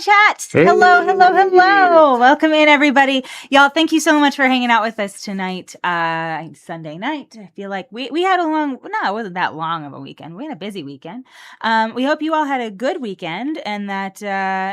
chat. Hey. Hello. Welcome in, everybody. Y'all, thank you so much for hanging out with us tonight. Sunday night. I feel like we had it wasn't that long of a weekend. We had a busy weekend. We hope you all had a good weekend and that,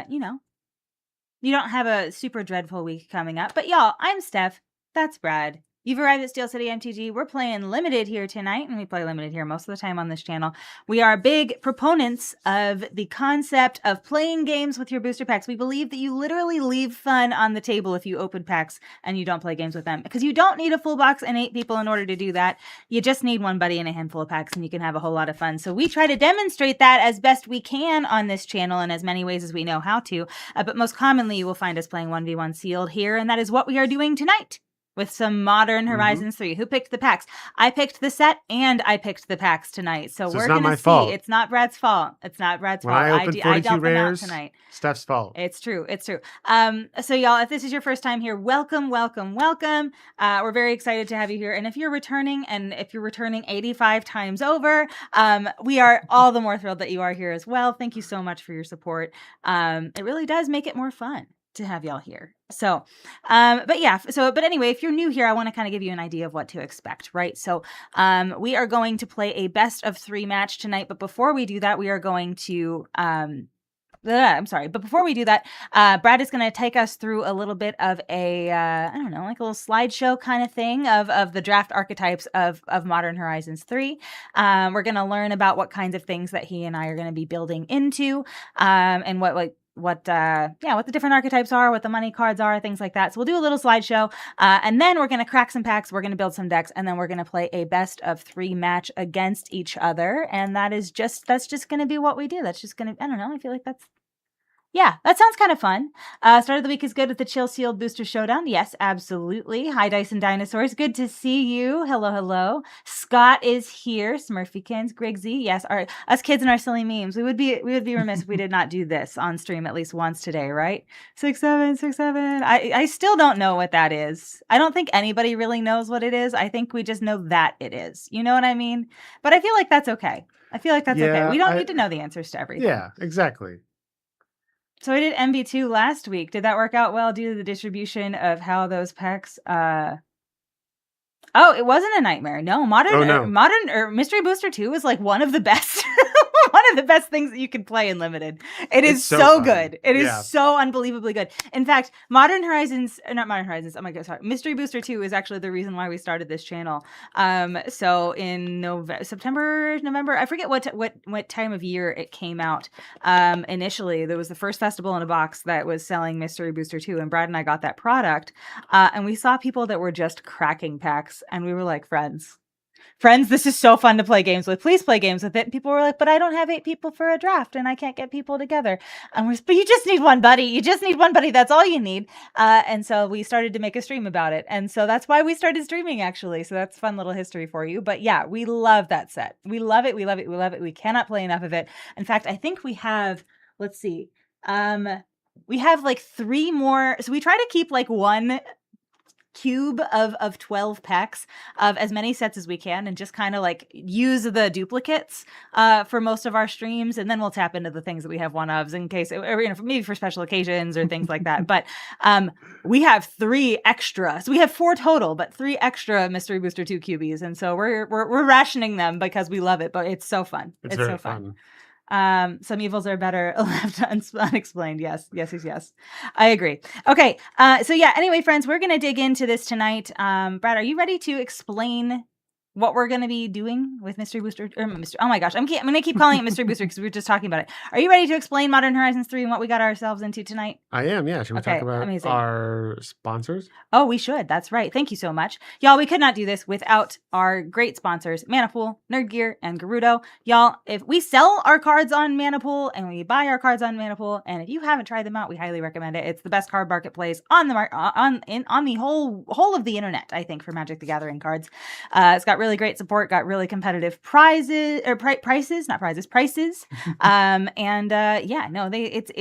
you don't have a super dreadful week coming up. But y'all, I'm Steph. That's Brad. You've arrived at Steel City MTG. We're playing Limited here tonight, and we play Limited here most of the time on this channel. We are big proponents of the concept of playing games with your booster packs. We believe that you literally leave fun on the table if you open packs and you don't play games with them, because you don't need a full box and 8 people in order to do that. You just need one buddy and a handful of packs, and you can have a whole lot of fun. So we try to demonstrate that as best we can on this channel in as many ways as we know how to. But most commonly, you will find us playing 1v1 sealed here, and that is what we are doing tonight. With some Modern Horizons 3. Who picked the packs? I picked the set and I picked the packs tonight. So we're going to see. Fault. It's not Brad's fault. It's not Brad's fault. I dealt them out tonight. Steph's fault. It's true. So y'all, if this is your first time here, welcome. We're very excited to have you here. And if you're returning 85 times over, we are all the more thrilled that you are here as well. Thank you so much for your support. It really does make it more fun to have y'all here. But anyway, if you're new here, I want to kind of give you an idea of what to expect, right? So, we are going to play a best of 3 match tonight, but before we do that, we are going to, before we do that, Brad is going to take us through a little bit of a, like a little slideshow kind of thing of the draft archetypes of Modern Horizons 3. We're going to learn about what kinds of things that he and I are going to be building into, and what the different archetypes are, what the money cards are, things like that. So we'll do a little slideshow, and then we're going to crack some packs, we're going to build some decks, and then we're going to play a best of 3 match against each other. And that's just going to be what we do. That's just going to, I feel like that sounds kind of fun. Start of the week is good with the Chill Sealed Booster Showdown. Yes, absolutely. Hi, Dice and Dinosaurs. Good to see you. Hello. Scott is here. Smurfykins, Griggsy. Yes, us kids and our silly memes. We would be remiss if we did not do this on stream at least once today, right? 6-7. I still don't know what that is. I don't think anybody really knows what it is. I think we just know that it is. You know what I mean? But I feel like that's okay. Okay. We don't need to know the answers to everything. Yeah, exactly. So I did MV2 last week. Did that work out well due to the distribution of how those packs? It wasn't a nightmare. No, Modern or Mystery Booster 2 is like one of the best. One of the best things that you can play in Limited. It's so good. It is so unbelievably good. In fact, Mystery Booster 2 is actually the reason why we started this channel. So in November, I forget what time of year it came out. Initially, there was the first festival in a box that was selling Mystery Booster 2, and Brad and I got that product. And we saw people that were just cracking packs, and we were like, Friends, this is so fun to play games with. Please play games with it. And people were like, but I don't have 8 people for a draft and I can't get people together. And but you just need one buddy. That's all you need. And so we started to make a stream about it. And so that's why we started streaming, actually. So that's fun little history for you. But yeah, we love that set. We love it. We cannot play enough of it. In fact, I think we have, let's see. We have like 3 more. So we try to keep like one cube of 12 packs of as many sets as we can, and just kind of like use the duplicates for most of our streams, and then we'll tap into the things that we have one-ofs in case, or maybe for special occasions or things like that. But we have 3 extra, so we have 4 total, but 3 extra Mystery Booster 2 cubies, and so we're rationing them because we love it. But it's so fun. It's so fun. Some evils are better left unexplained. Yes. I agree. Okay. Anyway, friends, we're going to dig into this tonight. Brad, are you ready to explain what we're going to be doing with Mystery Booster? Oh my gosh. I'm going to keep calling it Mystery Booster because we were just talking about it. Are you ready to explain Modern Horizons 3 and what we got ourselves into tonight? I am, yeah. Should we talk about our sponsors? Oh, we should. That's right. Thank you so much. Y'all, we could not do this without our great sponsors, Manapool, Nerd Gear, and Gerudo. Y'all, if we sell our cards on Manapool and we buy our cards on Manapool, and if you haven't tried them out, we highly recommend it. It's the best card marketplace on the whole of the internet, I think, for Magic the Gathering cards. It's got really great support, got really competitive prices,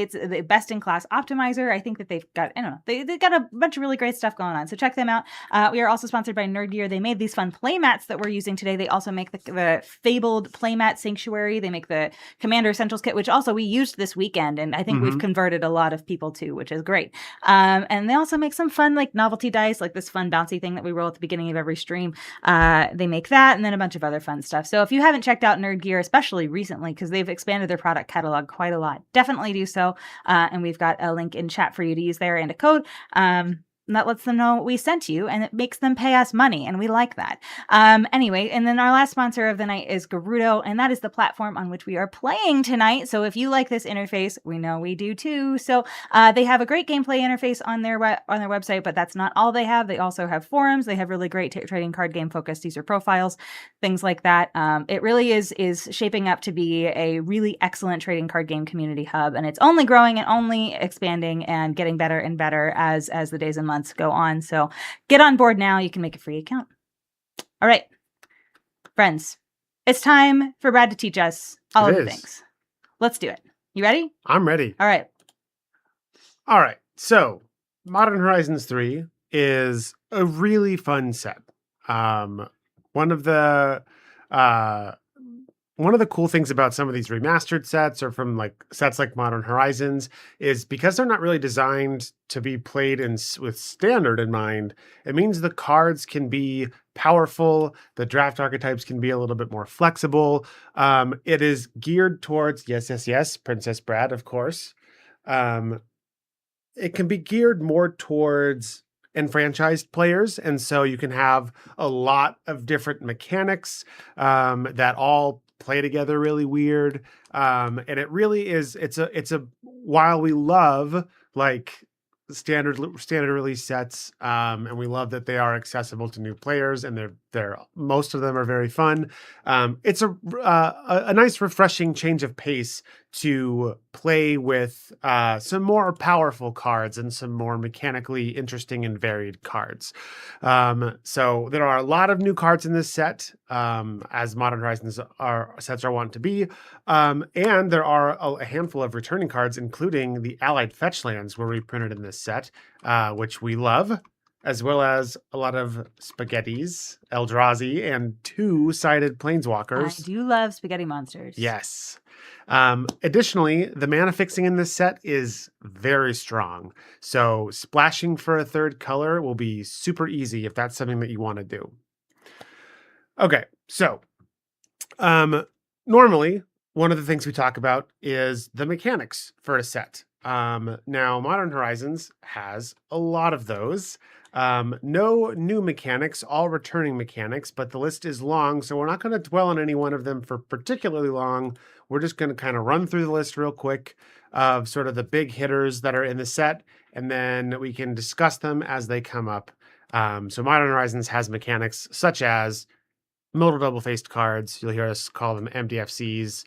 it's the best in class optimizer. I think that they've got, I don't know, they've got a bunch of really great stuff going on. So check them out. We are also sponsored by Nerd Gear. They made these fun play mats that we're using today. They also make the fabled playmat Sanctuary. They make the Commander Essentials kit, which also we used this weekend, and I think we've converted a lot of people to, which is great. And they also make some fun like novelty dice, like this fun bouncy thing that we roll at the beginning of every stream. They make that, and then a bunch of other fun stuff. So if you haven't checked out Nerd Gear, especially recently, because they've expanded their product catalog quite a lot, definitely do so. And we've got a link in chat for you to use there and a code. And that lets them know what we sent you, and it makes them pay us money, and we like that. Anyway, and then our last sponsor of the night is Gerudo, and that is the platform on which we are playing tonight. So if you like this interface, we know we do too. So they have a great gameplay interface on their website, but that's not all they have. They also have forums. They have really great trading card game focused user profiles, things like that. It really is shaping up to be a really excellent trading card game community hub, and it's only growing and only expanding and getting better and better as the days and months go on. So get on board now. You can make a free account. All right, friends, it's time for Brad to teach us all of the things. Let's do it. You ready? I'm ready. All right. So Modern Horizons 3 is a really fun set. One of the cool things about some of these remastered sets, or from like sets like Modern Horizons, is because they're not really designed to be played with standard in mind. It means the cards can be powerful. The draft archetypes can be a little bit more flexible. It is geared towards, yes, Princess Brad, of course. It can be geared more towards enfranchised players, and so you can have a lot of different mechanics that all play together really weird, and it really is. It's a while we love like standard release sets, and we love that they are accessible to new players, and they're most of them are very fun. It's a nice refreshing change of pace to play with some more powerful cards and some more mechanically interesting and varied cards. So there are a lot of new cards in this set, as Modern Horizons sets are wont to be. And there are a handful of returning cards, including the Allied Fetch Lands were reprinted in this set, which we love, as well as a lot of spaghettis, Eldrazi, and two-sided planeswalkers. I do love spaghetti monsters. Yes. Additionally, the mana fixing in this set is very strong. So splashing for a third color will be super easy if that's something that you want to do. Okay, so normally, one of the things we talk about is the mechanics for a set. Now, Modern Horizons has a lot of those. No new mechanics, all returning mechanics, but the list is long, so we're not going to dwell on any one of them for particularly long. We're just going to kind of run through the list real quick of sort of the big hitters that are in the set, and then we can discuss them as they come up. So Modern Horizons has mechanics such as modal double-faced cards. You'll hear us call them MDFCs.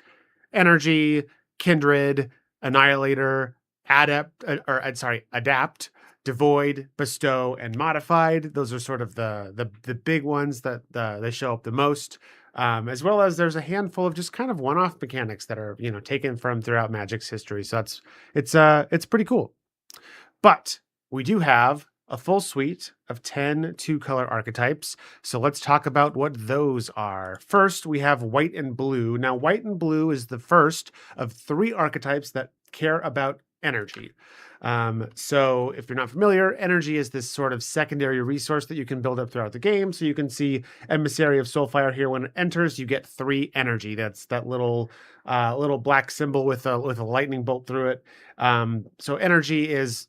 Energy, Kindred, Annihilator, Adapt, Devoid, Bestow, and Modified. Those are sort of the big ones that they show up the most. As well as there's a handful of just kind of one-off mechanics that are, taken from throughout Magic's history. So it's pretty cool. But we do have a full suite of 10 two-color archetypes. So let's talk about what those are. First, we have white and blue. Now, white and blue is the first of 3 archetypes that care about energy. So if you're not familiar, energy is this sort of secondary resource that you can build up throughout the game. So you can see Emissary of Soulfire here. When it enters, you get 3 energy. That's that little black symbol with a lightning bolt through it. So energy is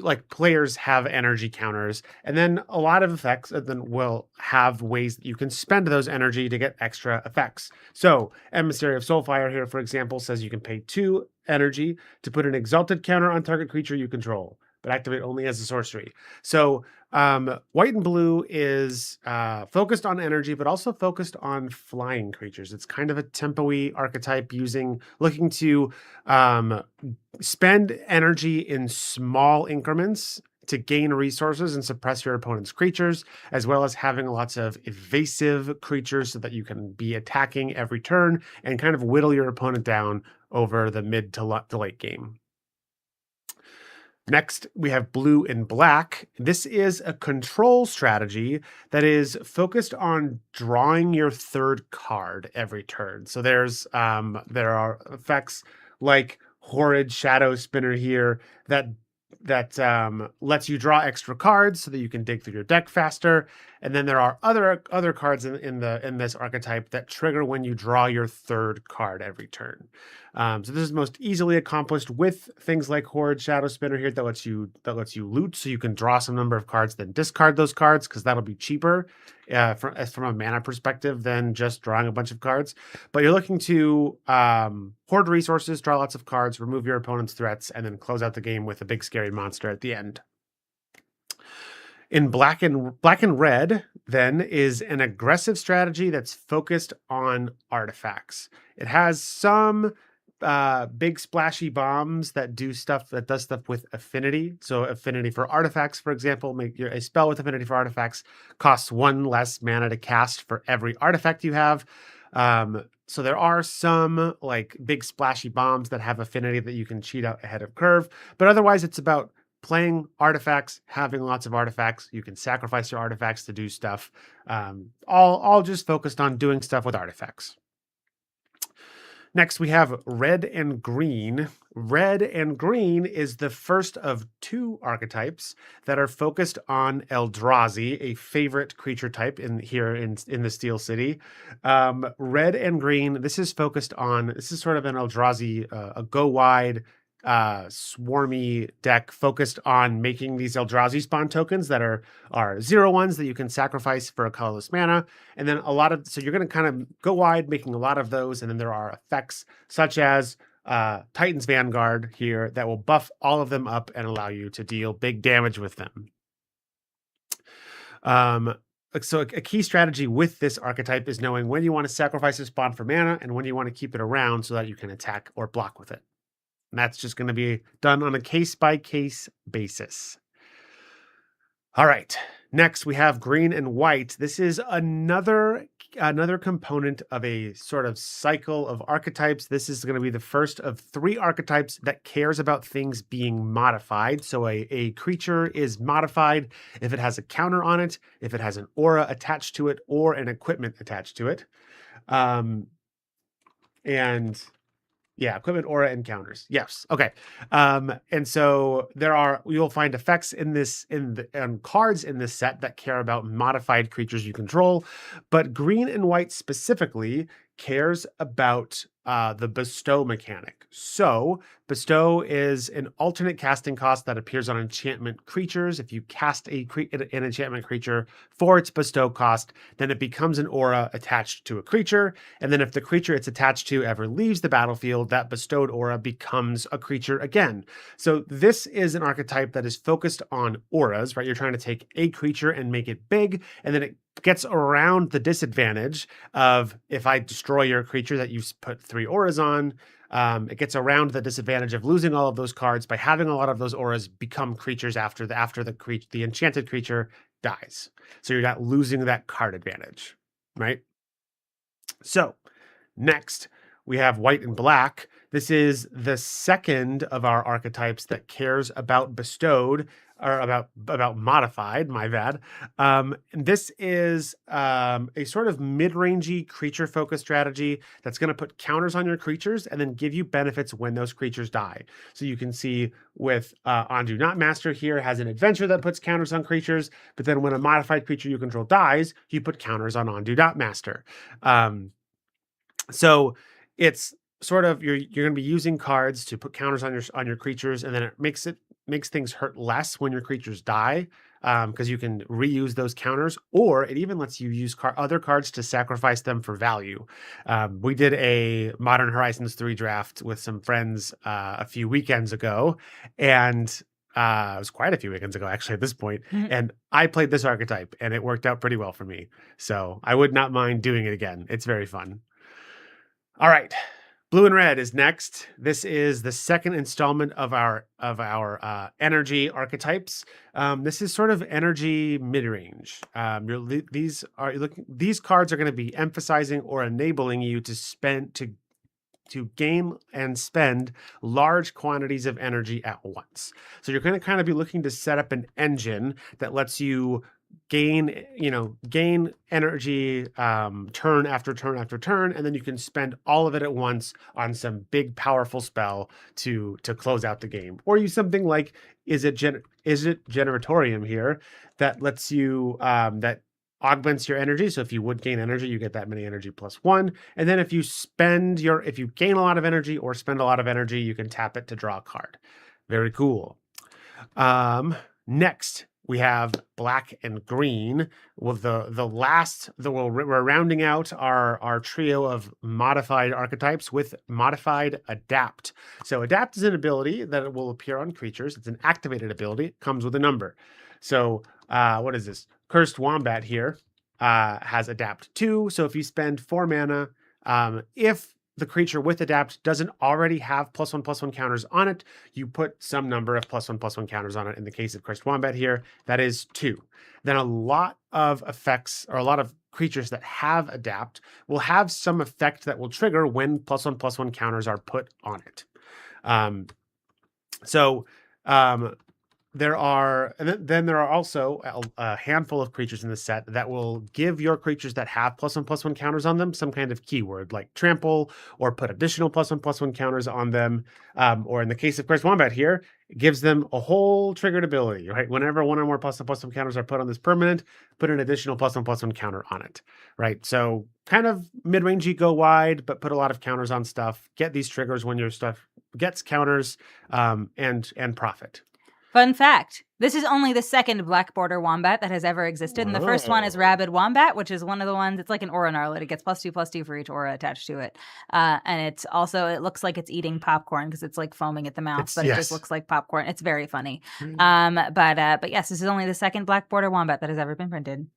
like players have energy counters, and then a lot of effects then will have ways that you can spend those energy to get extra effects. So Emissary of Soulfire here, for example, says you can pay 2 energy to put an exalted counter on target creature you control, but activate only as a sorcery. So white and blue is focused on energy, but also focused on flying creatures. It's kind of a tempo-y archetype looking to spend energy in small increments to gain resources and suppress your opponent's creatures, as well as having lots of evasive creatures so that you can be attacking every turn and kind of whittle your opponent down over the mid to late game. Next, we have blue and black. This is a control strategy that is focused on drawing your third card every turn. So there are effects like Horrid Shadow Spinner here that lets you draw extra cards so that you can dig through your deck faster. And then there are other cards in this archetype that trigger when you draw your third card every turn. So this is most easily accomplished with things like Horrid Shadow Spinner here that lets you loot, so you can draw some number of cards, then discard those cards because that'll be cheaper from a mana perspective than just drawing a bunch of cards. But you're looking to hoard resources, draw lots of cards, remove your opponent's threats, and then close out the game with a big scary monster at the end. In black and red, then, is an aggressive strategy that's focused on artifacts. It has some big splashy bombs that does stuff with affinity. So affinity for artifacts, for example, a spell with affinity for artifacts costs 1 less mana to cast for every artifact you have. So there are some like big splashy bombs that have affinity that you can cheat out ahead of curve, but otherwise it's about playing artifacts, having lots of artifacts. You can sacrifice your artifacts to do stuff. All just focused on doing stuff with artifacts. Next, we have red and green. Red and green is the first of 2 archetypes that are focused on Eldrazi, a favorite creature type in the Steel City. Red and green, this is sort of an Eldrazi, a go wide, swarmy deck focused on making these Eldrazi spawn tokens that are 0/1s that you can sacrifice for a colorless mana. And then so you're going to kind of go wide, making a lot of those. And then there are effects such as Titan's Vanguard here that will buff all of them up and allow you to deal big damage with them. So a key strategy with this archetype is knowing when you want to sacrifice a spawn for mana and when you want to keep it around so that you can attack or block with it. And that's just going to be done on a case-by-case basis. All right. Next, we have green and white. This is another component of a sort of cycle of archetypes. This is going to be the first of 3 archetypes that cares about things being modified. So a creature is modified if it has a counter on it, if it has an aura attached to it, or an equipment attached to it. Equipment, aura, and counters. Yes. Okay. And so you'll find effects and cards in this set that care about modified creatures you control, but green and white specifically cares about the bestow mechanic. So bestow is an alternate casting cost that appears on enchantment creatures. If you cast an enchantment creature for its bestow cost, then it becomes an aura attached to a creature. And then if the creature it's attached to ever leaves the battlefield, that bestowed aura becomes a creature again. So this is an archetype that is focused on auras, right? You're trying to take a creature and make it big, and then it gets around the disadvantage of if I destroy your creature that you've put 3 auras on, it gets around the disadvantage of losing all of those cards by having a lot of those auras become creatures after the enchanted creature dies. So you're not losing that card advantage, right? So next, we have white and black. This is the second of our archetypes that cares about bestowed, or about modified, my bad. This is a sort of mid-rangey creature-focused strategy that's going to put counters on your creatures and then give you benefits when those creatures die. So you can see with On Do Not Master here has an adventure that puts counters on creatures, but then when a modified creature you control dies, you put counters on Do Not Master. So it's sort of you're going to be using cards to put counters on your creatures, and then it makes things hurt less when your creatures die, because you can reuse those counters, or it even lets you use other cards to sacrifice them for value. We did a Modern Horizons 3 draft with some friends a few weekends ago, and it was quite a few weekends ago, actually, at this point. And I played this archetype, and it worked out pretty well for me. So I would not mind doing it again. It's very fun. All right. Blue and red is next. This is the second installment of our energy archetypes. This is sort of energy mid range. These cards are going to be emphasizing or enabling you to gain and spend large quantities of energy at once. So you're going to kind of be looking to set up an engine that lets you gain energy turn after turn after turn, and then you can spend all of it at once on some big powerful spell to close out the game, or use something like is it generatorium here that lets you that augments your energy. So if you would gain energy, you get that many energy plus one. And then if you gain a lot of energy or spend a lot of energy, you can tap it to draw a card. Very cool. Next, we have black and green. Well, we're rounding out our trio of modified archetypes with modified adapt. So adapt is an ability that will appear on creatures. It's an activated ability. It comes with a number. So what is this? Cursed Wombat here has adapt 2. So if you spend 4 mana, if the creature with adapt doesn't already have +1/+1 counters on it, you put some number of +1/+1 counters on it. In the case of Cursed Wombat here, that is 2. Then a lot of effects, or a lot of creatures that have adapt, will have some effect that will trigger when +1/+1 counters are put on it. There are also a handful of creatures in the set that will give your creatures that have +1/+1 counters on them some kind of keyword, like trample, or put additional +1/+1 counters on them. Or in the case of Cursed Wombat here, it gives them a whole triggered ability, right? Whenever one or more +1/+1 counters are put on this permanent, put an additional +1/+1 counter on it, right? So kind of mid-rangey, go wide, but put a lot of counters on stuff. Get these triggers when your stuff gets counters, and profit. Fun fact, this is only the second black border wombat that has ever existed. And the first one is Rabid Wombat, which is one of the ones, it's like an aura Narlet. It gets +2/+2 for each aura attached to it. And it's also, it looks like it's eating popcorn because it's like foaming at the mouth, but it just looks like popcorn. It's very funny. But yes, this is only the second black border wombat that has ever been printed.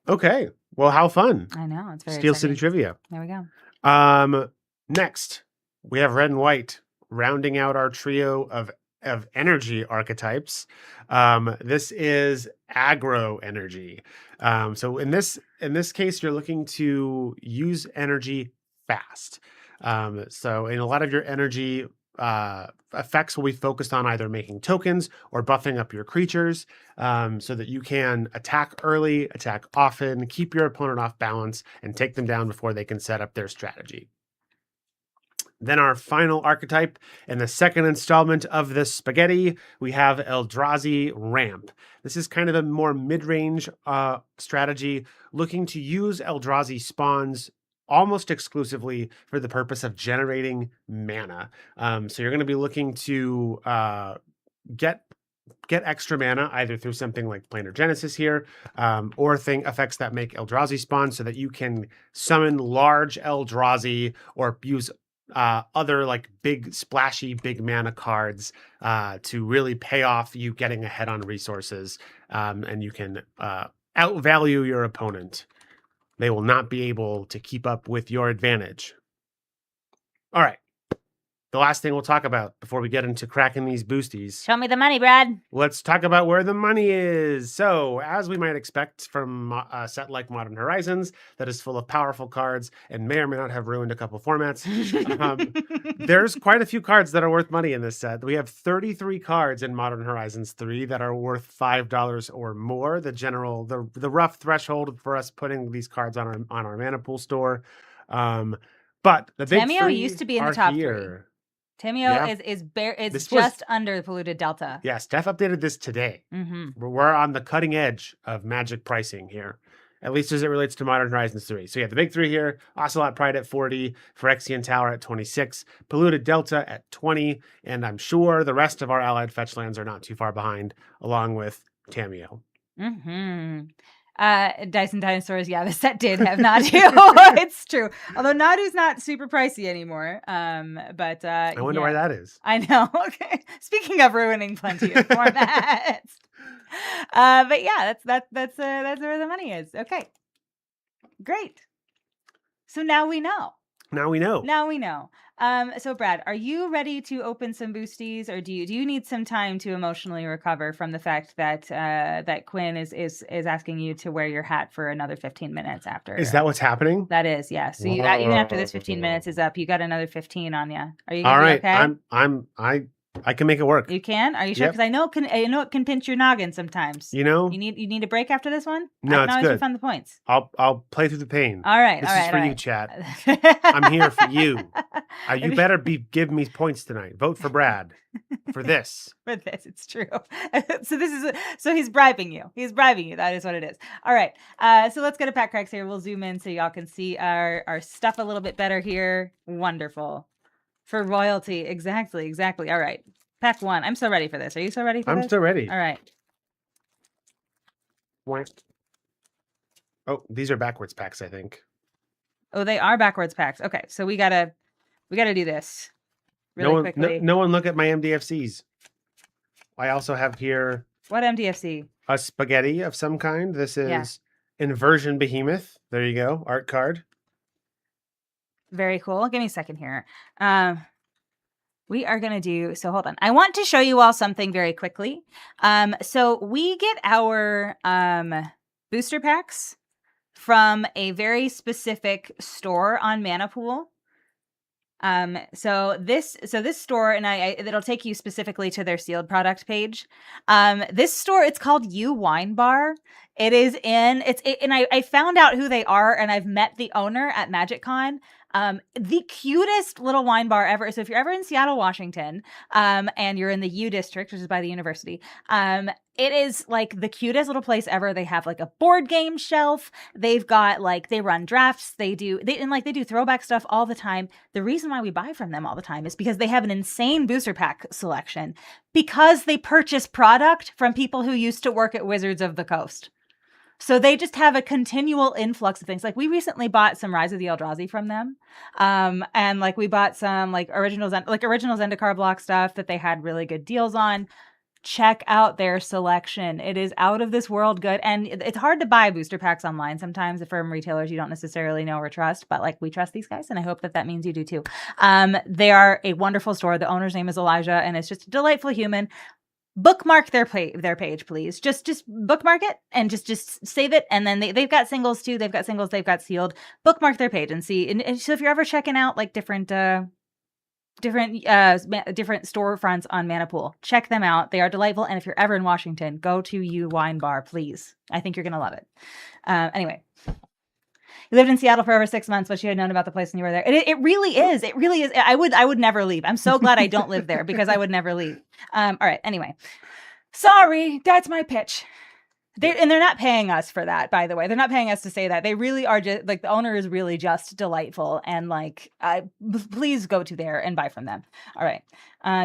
Okay. Well, how fun. I know. It's very Steel exciting. City Trivia. There we go. Next, we have red and white, rounding out our trio of energy archetypes. This is aggro energy. So in this case, you're looking to use energy fast. So in a lot of your energy effects will be focused on either making tokens or buffing up your creatures, so that you can attack early, attack often, keep your opponent off balance, and take them down before they can set up their strategy. Then our final archetype, in the second installment of this spaghetti, we have Eldrazi Ramp. This is kind of a more mid-range strategy, looking to use Eldrazi spawns almost exclusively for the purpose of generating mana. So you're going to be looking to get extra mana either through something like Planar Genesis here, or effects that make Eldrazi spawn, so that you can summon large Eldrazi or use other like big splashy big mana cards to really pay off you getting ahead on resources, and you can outvalue your opponent. They will not be able to keep up with your advantage. All right. The last thing we'll talk about before we get into cracking these boosties. Show me the money, Brad. Let's talk about where the money is. So, as we might expect from a set like Modern Horizons, that is full of powerful cards and may or may not have ruined a couple formats, there's quite a few cards that are worth money in this set. We have 33 cards in Modern Horizons 3 that are worth $5 or more. The rough threshold for us putting these cards on our mana pool store. But the big Tameo three used to be in the top here. 3. Tameo is just under the polluted delta. Yeah, Steph updated this today. Mm-hmm. We're on the cutting edge of Magic pricing here, at least as it relates to Modern Horizons 3. So yeah, the big three here: Ocelot Pride at 40, Phyrexian Tower at 26, Polluted Delta at 20, and I'm sure the rest of our allied fetch lands are not too far behind, along with Tameo. Mm-hmm. Dyson Dinosaurs, yeah, the set did have Nadu. It's true. Although Nadu's not super pricey anymore. But I wonder why that is. I know. Okay. Speaking of ruining plenty of formats. But yeah, that's where the money is. Okay. Great. So now we know. Now we know. Now we know. So Brad, are you ready to open some boosties, or do you need some time to emotionally recover from the fact that that Quinn is asking you to wear your hat for another 15 minutes Is after? that what's happening? That is, yeah. So you even after this 15 minutes is Whoa. up, you got another 15 on you. Are you All gonna be right. okay? I can make it work. You can? Are you sure? Yep. Because I know it can pinch your noggin sometimes. You know? You need a break after this one? I No, can it's always good. refund the points. I'll play through the pain. All right, This all is right, for all you, right. chat. I'm here for you. You better give me points tonight. Vote for Brad for this. For this, it's true. So he's bribing you. He's bribing you. That is what it is. All right. So let's go to Pack Cracks here. We'll zoom in so y'all can see our stuff a little bit better here. Wonderful. For royalty. Exactly. All right. Pack 1. I'm so ready for this. Are you so ready for this? I'm still ready. All right. Oh, these are backwards packs, I think. Oh, they are backwards packs. Okay, so we gotta do this really quickly. No one look at my MDFCs. I also have here What MDFC? a spaghetti of some kind. This is Yeah. Inversion Behemoth. There you go. Art card. Very cool. Give me a second here. We are going to do, so hold on. I want to show you all something very quickly. So we get our booster packs from a very specific store on Manapool. So this store, and it'll take you specifically to their sealed product page. This store, it's called U Wine Bar. It is and I found out who they are, and I've met the owner at MagicCon. The cutest little wine bar ever. So if you're ever in Seattle, Washington, and you're in the U District, which is by the university, it is like the cutest little place ever. They have like a board game shelf. They've got like, they run drafts. They do throwback stuff all the time. The reason why we buy from them all the time is because they have an insane booster pack selection, because they purchase product from people who used to work at Wizards of the Coast. So they just have a continual influx of things. Like we recently bought some Rise of the Eldrazi from them. And like we bought some like original Zendikar block stuff that they had really good deals on. Check out their selection. It is out of this world good. And it's hard to buy booster packs online sometimes from retailers you don't necessarily know or trust, but like we trust these guys, and I hope that means you do too. They are a wonderful store. The owner's name is Elijah, and it's just a delightful human. Bookmark their page, please. Just bookmark it and just save it. And then they've got singles too. They've got singles. They've got sealed. Bookmark their page and see. And so if you're ever checking out like different storefronts on Manapool, check them out. They are delightful. And if you're ever in Washington, go to U Wine Bar, please. I think you're gonna love it. Anyway. You lived in Seattle for over 6 months, but you had known about the place when you were there. It really is. It really is. I would never leave. I'm so glad I don't live there, because I would never leave. All right. Anyway, sorry. That's my pitch. They're not paying us for that, by the way. They're not paying us to say that. They really are just like, the owner is really just delightful, and like, please go to there and buy from them. All right.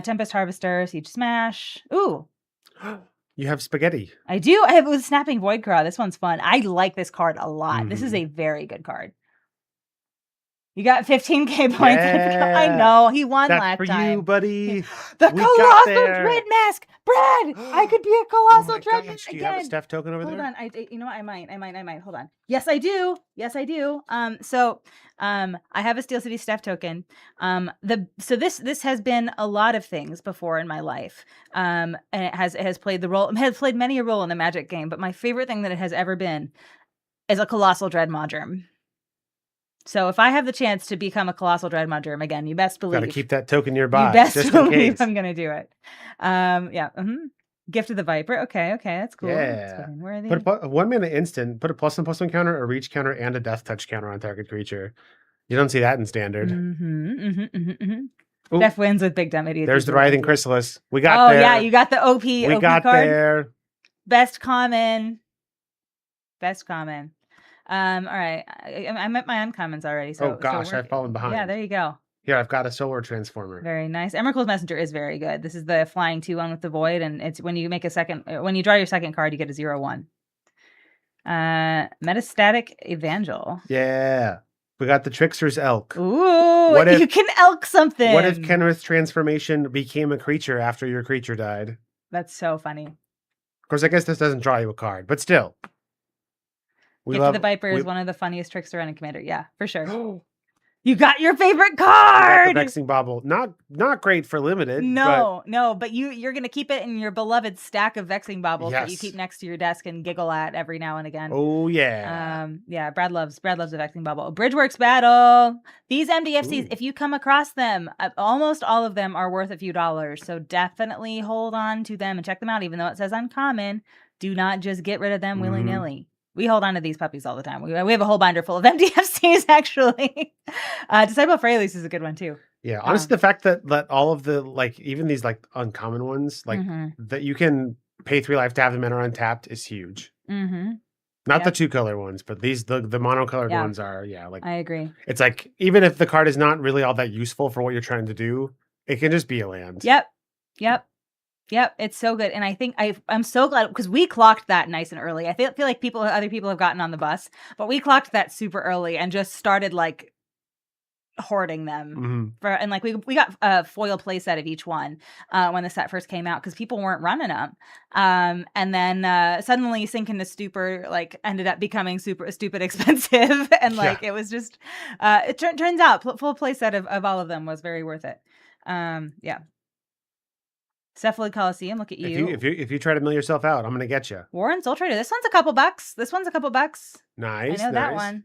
Tempest Harvester, Siege Smash. Ooh. You have spaghetti. I do. I have with Snapping Void Craw. This one's fun. I like this card a lot. This is a very good card. You got 15K points. Yeah. I know. He won That's last for time. you, buddy. The We got Colossal there. Dread Mask. Brad, I could be a Colossal Dread Mask Do you have a again. Steph token over Hold there? on. You know what? I might. Hold on. Yes, I do. I have a Steel City Steph token. This has been a lot of things before in my life. And it has played many a role in the Magic game, but my favorite thing that it has ever been is a Colossal Dread Modgerm. So if I have the chance to become a Colossal Dread Modgerm again, you best believe. Got to keep that token nearby. You best just believe in case. I'm gonna do it. Gift of the Viper. Okay, that's cool. Yeah. Worthy. Put a 1 minute instant. Put a +1/+1 counter, a reach counter, and a death touch counter on target creature. You don't see that in standard. Steph wins with Big Dumb Idiot. There's the Writhing Chrysalis. We got there. Oh yeah, you got the OP. We OP got card. there. Best common. All right. I'm at my uncommons already. So, I've fallen behind. Yeah, there you go. Here, I've got a Solar Transformer. Very nice. Emrakul's Messenger is very good. This is the flying 2/1 with the Void, and it's when you draw your second card, you get a 0/1. Metastatic Evangel. Yeah. We got the Trickster's Elk. Ooh, you can elk something. What if Kenrith's transformation became a creature after your creature died? That's so funny. Of course, I guess this doesn't draw you a card, but still. Gift of the Viper is one of the funniest Trickster running commander. Yeah, for sure. You got your favorite I got the card. Vexing Bauble. Not great for limited, but No, but you're gonna keep it in your beloved stack of vexing baubles that you keep yes. next to your desk and giggle at every now and again. Oh yeah. Yeah, Brad loves a vexing bubble. Bridgeworks battle. These MDFCs, Ooh. if you come across them, almost all of them are worth a few dollars. So definitely hold on to them and check them out. Even though it says uncommon, do not just get rid of them willy Mhm. nilly. We hold on to these puppies all the time. We have a whole binder full of MDFCs actually. Disciple Freyalise is a good one too. Yeah, honestly, the fact that all of the like even these like uncommon ones, like Mhm. that you can pay 3 life to have them and are untapped is huge. Mhm. Not the Yep. 2-color ones, but these the monocolored Yeah, ones are like I agree. it's like even if the card is not really all that useful for what you're trying to do, it can just be a land. Yep. Yep. Yep, it's so good, and I think I'm so glad because we clocked that nice and early. I feel like other people have gotten on the bus, but we clocked that super early and just started like hoarding them Mhm. and like we got a foil play set of each one when the set first came out because people weren't running them. And then suddenly Sink into Stupor like ended up becoming super stupid expensive, and Yeah. like it was just it turns out full play set of all of them was very worth it. Yeah. Cephalid Coliseum, look at you. If you try to mill yourself out, I'm gonna get you. Warren Soul Trader. This one's a couple bucks. Nice, I know that nice. one.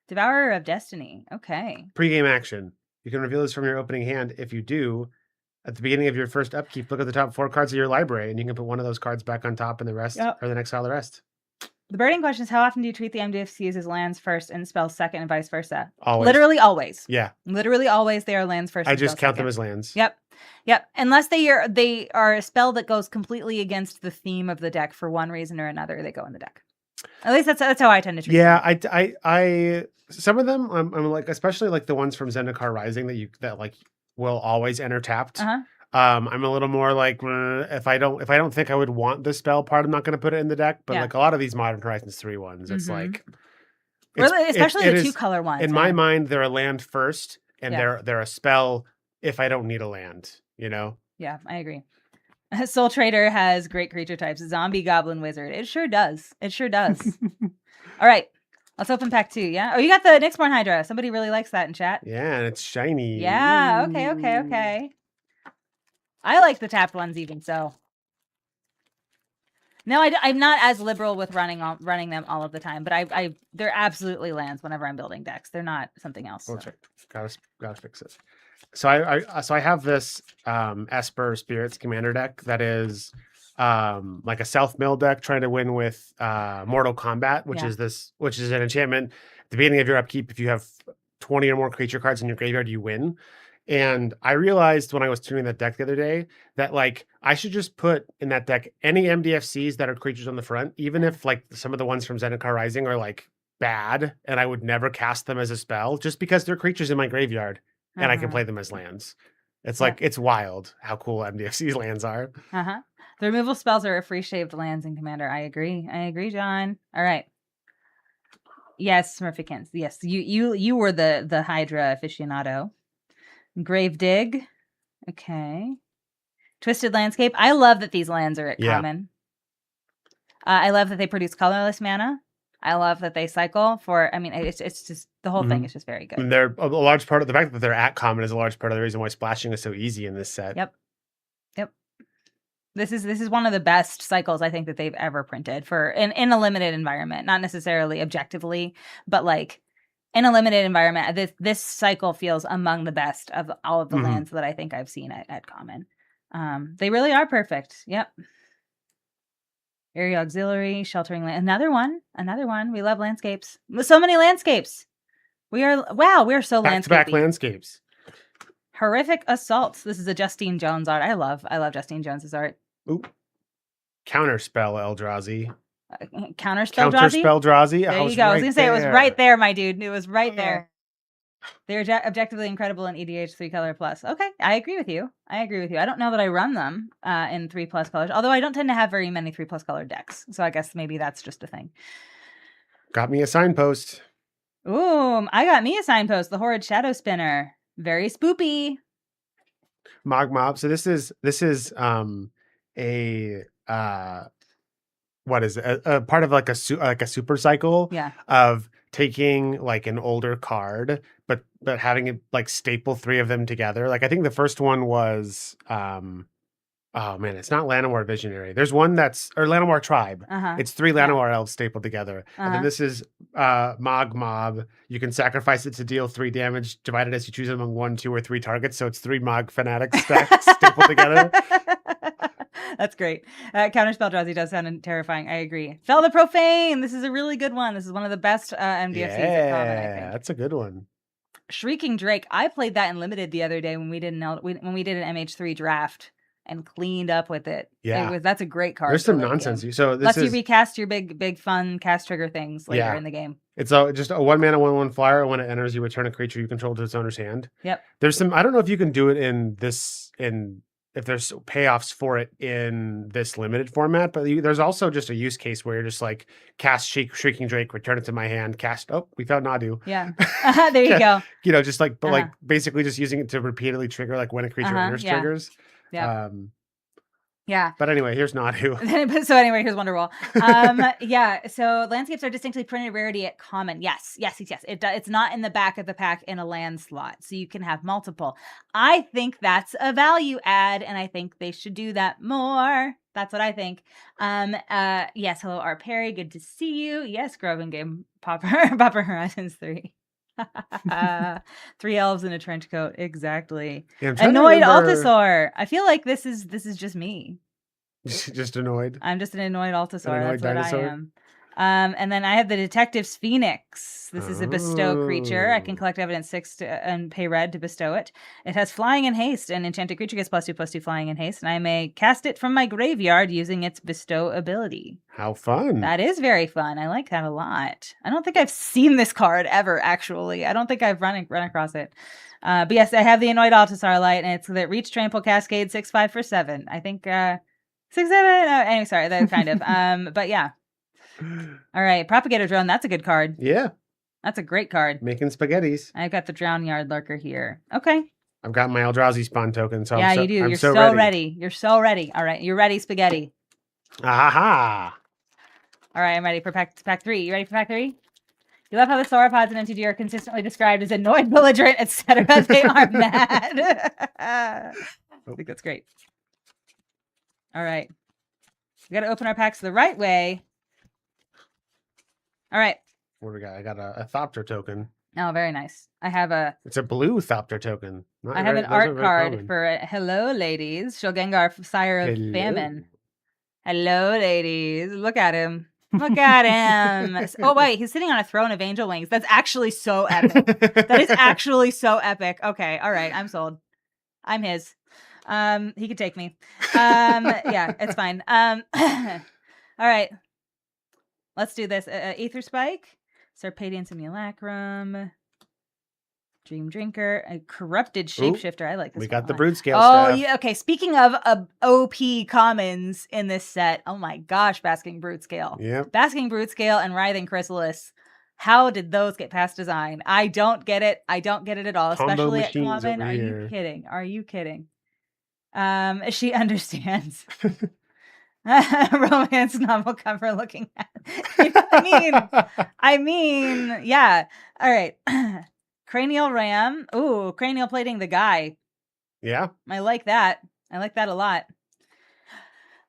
Devourer of Destiny. Okay. Pre-game action. You can reveal this from your opening hand. If you do, at the beginning of your first upkeep, look at the top 4 cards of your library, and you can put one of those cards back on top, and the rest, Yep. or the exile the rest. The burning question is how often do you treat the MDFCs as lands first and spells second and vice versa? Always. Literally always. Yeah. Literally always they are lands first. I and just spells count second. them as lands. Yep. Yep. Unless they are a spell that goes completely against the theme of the deck for one reason or another, they go in the deck. At least that's how I tend to treat them. Yeah, I some of them I'm like, especially like the ones from Zendikar Rising that like will always enter tapped. Uh-huh. I'm a little more like if I don't think I would want the spell part, I'm not going to put it in the deck. But Yeah. like a lot of these Modern Horizons 3 ones, it's like especially it the is, 2-color ones. in my mind, they're a land first, and Yeah. they're a spell if I don't need a land. You know. Yeah, I agree. Soul Trader has great creature types. Zombie, Goblin, Wizard. It sure does. It sure does. All right. Let's open pack 2, yeah? Oh, you got the Nyxborn Hydra. Somebody really likes that in chat. Yeah, and it's shiny. Yeah, okay. I like the tapped ones even so. No, I'm not as liberal with running them all of the time, but they're absolutely lands whenever I'm building decks. They're not something else. So. Gotta fix it. So I have this Esper Spirits Commander deck that is like a self-mill deck trying to win with Mortal Kombat, which is an enchantment. At the beginning of your upkeep, if you have 20 or more creature cards in your graveyard, you win. And I realized when I was tuning that deck the other day that like I should just put in that deck any MDFCs that are creatures on the front, even if like some of the ones from Zendikar Rising are like bad and I would never cast them as a spell just because they're creatures in my graveyard and I can play them as lands. It's like it's wild how cool MDFC's lands are. The removal spells are free shaved lands in Commander. I agree, John. All right. Yes, Smurfikins. Yes, you were the Hydra aficionado. Grave Dig. Okay. Twisted Landscape. I love that these lands are at common. I love that they produce colorless mana. I love that they cycle for. I mean, it's just the whole thing is just very good. And they're a large part of the fact that they're at common is a large part of the reason why splashing is so easy in this set. Yep. This is one of the best cycles I think that they've ever printed for in a limited environment, not necessarily objectively, but like in a limited environment. This cycle feels among the best of all of the lands that I think I've seen at common. They really are perfect. Yep. Area Auxiliary, Sheltering Land. Another one. We love landscapes. So many landscapes. We're so landscapey. Back-to-back landscapes. Horrific Assault. This is a Justine Jones art. I love Justine Jones's art. Ooh. Counterspell Eldrazi. Counterspell Drazi. There you go. I was gonna say it was right there, my dude. It was right there. They're objectively incredible in EDH 3-color plus. Okay, I agree with you. I don't know that I run them in 3+ colors, although I don't tend to have very many 3+ color decks. So I guess maybe that's just a thing. Got me a signpost. Ooh, I got me a signpost. The Horrid Shadow Spinner. Very spoopy. Mogmob. So this is a what is it? A part of like a super cycle Yeah. of taking like an older card, but having it like staple three of them together. Like I think the first one was oh man, it's not Llanowar Visionary. There's one that's or Llanowar Tribe. Uh-huh. It's three Yeah. Llanowar elves stapled together. And then Uh-huh. this is Mog Mob. You can sacrifice it to deal 3 damage, divided as you choose among 1, 2, or 3 targets. So it's 3 Mog Fanatics stapled together. That's great. Counterspell Drowsy does sound terrifying. I agree. Fell the Profane. This is a really good one. This is one of the best MDFCs at Common, I think. That's a good one. Shrieking Drake. I played that in Limited the other day when we did an MH3 draft and cleaned up with it. Yeah, that's a great card. There's some nonsense. So this lets is you recast your big fun cast trigger things later in the game. It's just a 1-mana 1/1 flyer. When it enters, you return a creature you control to its owner's hand. Yep. There's some. I don't know if you can do it if there's payoffs for it in this limited format, but there's also just a use case where you're just like cast Shrieking Drake, return it to my hand, cast. Oh, we found Nadu. Yeah, there you go. You know, just like, but like basically just using it to repeately trigger like when a creature enters triggers. Yeah. Yeah. But anyway, here's Nadu. So anyway, here's Wonderwall. Yeah. So landscapes are distinctly printed rarity at common. Yes. It's not in the back of the pack in a land slot, so you can have multiple. I think that's a value add, and I think they should do that more. That's what I think. Yes. Hello, R. Perry. Good to see you. Yes, Grove and Game Popper Horizons 3. 3 elves in a trench coat, exactly. Yeah, annoyed Altasaur. I feel like this is just me. Just annoyed. I'm just an annoyed Altasaur. That's what dinosaur? I am. And then I have the Detective's Phoenix. This is a bestow creature. I can collect evidence 6 and pay red to bestow it. It has flying and haste. An enchanted creature gets +2/+2 flying and haste, and I may cast it from my graveyard using its bestow ability. How fun. That is very fun. I like that a lot. I don't think I've seen this card ever, actually. I don't think I've run across it. But yes, I have the Annoyed Altasaur Light, and it's the Reach, Trample, Cascade, 6/5 for 7. I think 6/7. Anyway, sorry, that kind of. But yeah. All right, Propagator Drone. That's a good card. Yeah. That's a great card. Making spaghettis. I've got the Drown Yard Lurker here. Okay. I've got my Eldrazi spawn token. So yeah, you do. You're so ready. You're so ready. All right, you're ready, spaghetti. Aha. All right, I'm ready for pack 3. You ready for pack 3? You love how the sauropods in MTG are consistently described as annoyed, belligerent, etc. They are mad. I think that's great. All right. We got to open our packs the right way. All right. What do we got? I got a Thopter token. Oh, very nice. I have It's a blue Thopter token. I have an art card for Hello, ladies. Shulgengar, Sire of Famine. Hello, ladies. Look at him. Look at him. Oh, wait. He's sitting on a throne of angel wings. That's actually so epic. That is actually so epic. Okay. All right. I'm sold. I'm his. He could take me. Yeah, it's fine. All right. Let's do this. Aether Spike, Sarpadian Simulacrum, Dream Drinker, a Corrupted Shapeshifter. I like this. We got the Brood Scale staff. Yeah. Okay. Speaking of OP commons in this set, oh my gosh, Basking Brood Scale. Yeah. Basking Brood Scale and Writhing Chrysalis. How did those get past design? I don't get it. I don't get it at all, especially at common. Are you kidding? Are you kidding? She understands. Romance novel cover looking at. I mean, yeah. All right. Cranial Ram. Ooh, cranial plating the guy. Yeah. I like that. I like that a lot.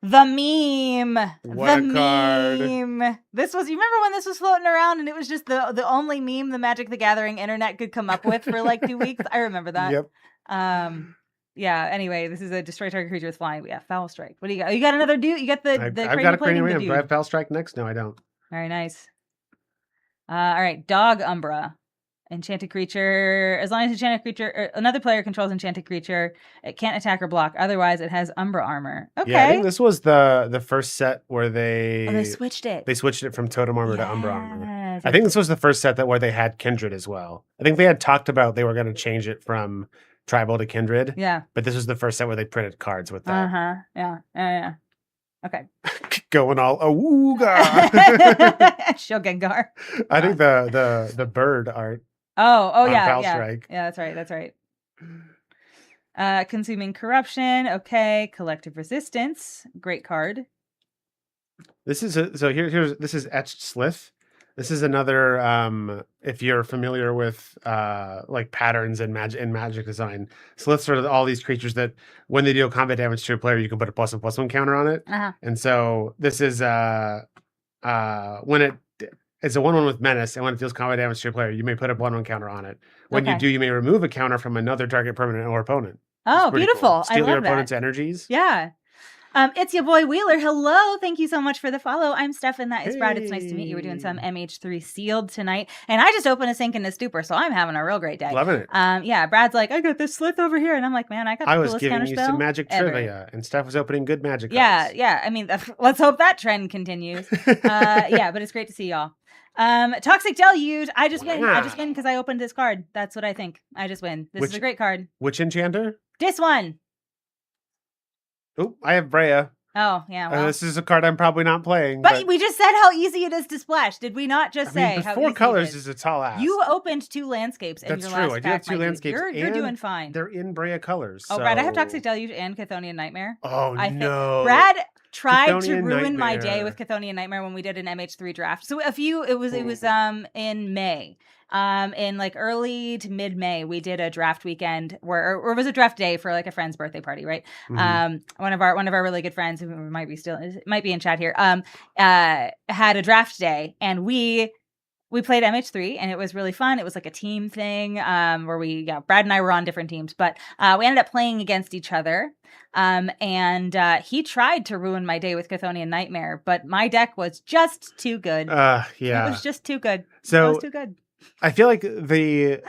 The meme. What a card. Meme. This was, you remember when this was floating around and it was just the only meme the Magic the Gathering internet could come up with for like 2 weeks? I remember that. Yep. Yeah, anyway, this is a destroy target creature with flying. Yeah, Foul Strike. What do you got? You got another dude? You got I've got a Cranial Ram. Do I have Foul Strike next? No, I don't. Very nice. All right, Dog Umbra. Enchanted creature. As long as enchanted creature, another player controls enchanted creature, it can't attack or block. Otherwise, it has Umbra armor. Okay. Yeah, I think this was the first set where they switched it. They switched it from Totem Armor to Umbra armor. I think this was the first set where they had Kindred as well. I think they had talked about they were going to change it from Tribal to Kindred. Yeah. But this was the first set where they printed cards with that. Yeah. Okay. Going all awooga. Shulgengar. I think the bird art. Oh yeah. Foul Strike. Yeah, that's right. Consuming Corruption. Okay. Collective Resistance. Great card. This is this is Etched Slith. This is another if you're familiar with like patterns in magic design. Sliths are all these creatures that when they deal combat damage to a player, you can put a +1/+1 counter on it. Uh-huh. And so this is when it's a 1/1 with menace, and when it deals combat damage to a player, you may put a 1/1 counter on it. When you Okay. do, you may remove a counter from another target permanent or opponent. Oh, Pretty cool. beautiful. I Steal your love opponent's that. energies. Yeah. It's your boy Wheeler. Hello. Thank you so much for the follow. I'm Stefan. That is Brad. It's nice to meet you. We're doing some Hey. MH3 sealed tonight. And I just opened a sink and a stupor, so I'm having a real great day. Loving it. Yeah, Brad's like, I got this slith over here. And I'm like, man, I got I the was coolest giving you some counterspell magic ever. trivia, and Steph was opening good magic Yeah, cards. yeah. I mean, let's hope that trend continues. Yeah, but it's great to see y'all. Toxic Deluge. I just win. I just win because I opened this card. That's what I think. I just win. This is a great card. Which enchanter? This one. Oh, I have Brea. Oh, yeah. Well. This is a card I'm probably not playing. But we just said how easy it is to splash. Did we not just say but how 4 easy colors it is a tall ask. You opened 2 landscapes in That's your true. last I do pack, have 2 my dude. landscapes. You're doing fine. They're in Brea colors. Oh, so... Brad, I have Toxic Deluge and Chthonian Nightmare. Oh, no. Brad tried Chthonian to ruin my day Nightmare. with Chthonian Nightmare when we did an MH3 draft. So it was in May. In like early to mid-May, we did a draft weekend or it was a draft day for like a friend's birthday party, right? Mm-hmm. One of our really good friends who might be in chat here, had a draft day, and we played MH3 and it was really fun. It was like a team thing, where Brad and I were on different teams, but we ended up playing against each other. And he tried to ruin my day with Chthonian Nightmare, but my deck was just too good. Yeah. It was just too good. So it was too good. I feel like the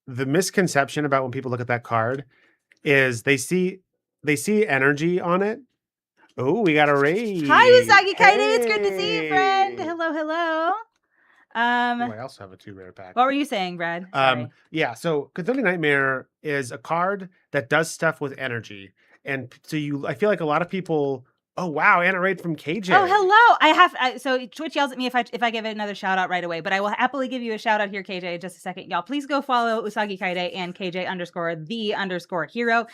misconception about when people look at that card is they see energy on it. Oh, we got a raid. Hi, Usagi Kaide. It's good to see you, friend. Hello. I also have a 2 rare pack. What were you saying, Brad? Sorry. Yeah, so Chthonian Nightmare is a card that does stuff with energy. And so I feel like a lot of people, oh wow, and a raid from KJ. Oh, hello. So Twitch yells at me if I give it another shout out right away, but I will happily give you a shout out here, KJ, in just a second. Y'all, please go follow Usagi Kaide and KJ_the_hero.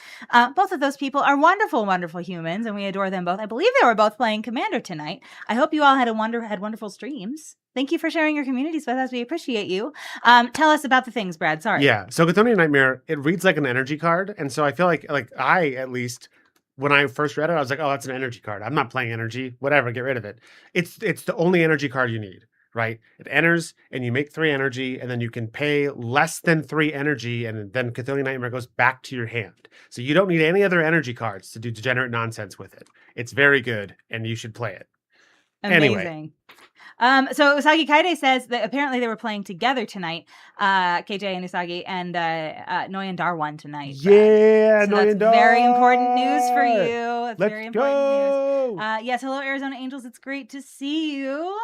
Both of those people are wonderful, wonderful humans, and we adore them both. I believe they were both playing Commander tonight. I hope you all had wonderful streams. Thank you for sharing your communities with us. We appreciate you. Tell us about the things, Brad. Sorry. Yeah. So Chthonian Nightmare, it reads like an energy card. And so I feel like I, at least, when I first read it, I was like, oh, that's an energy card. I'm not playing energy. Whatever, get rid of it. It's the only energy card you need, right? It enters and you make 3 energy, and then you can pay less than 3 energy, and then Chthonian Nightmare goes back to your hand. So you don't need any other energy cards to do degenerate nonsense with it. It's very good, and you should play it. Amazing. Anyway. So Usagi Kaide says that apparently they were playing together tonight, KJ and Usagi, and Noyan Dar won tonight. Yeah, so Noyan Dar. Very important news for you. That's Let's very important go. news. Yes, hello Arizona Angels. It's great to see you.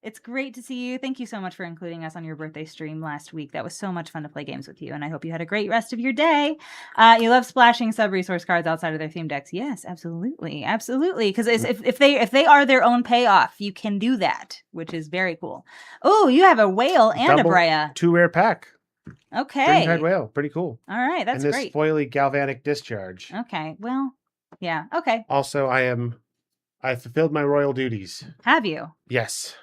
It's great to see you. Thank you so much for including us on your birthday stream last week. That was so much fun to play games with you, and I hope you had a great rest of your day. You love splashing sub-resource cards outside of their theme decks. Yes, absolutely. Absolutely. Because if they are their own payoff, you can do that, which is very cool. Oh, you have a whale and a Brea. 2 rare pack. Okay. Green-tide whale. Pretty cool. All right, that's great. great. And this foily galvanic discharge. Okay, well, yeah, okay. Also, I fulfilled my royal duties. Have you? Yes.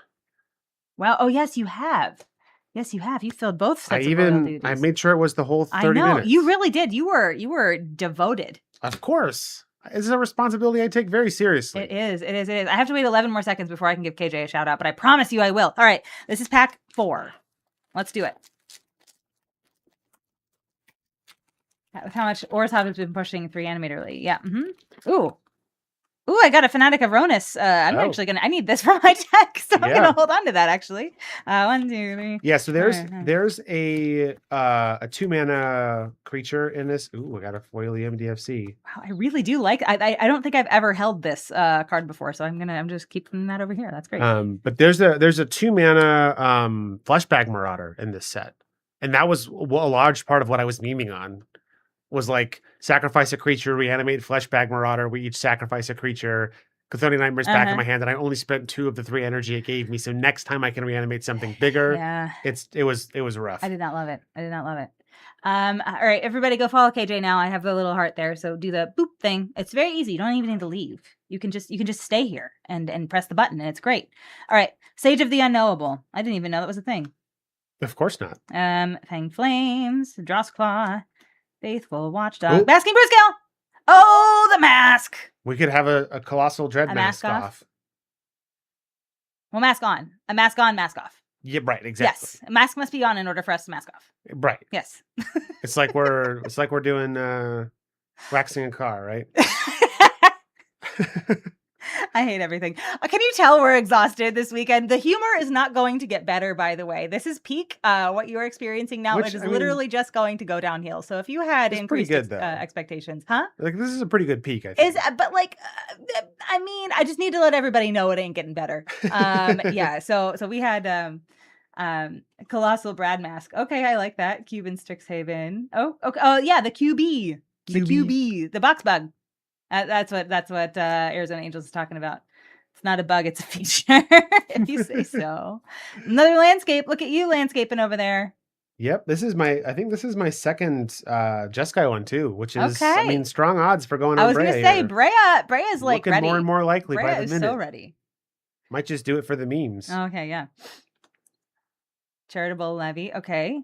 Well, oh yes, you have. Yes, you have. You filled both sets of royal duties. I made sure it was the whole 30 minutes. You really did. You were devoted. Of course. This is a responsibility I take very seriously. It is. I have to wait 11 more seconds before I can give KJ a shout out, but I promise you I will. All right, this is pack 4. Let's do it. How much Orzhov has been pushing 3 animator lately. Yeah. Ooh, I got a Fanatic of Ronus. I need this for my deck, so I'm gonna hold on to that actually. 1, 2, 3. Yeah, so there's a 2-mana creature in this. Ooh, I got a foily MDFC. Wow, I really do like. I don't think I've ever held this card before, so I'm just keeping that over here. That's great. But there's a 2-mana Fleshbag Marauder in this set, and that was a large part of what I was memeing on. Was like sacrifice a creature, reanimate Fleshbag Marauder. We each sacrifice a creature. Chthonian Nightmare's back in my hand, and I only spent 2 of the 3 energy it gave me. So next time I can reanimate something bigger. Yeah, it was rough. I did not love it. All right, everybody go follow KJ now. I have the little heart there, so do the boop thing. It's very easy. You don't even need to leave. You can just stay here and press the button, and it's great. All right, Sage of the Unknowable. I didn't even know that was a thing. Of course not. Fang Flames, Drossclaw, Faithful Watchdog, Basking Bruisecale. Oh, the mask. We could have a Colossal Dread mask off. Well, mask on. A mask on, mask off. Yeah, right, exactly. Yes, a mask must be on in order for us to mask off. Right. Yes. It's like we're doing waxing a car, right? I hate everything. Can you tell we're exhausted this weekend? The humor is not going to get better, by the way. This is peak. What you're experiencing now, it is literally just going to go downhill. So if you had increased expectations, huh? Like, this is a pretty good peak, I think. But like, I mean, I just need to let everybody know it ain't getting better. Yeah. So we had Colossal Brad Mask. Okay, I like that. Cuban Strixhaven. Oh, okay. Oh yeah, the QB. The QB. The box bug. That's what Arizona Angels is talking about. It's not a bug, it's a feature, if you say so. Another landscape. Look at you landscaping over there. Yep, I think this is my second Jeskai one too, which is, I mean, strong odds for going on Brea. I was going to say, Brea's like looking ready. more and more likely Brea by the minute. Is so ready. Might just do it for the memes. Okay, yeah. Charitable Levy. Okay.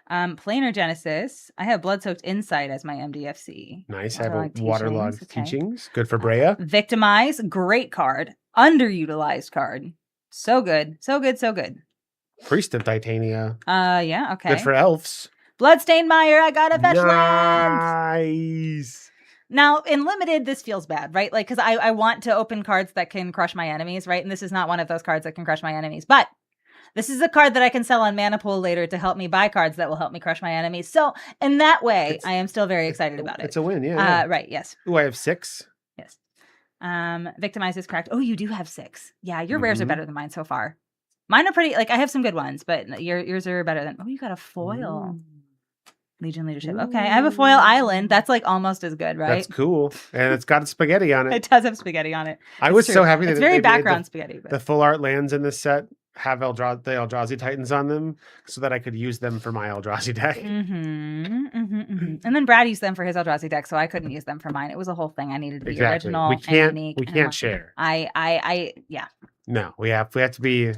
Planar Genesis. I have Blood-Soaked Insight as my MDFC. Nice. I have a Waterlogged Teachings. Good for Brea. Victimize. Great card. Underutilized card. So good. So good. So good. Priest of Titania. Yeah. Okay. Good for elves. Bloodstained Mire. I got a fetch land. Nice. Now, in limited, this feels bad, right? Like, because I want to open cards that can crush my enemies, right? And this is not one of those cards that can crush my enemies. But this is a card that I can sell on Mana Pool later to help me buy cards that will help me crush my enemies. So, in that way, I am still very excited about it. It's a win, yeah. Right, yes. Ooh, I have 6. Yes. Victimize is correct. Oh, you do have 6. Yeah, your rares are better than mine so far. Mine are pretty, like, I have some good ones, but yours are better than... Oh, you got a foil. Legion Leadership. Okay, I have a foil island. That's, like, almost as good, right? That's cool. And it's got spaghetti on it. It does have spaghetti on it. I was so happy that it's very background spaghetti. But... The full art lands in this set have the Eldrazi Titans on them so that I could use them for my Eldrazi deck. And then Brad used them for his Eldrazi deck, so I couldn't use them for mine. It was a whole thing. I needed to be original and unique. We can't share. Yeah. No, we have to be,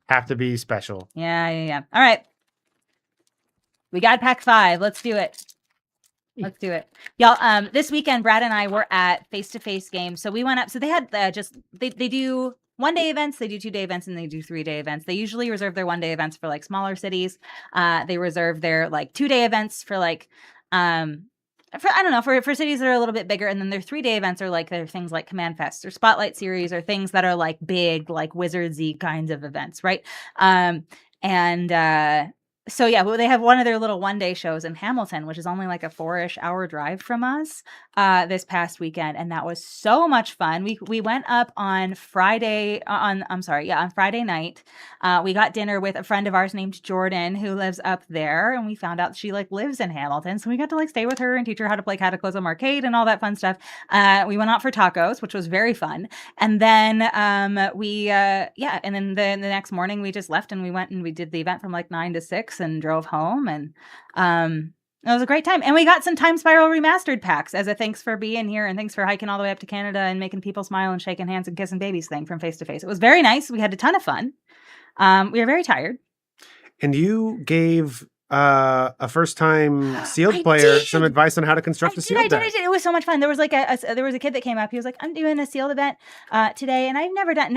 have to be special. Yeah. All right. We got pack 5. Let's do it. Y'all, this weekend, Brad and I were at face-to-face games. So we went up. So they had they do 1-day events, they do 2-day events, and they do 3-day events. They usually reserve their 1-day events for like smaller cities. They reserve their like 2-day events for like, for cities that are a little bit bigger. And then their 3-day events are like, they're things like Command Fest or Spotlight Series or things that are like big, like Wizardsy kinds of events, right? So yeah, they have one of their little 1-day shows in Hamilton, which is only like a 4-ish hour drive from us this past weekend. And that was so much fun. We went up on Friday on Friday night. We got dinner with a friend of ours named Jordan who lives up there. And we found out she like lives in Hamilton. So we got to like stay with her and teach her how to play Cataclysm Arcade and all that fun stuff. We went out for tacos, which was very fun. And then and then the next morning we just left and we went and we did the event from like 9 to 6 and drove home, and it was a great time. And we got some Time Spiral Remastered packs as a thanks for being here and thanks for hiking all the way up to Canada and making people smile and shaking hands and kissing babies thing from face to face. It was very nice. We had a ton of fun. We were very tired. And you gave a first-time sealed player some advice on how to construct a sealed deck. I did. It was so much fun. There was like a kid that came up. He was like, "I'm doing a sealed event today," and I've never done.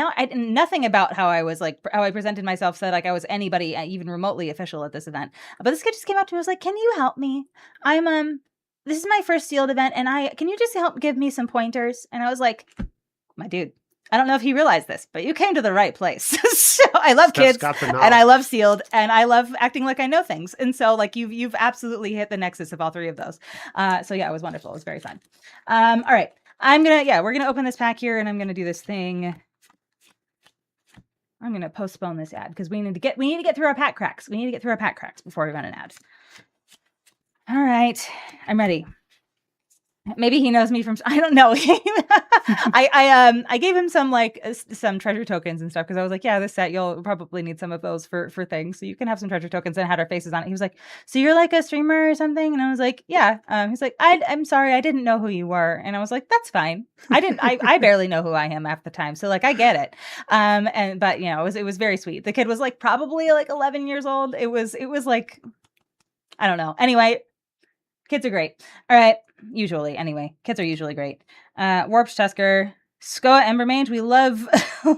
Nothing about how I presented myself said like I was anybody even remotely official at this event. But this kid just came up to me and was like, "Can you help me? This is my first sealed event, and can you just help give me some pointers?" And I was like, "My dude, I don't know if he realized this, but you came to the right place." So I love kids and I love sealed and I love acting like I know things. And so like you've absolutely hit the nexus of all 3 of those. So yeah, it was wonderful. It was very fun. All right. We're going to open this pack here and I'm going to do this thing. I'm going to postpone this ad because we need to get through our pack cracks. We need to get through our pack cracks before we run an ad. All right. I'm ready. Maybe he knows me from. I don't know. I gave him some some treasure tokens and stuff because I was like, yeah, this set you'll probably need some of those for things, so you can have some treasure tokens, and had our faces on it. He was like, so you're like a streamer or something, and I was like, yeah. He's like, I'm sorry, I didn't know who you were, and I was like, that's fine. I barely know who I am half the time, so like I get it. But you know, it was very sweet. The kid was like probably like 11 years old. It was like, I don't know. Anyway, kids are great. All right. Usually, anyway. Kids are usually great. Warped Tusker. Skoa Embermage. We love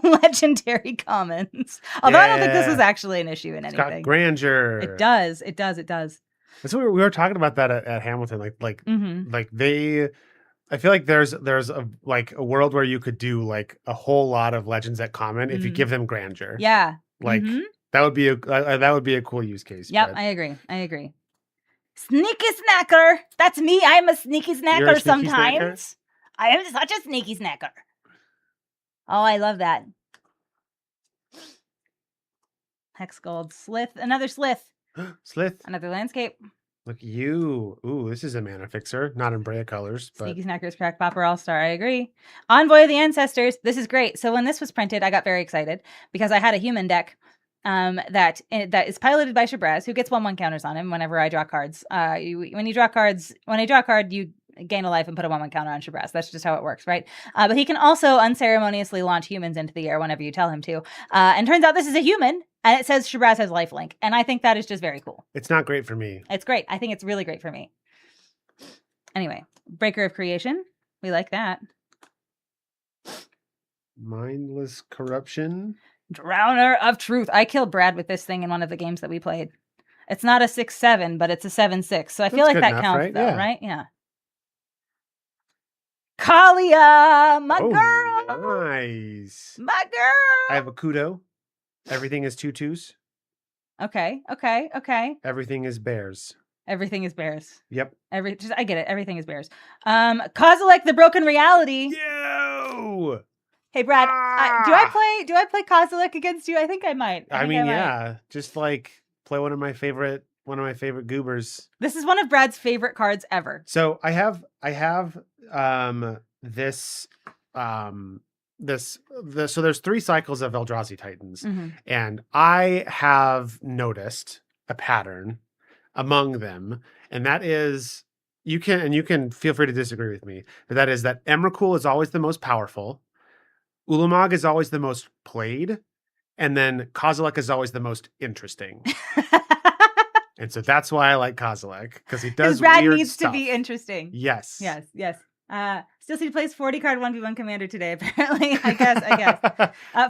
legendary commons. Although I don't think this is actually an issue in It's got anything. grandeur. It does. It does. It does. That's what we were talking about that at Hamilton. Like they, I feel like there's a world where you could do like a whole lot of legends at common if you give them grandeur. Yeah. Like that would be a cool use case. Yep, I agree. Sneaky snacker. That's me. I'm a sneaky snacker sometimes. I am such a sneaky snacker. Oh, I love that. Hex Gold. Slith. Another Slith. Slith. Another landscape. Look at you. Ooh, this is a mana fixer. Not in Brea colors. But... Sneaky Snackers, Crack Popper, All-Star. I agree. Envoy of the Ancestors. This is great. So when this was printed, I got very excited because I had a human deck that is piloted by Shabraz, who gets 1/1 counters on him whenever I draw cards. When I draw a card, you gain a life and put a 1/1 counter on Shabraz. That's just how it works, right? But he can also unceremoniously launch humans into the air whenever you tell him to. And turns out this is a human, and it says Shabraz has lifelink, and I think that is just very cool. It's not great for me. It's great. I think it's really great for me. Anyway, Breaker of Creation. We like that. Mindless Corruption. Drowner of Truth. I killed Brad with this thing in one of the games that we played. It's not a 6/7, but it's a 7/6. So I feel like that counts, right? Though, right? Yeah. Kalia, my girl. Nice. My girl. I have a Kudo. Everything is 2/2s. Okay. Everything is bears. Everything is bears. Yep. I get it. Everything is bears. Kozilek, the Broken Reality. Yo! Hey Brad, do I play Kozilek against you? I think I might. I mean, yeah. Just like play one of my favorite goobers. This is one of Brad's favorite cards ever. So I have this so there's 3 cycles of Eldrazi Titans, and I have noticed a pattern among them, and that is you can feel free to disagree with me, but that is that Emrakul is always the most powerful, Ulamog is always the most played, and then Kozilek is always the most interesting. And so that's why I like Kozilek, because he does Brad weird needs stuff. to be interesting. Yes. Still see plays 40 card 1v1 commander today, apparently. I guess.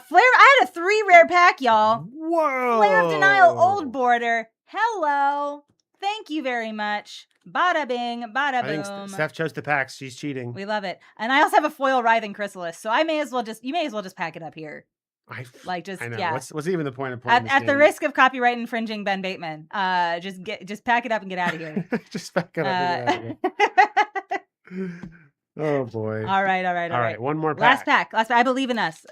Flare. I had a 3 rare pack, y'all. Whoa. Flare of Denial, Old Border. Hello. Thank you very much. Bada bing, bada boom. I think Steph chose the packs. She's cheating. We love it. And I also have a foil Writhing Chrysalis, so you may as well just pack it up here. I know. Yeah. What's even the point of playing at the risk of copyright infringing Ben Bateman? Just pack it up and get out of here. Just pack it up and get out of here. Oh boy. All right. One more pack. Last pack. I believe in us.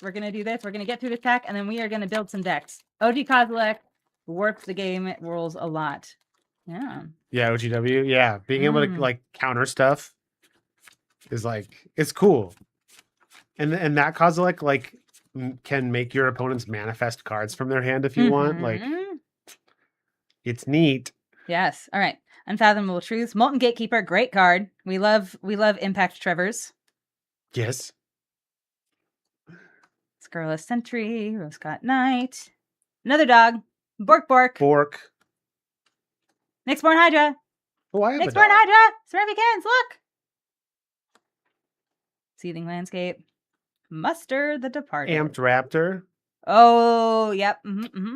We're gonna do this. We're gonna get through this pack, and then we are gonna build some decks. OG Kozilek warps the game rules a lot. Yeah. Yeah, OGW. Yeah. Being able to like counter stuff is like it's cool. And that Kozilek like can make your opponents manifest cards from their hand if you want. Like it's neat. Yes. All right. Unfathomable Truths. Molten Gatekeeper, great card. We love Impact Trevors. Yes. Scurrilous Sentry, Rosecott Knight. Another dog. Bork. Nyxborn Hydra. Oh, I have a dog. Nyxborn Hydra. Seraphic, look. Seething Landscape. Muster the Departed. Amped Raptor. Oh, yep.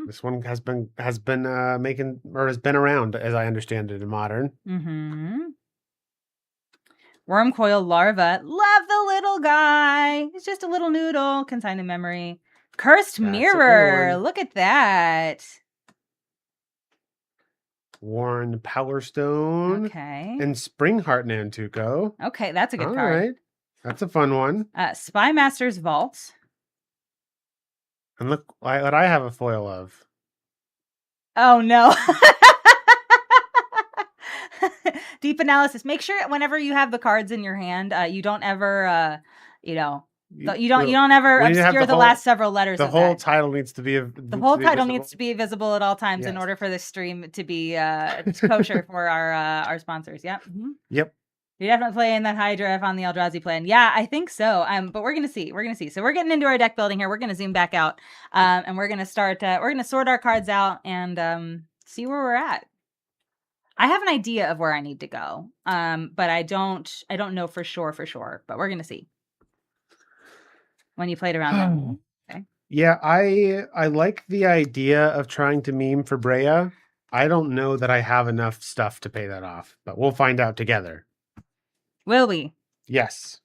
This one has been making, or has been around, as I understand it, in Modern. Wormcoil Larva. Love the little guy. It's just a little noodle. Consigned in memory. Cursed Mirror. Look at that. Worn Power Stone. Okay. And Springheart Nantuko. Okay, that's a good card. All right. That's a fun one. Spy Master's Vault. And look what I have a foil of. Oh, no. Deep analysis. Make sure whenever you have the cards in your hand, you don't ever, you know, you don't ever we need to have obscure the last several letters the of whole that. title needs to be The whole title visible. needs to be visible at all times in Yes. order for this stream to be kosher for our sponsors. Yep. Yep. You're definitely playing that Hydra on the Eldrazi plan. Yeah, I think so. But we're gonna see. We're gonna see. So we're getting into our deck building here. We're gonna zoom back out, and we're gonna start. We're gonna sort our cards out and see where we're at. I have an idea of where I need to go, but I don't know for sure. But we're gonna see when you played around. Okay. Yeah, I like the idea of trying to meme for Brea. I don't know that I have enough stuff to pay that off, but we'll find out together. Will we? Yes.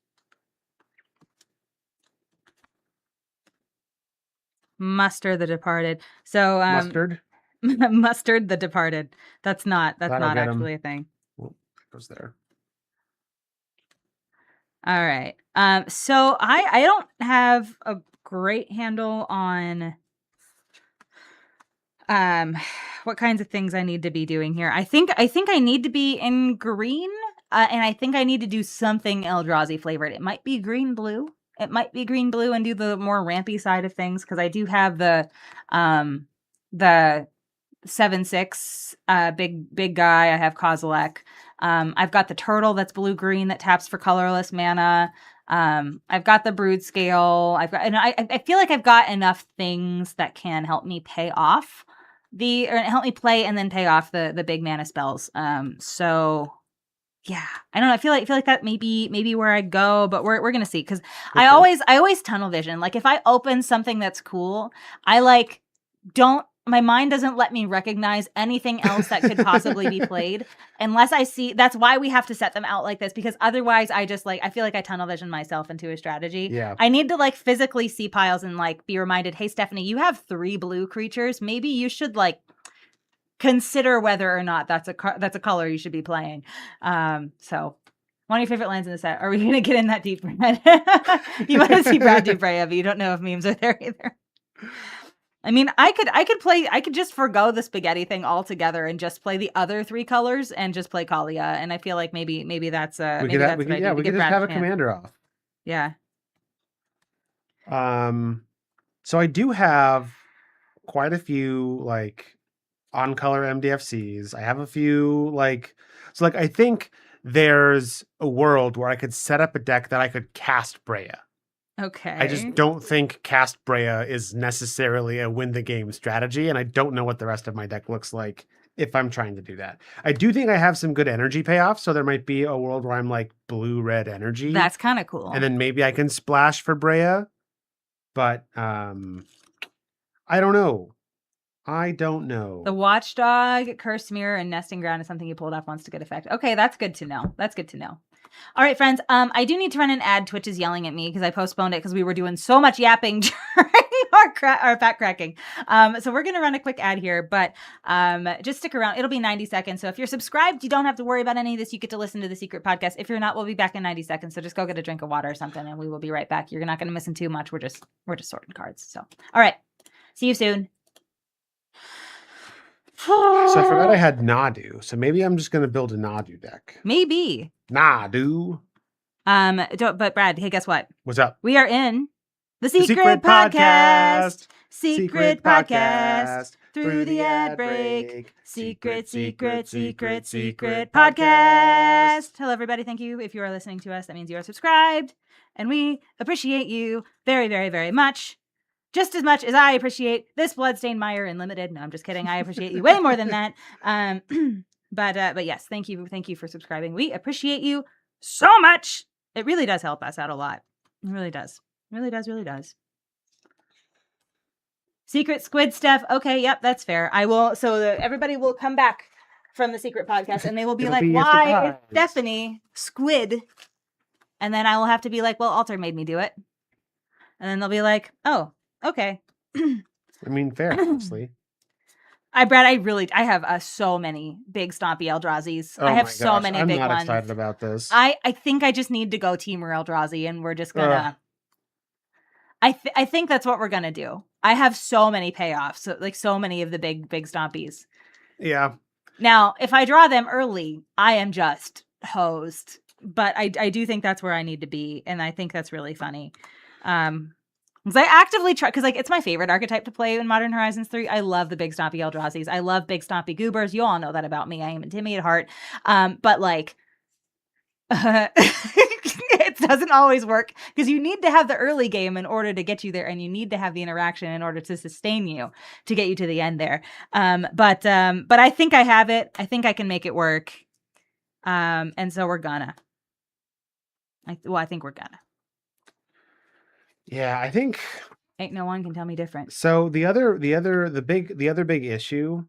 Muster the Departed. So Mustard. Mustard the Departed. That's not actually a thing. Well, goes there. All right. So I don't have a great handle on what kinds of things I need to be doing here. I think I need to be in green, and I think I need to do something Eldrazi flavored. It might be green blue. It might be green blue and do the more rampy side of things because I do have the 7/6 big guy. I have Kozilek. I've got the turtle that's blue green that taps for colorless mana. I've got the brood scale. I feel like I've got enough things that can help me pay off or help me play and then pay off the big mana spells. So yeah, I don't know. I feel like that maybe where I go, but we're gonna see because I always tunnel vision. Like if I open something that's cool, I don't. My mind doesn't let me recognize anything else that could possibly be played unless I see. That's why we have to set them out like this because otherwise I just I feel like I tunnel vision myself into a strategy. Yeah. I need to physically see piles and be reminded, hey Stephanie, you have 3 blue creatures. Maybe you should consider whether or not that's a color you should be playing. So one of your favorite lands in the set. Are we going to get in that deep, Brad? You want to see Brad do Brea, but you don't know if memes are there either. I mean, I could just forgo the spaghetti thing altogether and just play the other 3 colors and just play Kalia. And I feel like maybe that's we could just have a commander off. Yeah. So I do have quite a few on color MDFCs. I have a few I think there's a world where I could set up a deck that I could cast Brea. Okay. I just don't think cast Brea is necessarily a win the game strategy, and I don't know what the rest of my deck looks like if I'm trying to do that. I do think I have some good energy payoff, so there might be a world where I'm blue-red energy. That's kind of cool. And then maybe I can splash for Brea, but I don't know. The Watchdog, Cursed Mirror, and Nesting Ground is something you pulled off once to good effect. Okay, that's good to know. All right, friends. I do need to run an ad. Twitch is yelling at me because I postponed it because we were doing so much yapping during our pack cracking. So we're gonna run a quick ad here, but just stick around. It'll be 90 seconds. So if you're subscribed, you don't have to worry about any of this. You get to listen to the secret podcast. If you're not, we'll be back in 90 seconds. So just go get a drink of water or something, and we will be right back. You're not gonna miss too much. We're just sorting cards. So all right, see you soon. So I forgot I had Nadu. So maybe I'm just going to build a Nadu deck. Maybe. Nadu. But Brad, hey, guess what? What's up? We are in the Secret Podcast. Secret Podcast. Through the ad break. Secret Podcast. Hello, everybody. Thank you. If you are listening to us, that means you are subscribed. And we appreciate you very, very, very much. Just as much as I appreciate this Bloodstained Mire Unlimited. No, I'm just kidding. I appreciate you way more than that. But yes, thank you for subscribing. We appreciate you so much. It really does help us out a lot. It really does. Really does. Secret squid stuff. Okay, yep, that's fair. I will. So everybody will come back from the secret podcast, and they will be like, "Why is Stephanie squid?" And then I will have to be like, "Well, Alter made me do it." And then they'll be like, "Oh." Okay. I mean, fair, honestly. Brad, I have so many big stompy Eldrazi's. I have so many big ones. I'm not excited about this. I think I just need to go Teamer Eldrazi, and we're just gonna. I think that's what we're gonna do. I have so many payoffs, so many of the big stompies. Yeah, Now, if I draw them early, I am just hosed. But I do think that's where I need to be, and I think that's really funny. Because I actively try, because like it's my favorite archetype to play in Modern Horizons 3. I love the big stompy Eldrazi's. I love big stompy goobers. You all know that about me. I am a Timmy at heart. But like it doesn't always work because you need to have the early game in order to get you there, and you need to have the interaction in order to sustain you to get you to the end there. But I think I have it. I think I can make it work. And so we're gonna. I think we're gonna. Yeah, I think Ain't no one can tell me different. so. The other big issue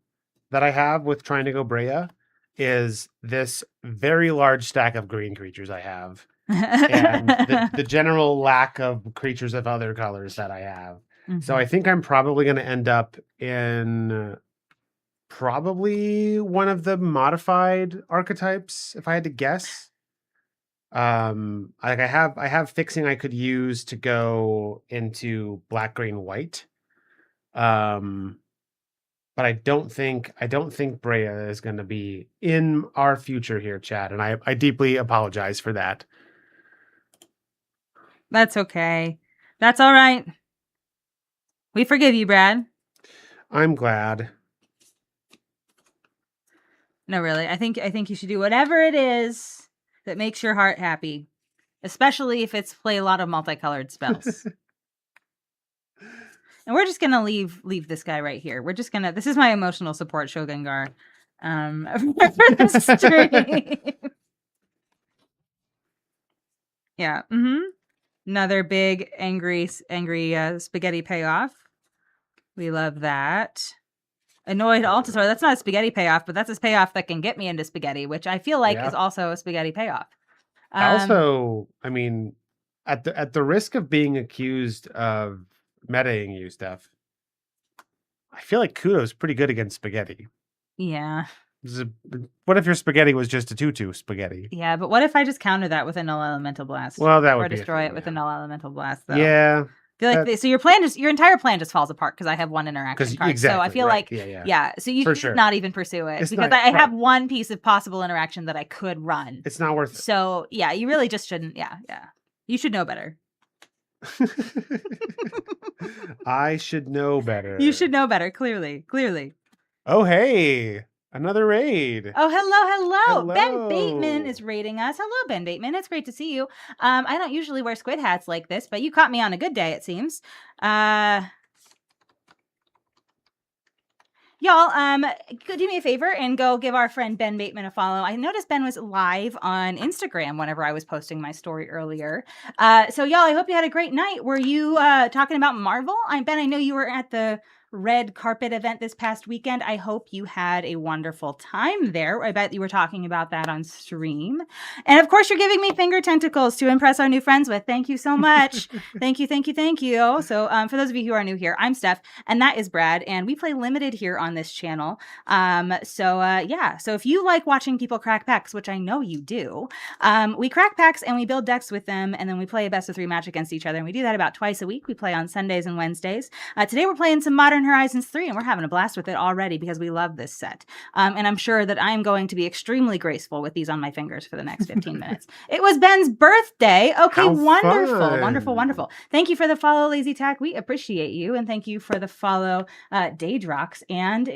that I have with trying to go Brea is this very large stack of green creatures I have, and the general lack of creatures of other colors that I have. So I think I'm probably going to end up in probably one of the modified archetypes, if I had to guess. Like I have fixing I could use to go into black, green, white. But I don't think Brea is going to be in our future here, Chad, and I deeply apologize for that. That's okay. That's all right. We forgive you, Brad. I'm glad. No, really. I think you should do whatever it is that makes your heart happy, especially if it's play a lot of multicolored spells. And we're just gonna leave this guy right here. We're just gonna. This is my emotional support, Shogungar, for the stream. Yeah. Another big angry spaghetti payoff. We love that. Annoyed Altasaur. That's not a spaghetti payoff, but that's a payoff that can get me into spaghetti, which I feel like is also a spaghetti payoff. Also, I mean, at the risk of being accused of metaing you stuff, I feel like Kudo's pretty good against spaghetti. Yeah. What if your spaghetti was just a 2/2 spaghetti? Yeah, but what if I just counter that with a null elemental blast? Well, that would or destroy it with a null elemental blast, though. Yeah. I feel like so your entire plan just falls apart because I have one interaction card. Exactly, so I feel like so you should not even pursue it because I have one piece of possible interaction that I could run. It's not worth it. So yeah, you really just shouldn't. Yeah. You should know better. I should know better. You should know better. Clearly. Oh, hey. Another raid. Oh, hello. Ben Bateman is raiding us. Hello, Ben Bateman. It's great to see you. I don't usually wear squid hats like this, but you caught me on a good day, it seems. Y'all, do me a favor and go give our friend Ben Bateman a follow. I noticed Ben was live on Instagram whenever I was posting my story earlier. So y'all, I hope you had a great night. Were you talking about Marvel? Ben, I know you were at the red carpet event this past weekend. I hope you had a wonderful time there. I bet you were talking about that on stream. And of course, you're giving me finger tentacles to impress our new friends with. Thank you so much. Thank you. So for those of you who are new here, I'm Steph, and that is Brad, and we play limited here on this channel. So if you like watching people crack packs, which I know you do, we crack packs and we build decks with them, and then we play a best of 3 match against each other, and we do that about twice a week. We play on Sundays and Wednesdays. Today we're playing some Modern Horizons 3, and we're having a blast with it already because we love this set. And I'm sure that I'm going to be extremely graceful with these on my fingers for the next 15 minutes. It was Ben's birthday. Okay, how wonderful. Thank you for the follow, Lazy Tack. We appreciate you. And thank you for the follow, Daydrox and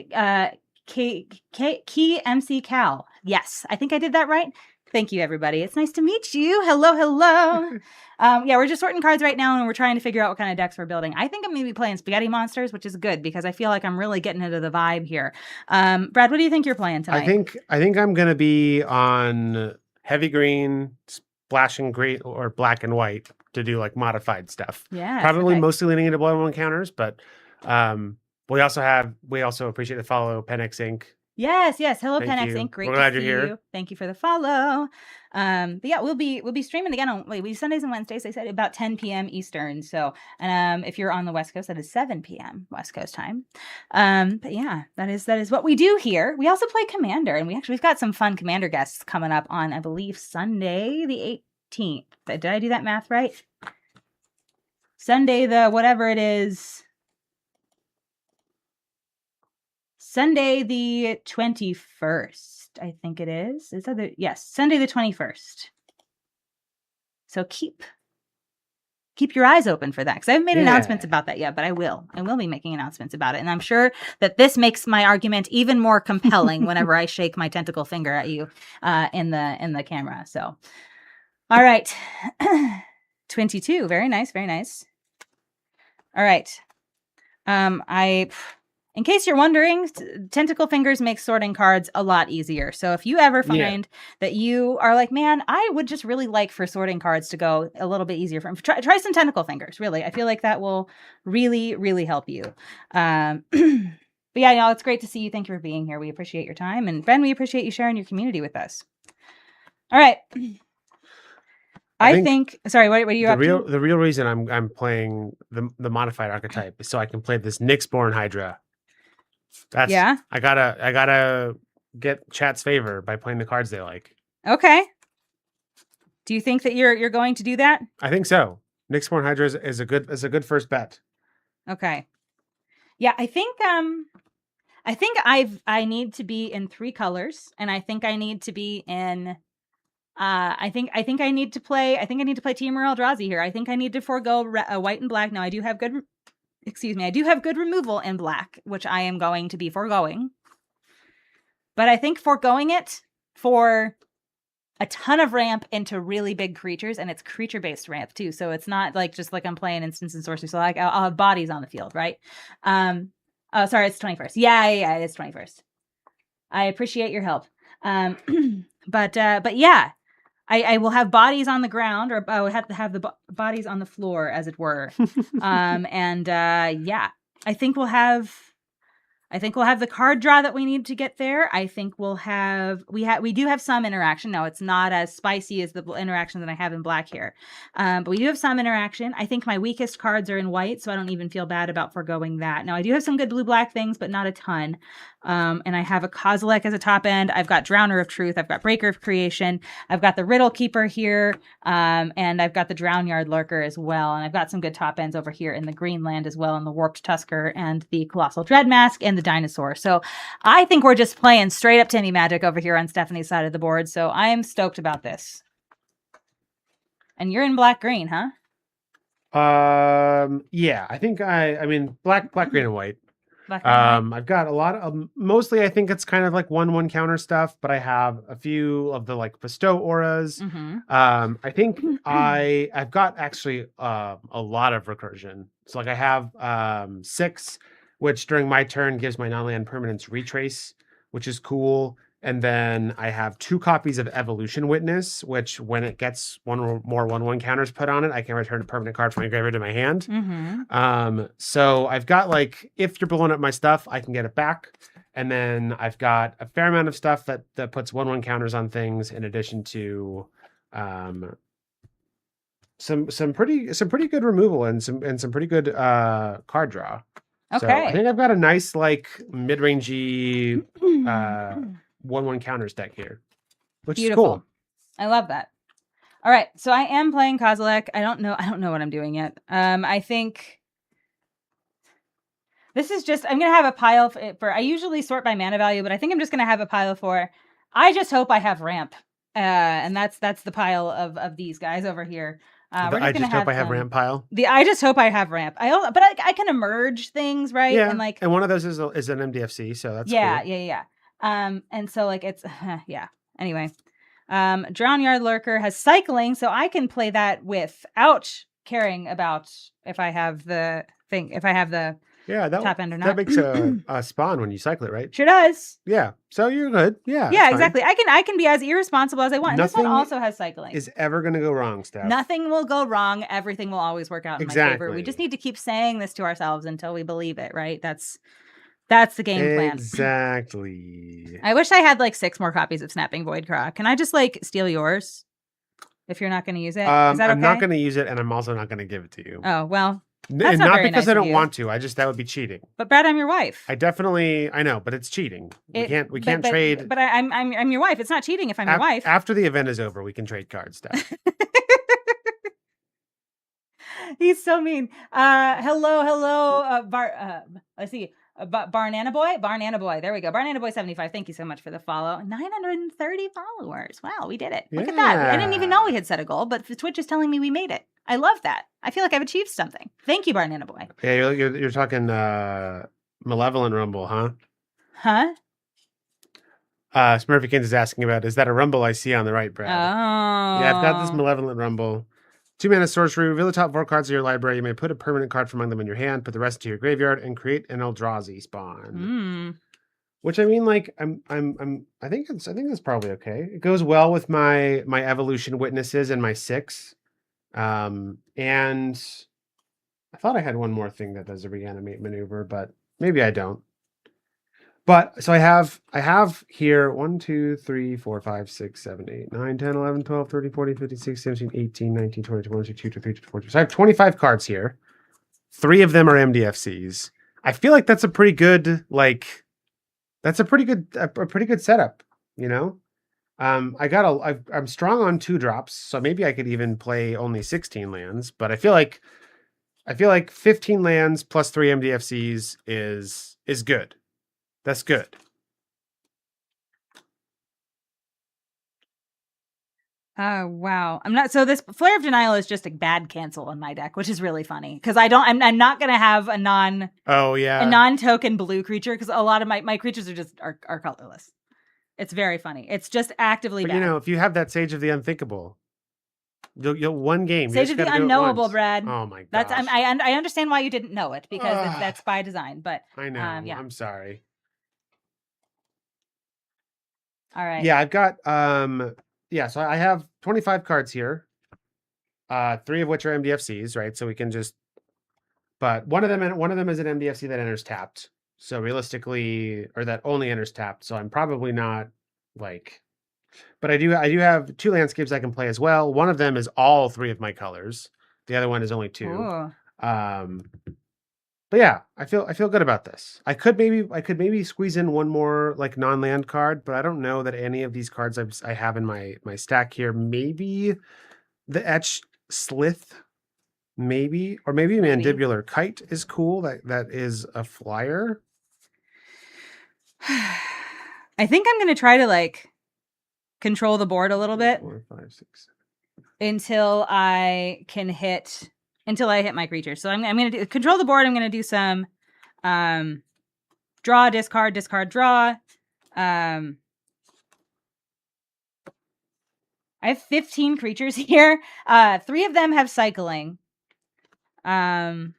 Key MC Cal. Yes, I think I did that right. Thank you, everybody. It's nice to meet you. Hello. We're just sorting cards right now, and we're trying to figure out what kind of decks we're building. I think I'm going to be playing Spaghetti Monsters, which is good because I feel like I'm really getting into the vibe here. Brad, what do you think you're playing tonight? I think I'm going to be on heavy green, splashing green, or black and white to do like modified stuff. Yeah, probably mostly leaning into blood one counters, but we also appreciate the follow, Penix Inc. Yes. Hello, Penix Inc. Great. We're glad to see you're here. You. Thank you for the follow. But yeah, we'll be streaming again on we Sundays and Wednesdays. I said about 10 p.m. Eastern. So, if you're on the West Coast, that is 7 p.m. West Coast time. But yeah, that is what we do here. We also play Commander, and we've got some fun Commander guests coming up on, I believe, Sunday the 18th. Did I do that math right? Sunday the whatever it is. Sunday the 21st, I think it is. Is that yes, Sunday the 21st. So keep your eyes open for that, because I haven't made announcements about that yet, but I will be making announcements about it. And I'm sure that this makes my argument even more compelling whenever I shake my tentacle finger at you in the camera. So, all right. 22. Very nice. Very nice. All right. In case you're wondering, tentacle fingers make sorting cards a lot easier. So if you ever find that you are like, man, I would just really like for sorting cards to go a little bit easier, try some tentacle fingers. Really, I feel like that will really, really help you. But yeah, no, it's great to see you. Thank you for being here. We appreciate your time, and Ben, we appreciate you sharing your community with us. All right. I think sorry, what are you up to? The real reason I'm playing the modified archetype is so I can play this Nyxborn Hydra. I gotta get chat's favor by playing the cards they like. Okay. Do you think that you're going to do that? I think so. Nyxborn Hydra is a good first bet. Okay. Yeah, I think I need to be in 3 colors, and I think I need to be in I think I need to play Team Eldrazi here. I think I need to forego white and black. Now I do have good removal in black, which I am going to be foregoing. But I think foregoing it for a ton of ramp into really big creatures, and it's creature-based ramp too. So it's not like just like I'm playing instants and sorcery. So like I'll have bodies on the field, right? Oh, sorry, it's 21st. Yeah, it is 21st. I appreciate your help. But yeah. I will have bodies on the ground, or I would have to have the bodies on the floor, as it were. Yeah, I think we'll have the card draw that we need to get there. I think we do have some interaction. Now, it's not as spicy as the interaction that I have in black here. But we do have some interaction. I think my weakest cards are in white, so I don't even feel bad about foregoing that. Now, I do have some good blue-black things, but not a ton. And I have a Kozilek as a top end. I've got Drowner of Truth. I've got Breaker of Creation. I've got the Riddle Keeper here. And I've got the Drownyard Lurker as well. And I've got some good top ends over here in the Greenland as well, and the Warped Tusker and the Colossal Dreadmask and the Dinosaur. So I think we're just playing straight up Tinny Magic over here on Stephanie's side of the board. So I am stoked about this. And you're in black-green, huh? Yeah, I think I mean black, green, and white. I've got a lot of mostly I think it's kind of like 1/1 counter stuff, but I have a few of the like bestow auras. I think I've got actually a lot of recursion. So like I have 6, which during my turn gives my non-land permanents retrace, which is cool. And then I have 2 copies of Evolution Witness, which when it gets one or more 1/1 counters put on it, I can return a permanent card from my graveyard to my hand. So I've got like, if you're blowing up my stuff, I can get it back. And then I've got a fair amount of stuff that puts 1/1 counters on things, in addition to some pretty good removal and some pretty good card draw. Okay. So I think I've got a nice like mid-rangey 1/1 counters deck here, which is cool. I love that. All right, so I am playing Kozilek. I don't know what I'm doing yet. I think this is just, I'm gonna have a pile for I usually sort by mana value, but I think I'm just gonna have a pile for I just hope I have ramp. And that's the pile of these guys over here. I just hope I have ramp pile. I just hope I have ramp. But I can emerge things, right? Yeah, and one of those is an MDFC, so that's cool. Yeah. And so like it's yeah. Anyway, Drownyard Lurker has cycling, so I can play that without caring about if I have the top end or not. That makes a spawn when you cycle it, right? Sure does. Yeah. So you're good. Yeah. Yeah, exactly. I can be as irresponsible as I want. This one also has cycling. Is ever going to go wrong, Steph. Nothing will go wrong. Everything will always work out in my favor. We just need to keep saying this to ourselves until we believe it, right? That's the game plan. Exactly. I wish I had like 6 more copies of Snapping Voidcraw. Can I just like steal yours if you're not going to use it? Is that okay? I'm not going to use it, and I'm also not going to give it to you. Oh, well. That's not because I don't want to. That would be cheating. But Brad, I'm your wife. I know, but it's cheating. We can't trade. But I'm your wife. It's not cheating if I'm your wife. After the event is over, we can trade cards, Steph. He's so mean. Hello. Let's see. Barnana Boy. There we go. Barnana Boy 75. Thank you so much for the follow. 930 followers. Wow, we did it. Look at that. I didn't even know we had set a goal, but Twitch is telling me we made it. I love that. I feel like I've achieved something. Thank you, Barnana Boy. Yeah, you're talking Malevolent Rumble, huh? Huh? Smurfykins is asking about, is that a rumble I see on the right, Brad? Oh. Yeah, I've got this Malevolent Rumble. 2-mana sorcery. Reveal the top 4 cards of your library. You may put a permanent card from among them in your hand, put the rest to your graveyard, and create an Eldrazi spawn. Which I mean, like, I think that's probably okay. It goes well with my evolution witnesses and my 6. And I thought I had one more thing that does a reanimate maneuver, but maybe I don't. But so I have here 1, 2, 3, 4, 5, 6, 7, 8, 9, 10, 11, 12, 13, 14, 15, 16, 17, 18, 19, 20, 21, 22, 23, 24, 25. So I have 25 cards here. 3 of them are MDFCs. I feel like that's a pretty good, that's a pretty good setup, you know? I'm strong on 2 drops, so maybe I could even play only 16 lands, but I feel like 15 lands plus 3 MDFCs is good. That's good. Oh wow! I'm not. So this Flare of Denial is just a bad cancel in my deck, which is really funny because I'm not gonna have a non. Oh yeah. A non-token blue creature because a lot of my creatures are colorless. It's very funny. It's just actively but bad. You know, if you have that Sage of the Unthinkable, you'll one game. Sage of the Unknowable, Brad. Oh my god. That's I understand why you didn't know it because that's by design. But I know. Yeah. I'm sorry. All right. Yeah, I've got so I have 25 cards here. 3 of which are MDFCs, right? So we can just but one of them is an MDFC that enters tapped. So realistically, or that only enters tapped. So I'm probably not like but I do have 2 landscapes I can play as well. One of them is all 3 of my colors. The other one is only 2. Ooh. But yeah, I feel good about this. I could maybe squeeze in one more like non-land card, but I don't know that any of these cards I have in my stack here. Maybe the Etched Slith, or maybe Mandibular Kite is cool. That is a flyer. I think I'm gonna try to like control the board a little bit 4, 5, 6, 7. until I hit my creature. So I'm gonna control the board. I'm gonna do some draw, discard, draw. I have 15 creatures here. 3 of them have cycling. I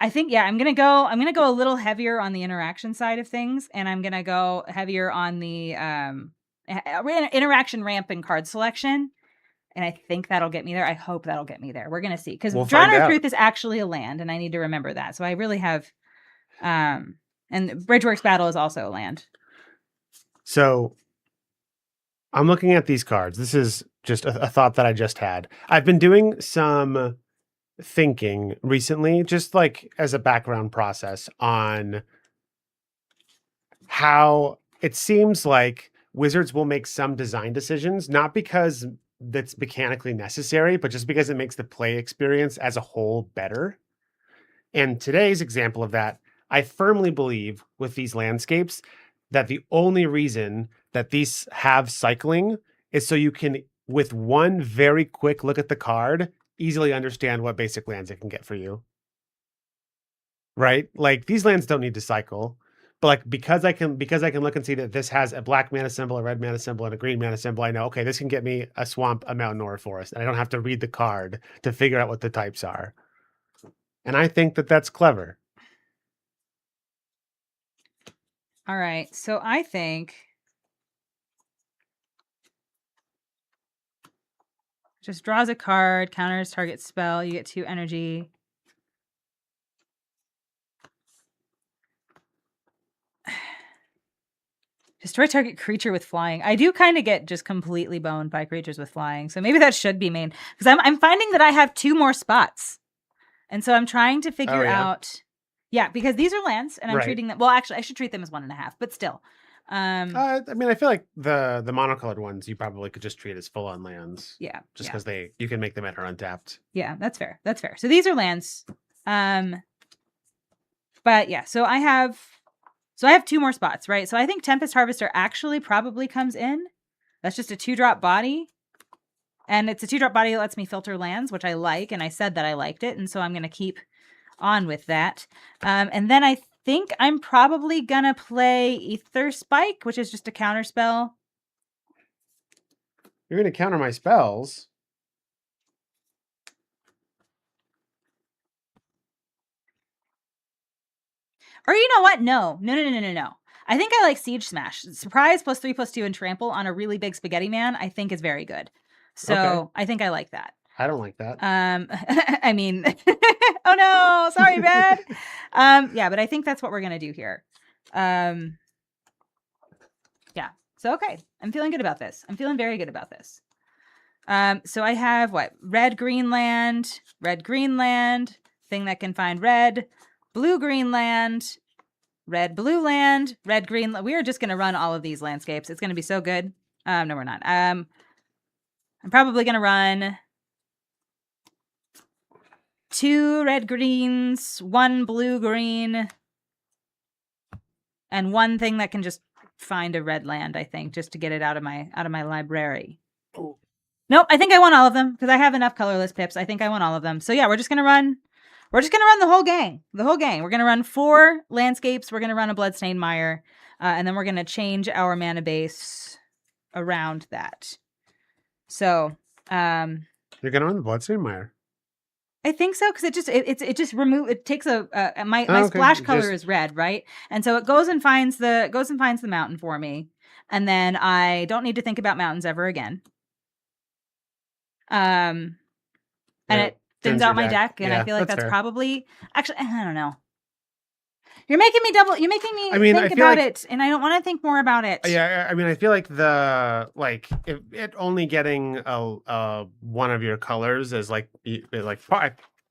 think I'm gonna go a little heavier on the interaction side of things, and I'm gonna go heavier on the interaction ramp and card selection. And I think that'll get me there. I hope that'll get me there. We're gonna see. Because Drawn of Truth is actually a land, and I need to remember that. So I really have and Bridgeworks Battle is also a land. So I'm looking at these cards. This is just a thought that I just had. I've been doing some thinking recently, just like as a background process on how it seems like Wizards will make some design decisions, not because that's mechanically necessary, but just because it makes the play experience as a whole better. And today's example of that, I firmly believe with these landscapes that the only reason that these have cycling is so you can, with one very quick look at the card, easily understand what basic lands it can get for you. Right? Like these lands don't need to cycle. But like because I can look and see that this has a black mana symbol, a red mana symbol, and a green mana symbol, I know, okay, this can get me a swamp, a mountain, or a forest. And I don't have to read the card to figure out what the types are. And I think that that's clever. All right. So I think just draws a card, counters target spell, you get 2 energy. Destroy target creature with flying. I do kind of get just completely boned by creatures with flying. So maybe that should be main. Because I'm finding that I have 2 more spots. And so I'm trying to figure out... Yeah, because these are lands, and I'm treating them... Well, actually, I should treat them as 1.5, but still. I mean, I feel like the monocolored ones you probably could just treat as full-on lands. Yeah. Just because you can make them enter untapped. Yeah, that's fair. That's fair. So these are lands. But yeah, so I have 2 more spots, right? So I think Tempest Harvester actually probably comes in. That's just a 2-drop body. And it's a 2-drop body that lets me filter lands, which I like, and I said that I liked it, and so I'm going to keep on with that. And then I think I'm probably going to play Ether Spike, which is just a counter spell. You're going to counter my spells? Or you know what? No. I think I like Siege Smash. Surprise +3/+2 and trample on a really big spaghetti man, I think is very good. So Okay. I think I like that. I don't like that. I mean, oh no, sorry, bad. Yeah, but I think that's what we're gonna do here. Yeah. So okay, I'm feeling good about this. I'm feeling very good about this. So I have what? Red Greenland, thing that can find red, blue Greenland, red blue land, red green. We are just gonna run all of these landscapes. It's gonna be so good. No, we're not. I'm probably gonna run 2 red greens, 1 blue green, and 1 thing that can just find a red land, I think, just to get it out of my library. Oh. Nope, I think I want all of them because I have enough colorless pips. I think I want all of them. So yeah, we're just gonna run the whole gang. We're gonna run 4 landscapes. We're gonna run a bloodstained mire, and then we're gonna change our mana base around that. So You're going to run the Bloodstained Mire? I think so because it just takes my Oh, okay. splash color is red, right? And so it goes and finds the mountain for me, and then I don't need to think about mountains ever again. And it thins out my deck, and I feel like that's probably actually I don't know. You're making me think about it, and I don't want to think more about it. Yeah, I mean, I feel like it only getting one of your colors is like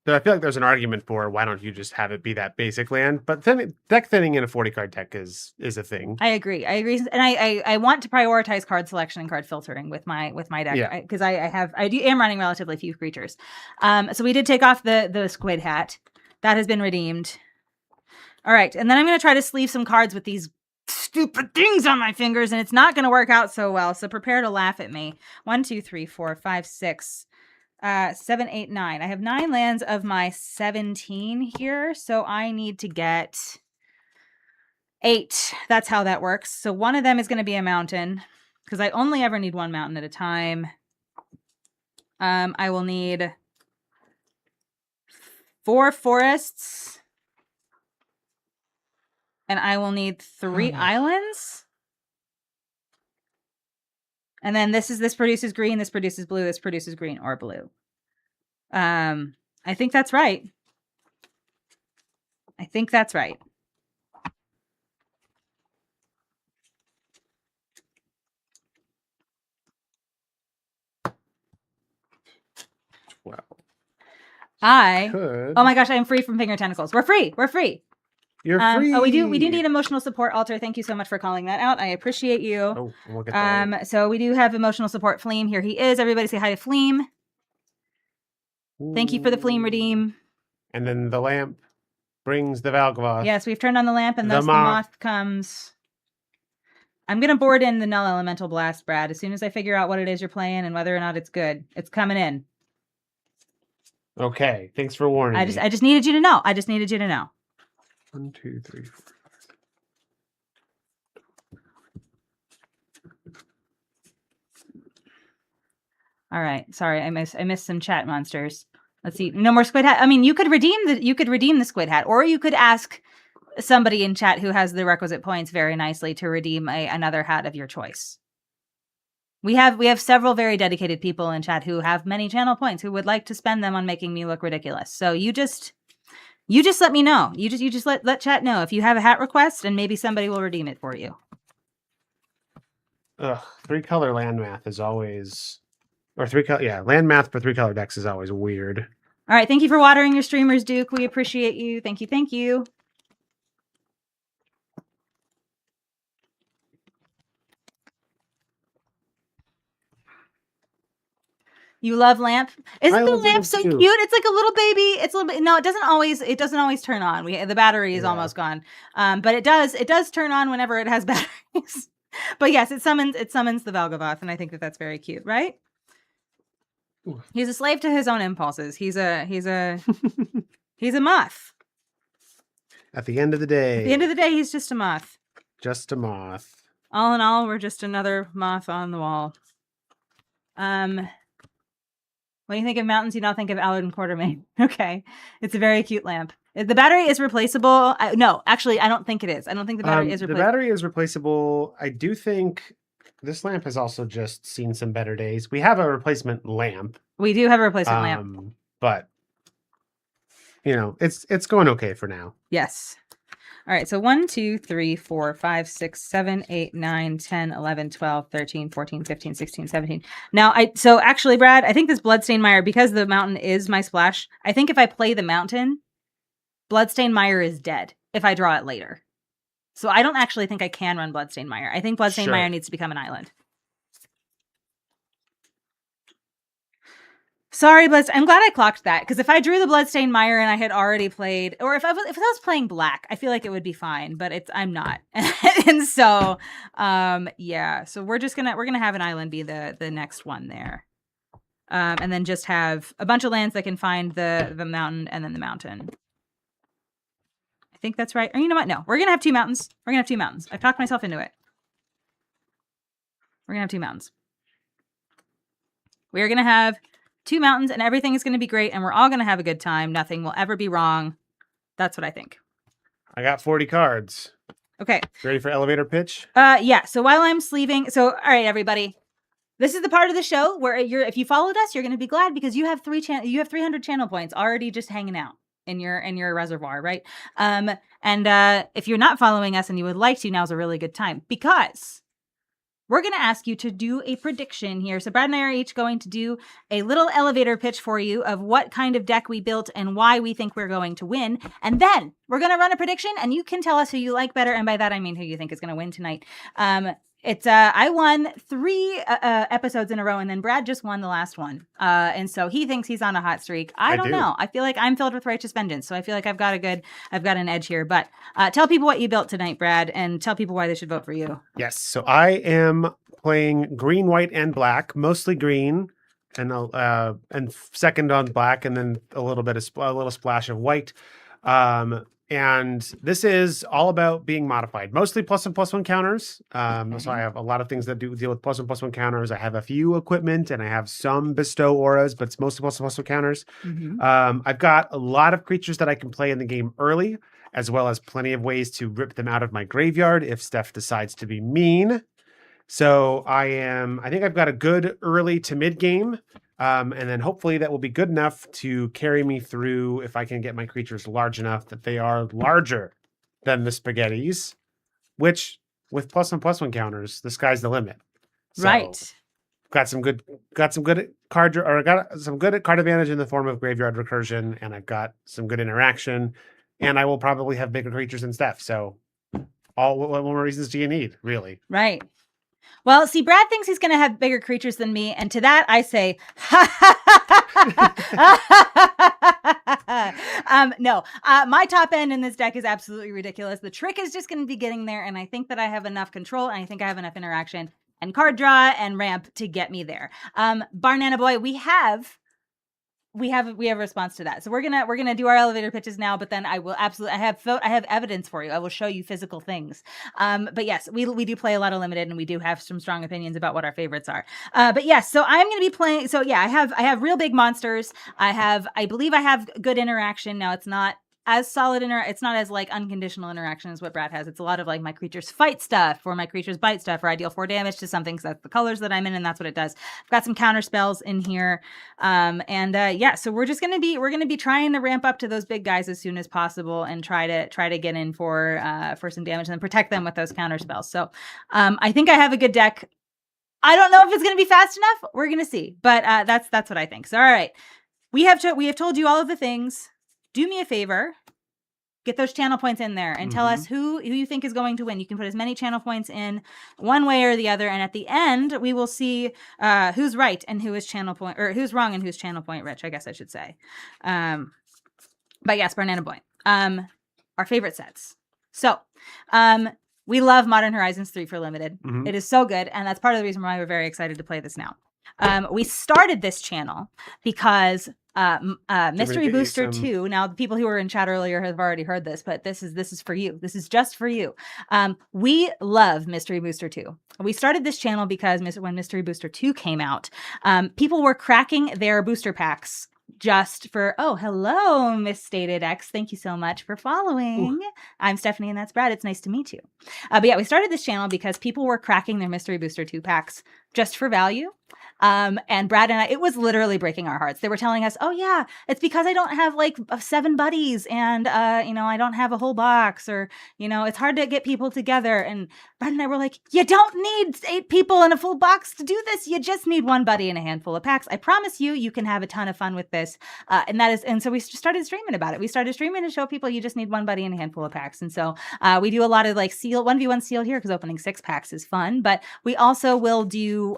so I feel like there's an argument for why don't you just have it be that basic land? But then deck thinning in a 40 card deck is a thing. I agree, and I want to prioritize card selection and card filtering with my deck because I am running relatively few creatures. So we did take off the squid hat that has been redeemed. All right, and then I'm going to try to sleeve some cards with these stupid things on my fingers, and it's not going to work out so well, so prepare to laugh at me. 1, 2, 3, 4, 5, 6, 7, 8, 9. I have 9 lands of my 17 here, so I need to get 8. That's how that works. So one of them is going to be a mountain, because I only ever need 1 mountain at a time. I will need 4 forests. And I will need 3 islands. And then this produces green, this produces blue, this produces green or blue. I think that's right. Well, oh my gosh, I'm free from finger tentacles. We're free. You're free. Oh, we do need emotional support, Alter. Thank you so much for calling that out. I appreciate you. Oh, we'll get that. So we do have emotional support. Fleem, here he is. Everybody say hi to Fleem. Thank you for the Fleem redeem. And then the lamp brings the Valgavoth. Yes, we've turned on the lamp, and thus the moth comes. I'm gonna board in the Null Elemental Blast, Brad. As soon as I figure out what it is you're playing and whether or not it's good, it's coming in. Okay, thanks for warning me. I just needed you to know. 1, 2, 3, 4. All right. Sorry, I missed some chat monsters. Let's see. No more squid hat. I mean, you could redeem the squid hat, or you could ask somebody in chat who has the requisite points very nicely to redeem another hat of your choice. We have several very dedicated people in chat who have many channel points who would like to spend them on making me look ridiculous. So you just let me know. You just let chat know if you have a hat request, and maybe somebody will redeem it for you. 3-color land math is always, or 3-color, land math for 3-color decks is always weird. All right, thank you for watering your streamers, Duke. We appreciate you. Thank you. You love lamp? I Isn't the love lamp lamp so cute? too. It's like a little baby. It's a little bit. No, it doesn't always turn on. The battery is Yeah. almost gone. But it does turn on whenever it has batteries. But yes, it summons the Valgavoth, and I think that that's very cute, right? Ooh. He's a slave to his own impulses. He's a moth. At the end of the At the end of day, the day, he's just a moth. just a moth. All in all, we're just another moth on the wall. When you think of mountains, you don't think of Allard and Quartermain. Okay. It's a very cute lamp. The battery is replaceable. No, actually, I don't think it is. I don't think the battery is The replaceable. battery is replaceable. I do think this lamp has also just seen some better days. We have a replacement lamp. We do have a replacement lamp. But it's going okay for now. Yes. All right. So 1, 2, 3, 4, 5, 6, 7, 8, 9, 10, 11, 12, 13, 14, 15, 16, 17. Now, so actually, Brad, I think this Bloodstained Mire, because the mountain is my splash, I think if I play the mountain, Bloodstained Mire is dead if I draw it later. So I don't actually think I can run Bloodstained Mire. I think Bloodstained Mire needs to become an island. Sorry, I'm glad I clocked that, because if I drew the Bloodstained Mire and I had already played, or if I was playing black, I feel like it would be fine, but I'm not. And so, yeah. So we're gonna have an island be the next one there, and then just have a bunch of lands that can find the mountain and then the mountain. I think that's right. Or you know what? No, we're gonna have 2 mountains. We're gonna have 2 mountains. I've talked myself into it. We're gonna have 2 mountains. We're gonna have 2 mountains, and everything is going to be great, and we're all going to have a good time. Nothing will ever be wrong. That's what I think. I got 40 cards. Okay. Ready for elevator pitch? Yeah. So while I'm sleeving, all right, everybody, this is the part of the show where if you followed us, you're going to be glad, because you have 300 channel points already just hanging out in your reservoir, right? And if you're not following us and you would like to, now's a really good time, because we're going to ask you to do a prediction here. So Brad and I are each going to do a little elevator pitch for you of what kind of deck we built and why we think we're going to win. And then we're going to run a prediction, and you can tell us who you like better. And by that, I mean who you think is going to win tonight. I won 3 episodes in a row, and then Brad just won the last one. And so he thinks he's on a hot streak. I don't know. I feel like I'm filled with righteous vengeance. So I feel like I've got an edge here. But tell people what you built tonight, Brad, and tell people why they should vote for you. Yes. So I am playing green, white, and black, mostly green, and second on black, and then a little splash of white. And this is all about being modified, mostly +1/+1 counters. So I have a lot of things that deal with +1/+1 counters. I have a few equipment, and I have some bestow auras, but it's mostly +1/+1 counters. Mm-hmm. I've got a lot of creatures that I can play in the game early, as well as plenty of ways to rip them out of my graveyard if Steph decides to be mean. So I think I've got a good early to mid game. And then hopefully that will be good enough to carry me through if I can get my creatures large enough that they are larger than the spaghettis, which with +1/+1 counters, the sky's the limit. So, right. got some good card advantage in the form of graveyard recursion, and I've got some good interaction, and I will probably have bigger creatures than Steph. So what more reasons do you need, really? Right. Well, see, Brad thinks he's going to have bigger creatures than me, and to that I say, no. My top end in this deck is absolutely ridiculous. The trick is just going to be getting there, and I think that I have enough control, and I think I have enough interaction and card draw and ramp to get me there. Barnana Boy, we have a response to that. So we're gonna do our elevator pitches now, but then I will absolutely I have evidence for you. I will show you physical things. But yes, we do play a lot of limited, and we do have some strong opinions about what our favorites are. But yes, so I'm gonna be playing. So yeah, I have real big monsters. I believe I have good interaction. Now it's not as solid it's not as like unconditional interaction as what Brad has. It's a lot of like my creatures fight stuff or my creatures bite stuff, or I deal 4 damage to something because that's the colors that I'm in, and that's what it does. I've got some counter spells in here. Yeah, so we're gonna be trying to ramp up to those big guys as soon as possible and try to get in for some damage and then protect them with those counter spells. So I think I have a good deck. I don't know if it's gonna be fast enough. We're gonna see. But that's what I think. So all right. We have told you all of the things. Do me a favor. Get those channel points in there and tell us Mm-hmm. who you think is going to win. You can put as many channel points in one way or the other, and at the end we will see who's right and who is channel point, or who's wrong and who's channel point rich, I guess I should say. But yes, Banana Point. Our favorite sets. So, we love Modern Horizons 3 for limited. Mm-hmm. It is so good, and that's part of the reason why we're very excited to play this now. We started this channel because Mystery Booster 2. Now, the people who were in chat earlier have already heard this, but this is for you. This is just for you. We love Mystery Booster 2. We started this channel because when Mystery Booster 2 came out, people were cracking their booster packs just for, oh, hello, Misstated X. Thank you so much for following. Ooh. I'm Stephanie and that's Brad. It's nice to meet you. But yeah, we started this channel because people were cracking their Mystery Booster 2 packs just for value. And Brad and I, it was literally breaking our hearts. They were telling us, oh yeah, it's because I don't have like 7 buddies and, I don't have a whole box, or, it's hard to get people together. And Brad and I were like, you don't need 8 people in a full box to do this. You just need 1 buddy and a handful of packs. I promise you can have a ton of fun with this. And so we started streaming about it. We started streaming to show people you just need 1 buddy and a handful of packs. And so we do a lot of like 1v1 seal here because opening 6 packs is fun, but we also will do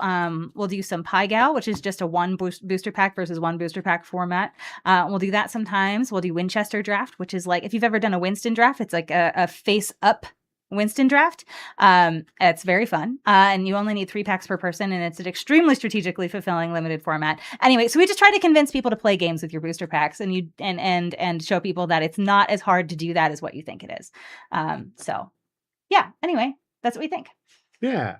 some Pie Gal, which is just a 1 booster pack versus 1 booster pack format. We'll do that sometimes. We'll do Winchester draft, which is like, if you've ever done a Winston draft, it's like a face up Winston draft. It's very fun. And you only need 3 packs per person, and it's an extremely strategically fulfilling limited format. Anyway, so we just try to convince people to play games with your booster packs and show people that it's not as hard to do that as what you think it is. So yeah, anyway, that's what we think. Yeah.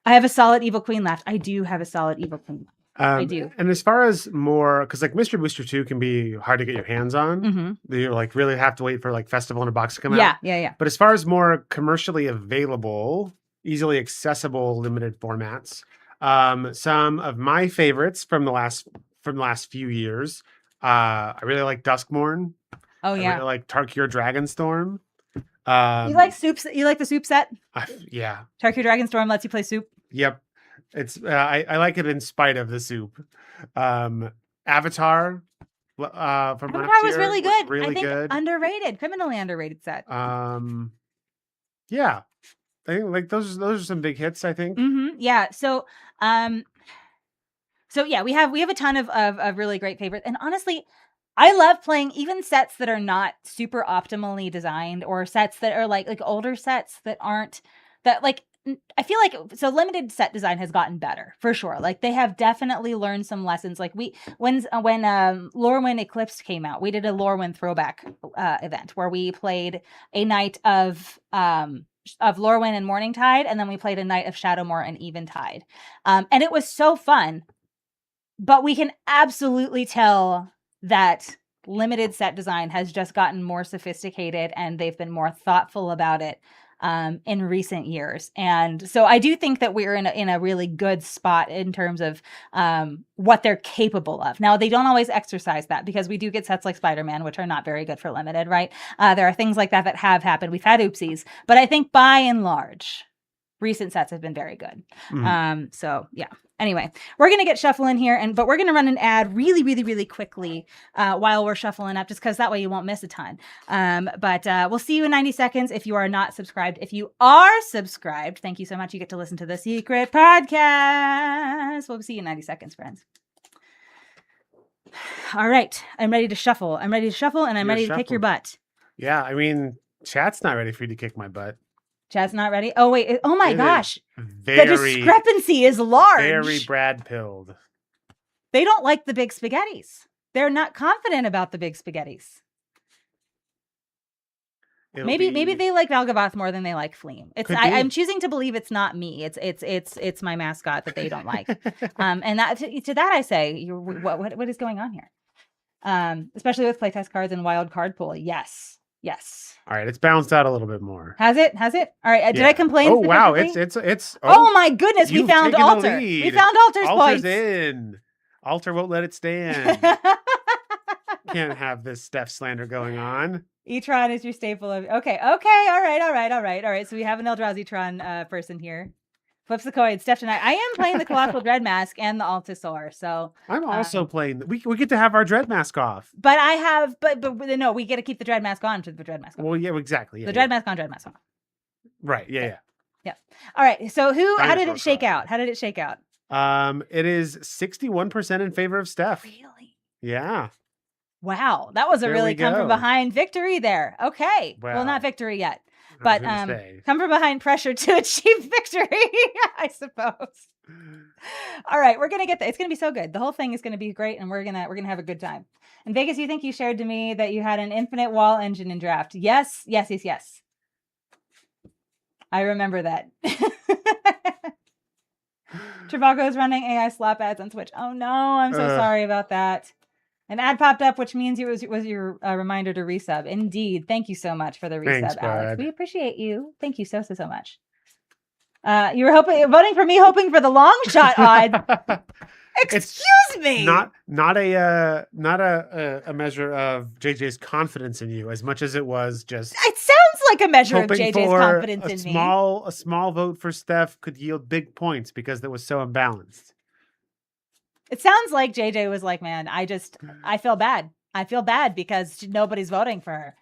I have a solid Evil Queen left. I do have a solid Evil Queen left. I do. And as far as more, because like Mystery Booster 2 can be hard to get your hands on. Mm-hmm. You like really have to wait for like Festival in a box to come out. Yeah. But as far as more commercially available, easily accessible limited formats, some of my favorites from the last few years, I really like Duskmourn. Oh yeah. I really like Tarkir Dragonstorm. You like soups? You like the soup set? Yeah. Tarkir Dragonstorm lets you play soup. Yep. It's I like it in spite of the soup. Avatar from Avatar last year was really good. Really I think good. Underrated, criminally underrated set. Yeah. I think like those are some big hits, I think. Mm-hmm. Yeah. So yeah, we have a ton of really great favorites. And honestly, I love playing even sets that are not super optimally designed, or sets that are like older sets that aren't that like. I feel like so limited set design has gotten better for sure. Like they have definitely learned some lessons. Like when Lorwyn Eclipse came out, we did a Lorwyn throwback event where we played a night of Lorwyn and Morningtide, and then we played a night of Shadowmoor and Eventide, and it was so fun. But we can absolutely tell that limited set design has just gotten more sophisticated, and they've been more thoughtful about it in recent years. And so I do think that we're in a really good spot in terms of what they're capable of. Now, they don't always exercise that, because we do get sets like Spider-Man, which are not very good for limited, right? There are things like that have happened. We've had oopsies, but I think by and large, recent sets have been very good. So yeah. Anyway, we're going to get shuffling here, but we're going to run an ad really, really, really quickly while we're shuffling up, just because that way you won't miss a ton. But we'll see you in 90 seconds if you are not subscribed. If you are subscribed, thank you so much. You get to listen to the secret podcast. We'll see you in 90 seconds, friends. All right. I'm ready to shuffle. And I'm ready to kick your butt. Yeah. I mean, chat's not ready for you to kick my butt. Chad's not ready. Oh, wait. Oh, my gosh. The discrepancy is large. Very Brad pilled. They don't like the big spaghettis. They're not confident about the big spaghettis. Maybe they like Valgavoth more than they like Fleam. I'm choosing to believe it's not me. It's my mascot that they don't like. And that to that I say, what is going on here? Especially with playtest cards and wild card pool. Yes. All right, it's balanced out a little bit more. Has it? All right. Did I complain? Oh wow, it's. Oh my goodness, we found Alter. We found Alter's Alter's points. In. Alter won't let it stand. Can't have this Steph slander going on. Etron is your staple of. Okay. All right. So we have an Eldrazi Etron person here. Flips the coin. Steph tonight. I am playing the Colossal Dread Mask and the Altusaur. So I'm also playing. We get to have our dread mask off. but I have but no, we get to keep the Dread Mask on to the Dread Mask off. Well, yeah, exactly. Yeah, the Dread Mask on, Dread Mask off. Right. Yeah. Okay. Yeah. All right. So how did it shake out? It is 61% in favor of Steph. Really? Yeah. Wow. That was a really come from behind victory there. Okay. Well, not victory yet. But come from behind pressure to achieve victory, I suppose. All right, we're gonna get that. It's gonna be so good. The whole thing is gonna be great, and we're gonna have a good time. And Vegas, you think you shared to me that you had an infinite wall engine in draft? Yes. I remember that. Travago is running AI slop ads on Twitch. Oh no, I'm so sorry about that. An ad popped up, which means it was your reminder to resub. Indeed. Thank you so much for the resub, Thanks, Alex. bud. We appreciate you. Thank you so much. You were voting for me, hoping for the long shot odd. Excuse me. Not a measure of JJ's confidence in you as much as it was just. It sounds like a measure of JJ's confidence in me. A small vote for Steph could yield big points because it was so imbalanced. It sounds like JJ was like, man, I feel bad. I feel bad because nobody's voting for her.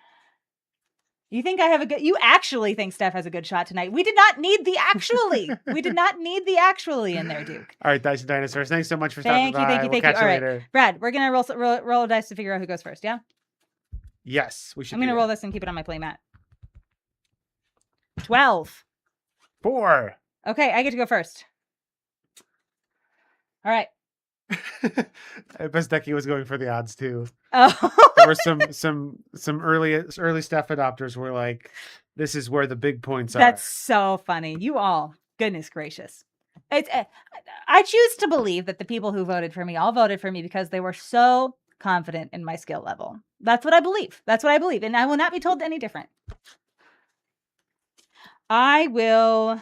You actually think Steph has a good shot tonight. We did not need the actually. We did not need the actually in there, Duke. All right, Dice and Dinosaurs. Thanks so much for stopping by. Thank you. All right, later. Brad, we're going to roll a dice to figure out who goes first, yeah? Yes, we should. I'm going to roll this and keep it on my play mat. 12. 4. Okay, I get to go first. All right. Bestecki was going for the odds too. Oh, there were some early Steph adopters were like, "This is where the big points are." That's so funny. You all, goodness gracious! I choose to believe that the people who voted for me all voted for me because they were so confident in my skill level. That's what I believe. And I will not be told any different. I will.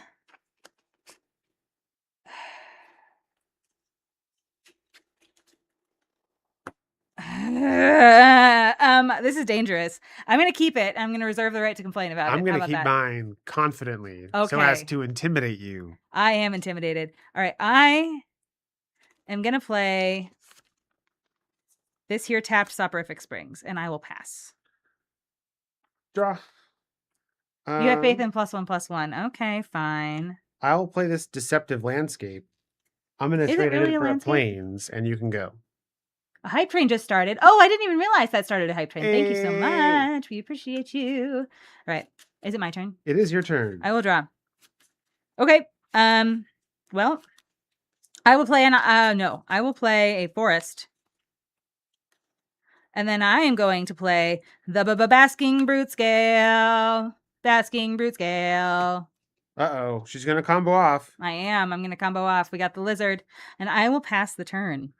This is dangerous. I'm going to keep it. I'm going to reserve the right to complain about it. I'm going to keep mine confidently so as to intimidate you. I am intimidated. All right. I am going to play this here tapped Soporific Springs, and I will pass. Draw. You have faith in +1/+1. Okay, fine. I'll play this Deceptive Landscape. I'm going to trade it in for a Plains, and you can go. A hype train just started. Oh, I didn't even realize that started a hype train. Thank you so much. We appreciate you. All right. Is it my turn? It is your turn. I will draw. Okay. Well, I will play I will play a forest. And then I am going to play the Basking Brute Scale. Uh-oh. She's going to combo off. I am. I'm going to combo off. We got the lizard. And I will pass the turn.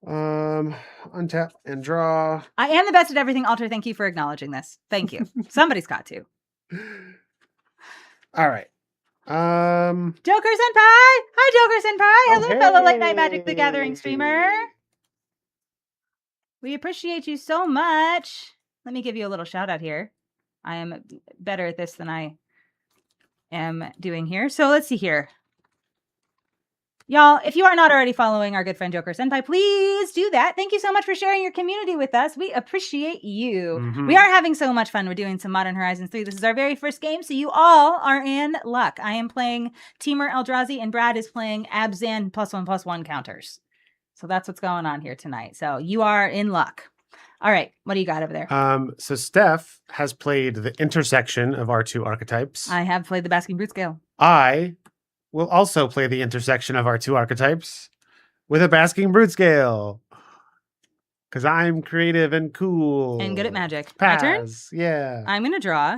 Untap and draw. I am the best at everything, Alter. Thank you for acknowledging this. Thank you. Somebody's got to. All right. Joker Senpai! Hi, Joker Senpai! Hello, fellow Late Night Magic the Gathering streamer. We appreciate you so much. Let me give you a little shout out here. I am better at this than I am doing here. So let's see here. Y'all, if you are not already following our good friend Joker Senpai, please do that. Thank you so much for sharing your community with us. We appreciate you. Mm-hmm. We are having so much fun. We're doing some Modern Horizons 3. This is our very first game, so you all are in luck. I am playing Teamer Eldrazi, and Brad is playing Abzan +1/+1 counters. So that's what's going on here tonight. So you are in luck. All right, what do you got over there? So Steph has played the intersection of our two archetypes. I have played the Basking Brute Scale. I will also play the intersection of our two archetypes with a Basking Brute Scale. Because I'm creative and cool. And good at magic. Pass. My turn? Yeah. I'm going to draw.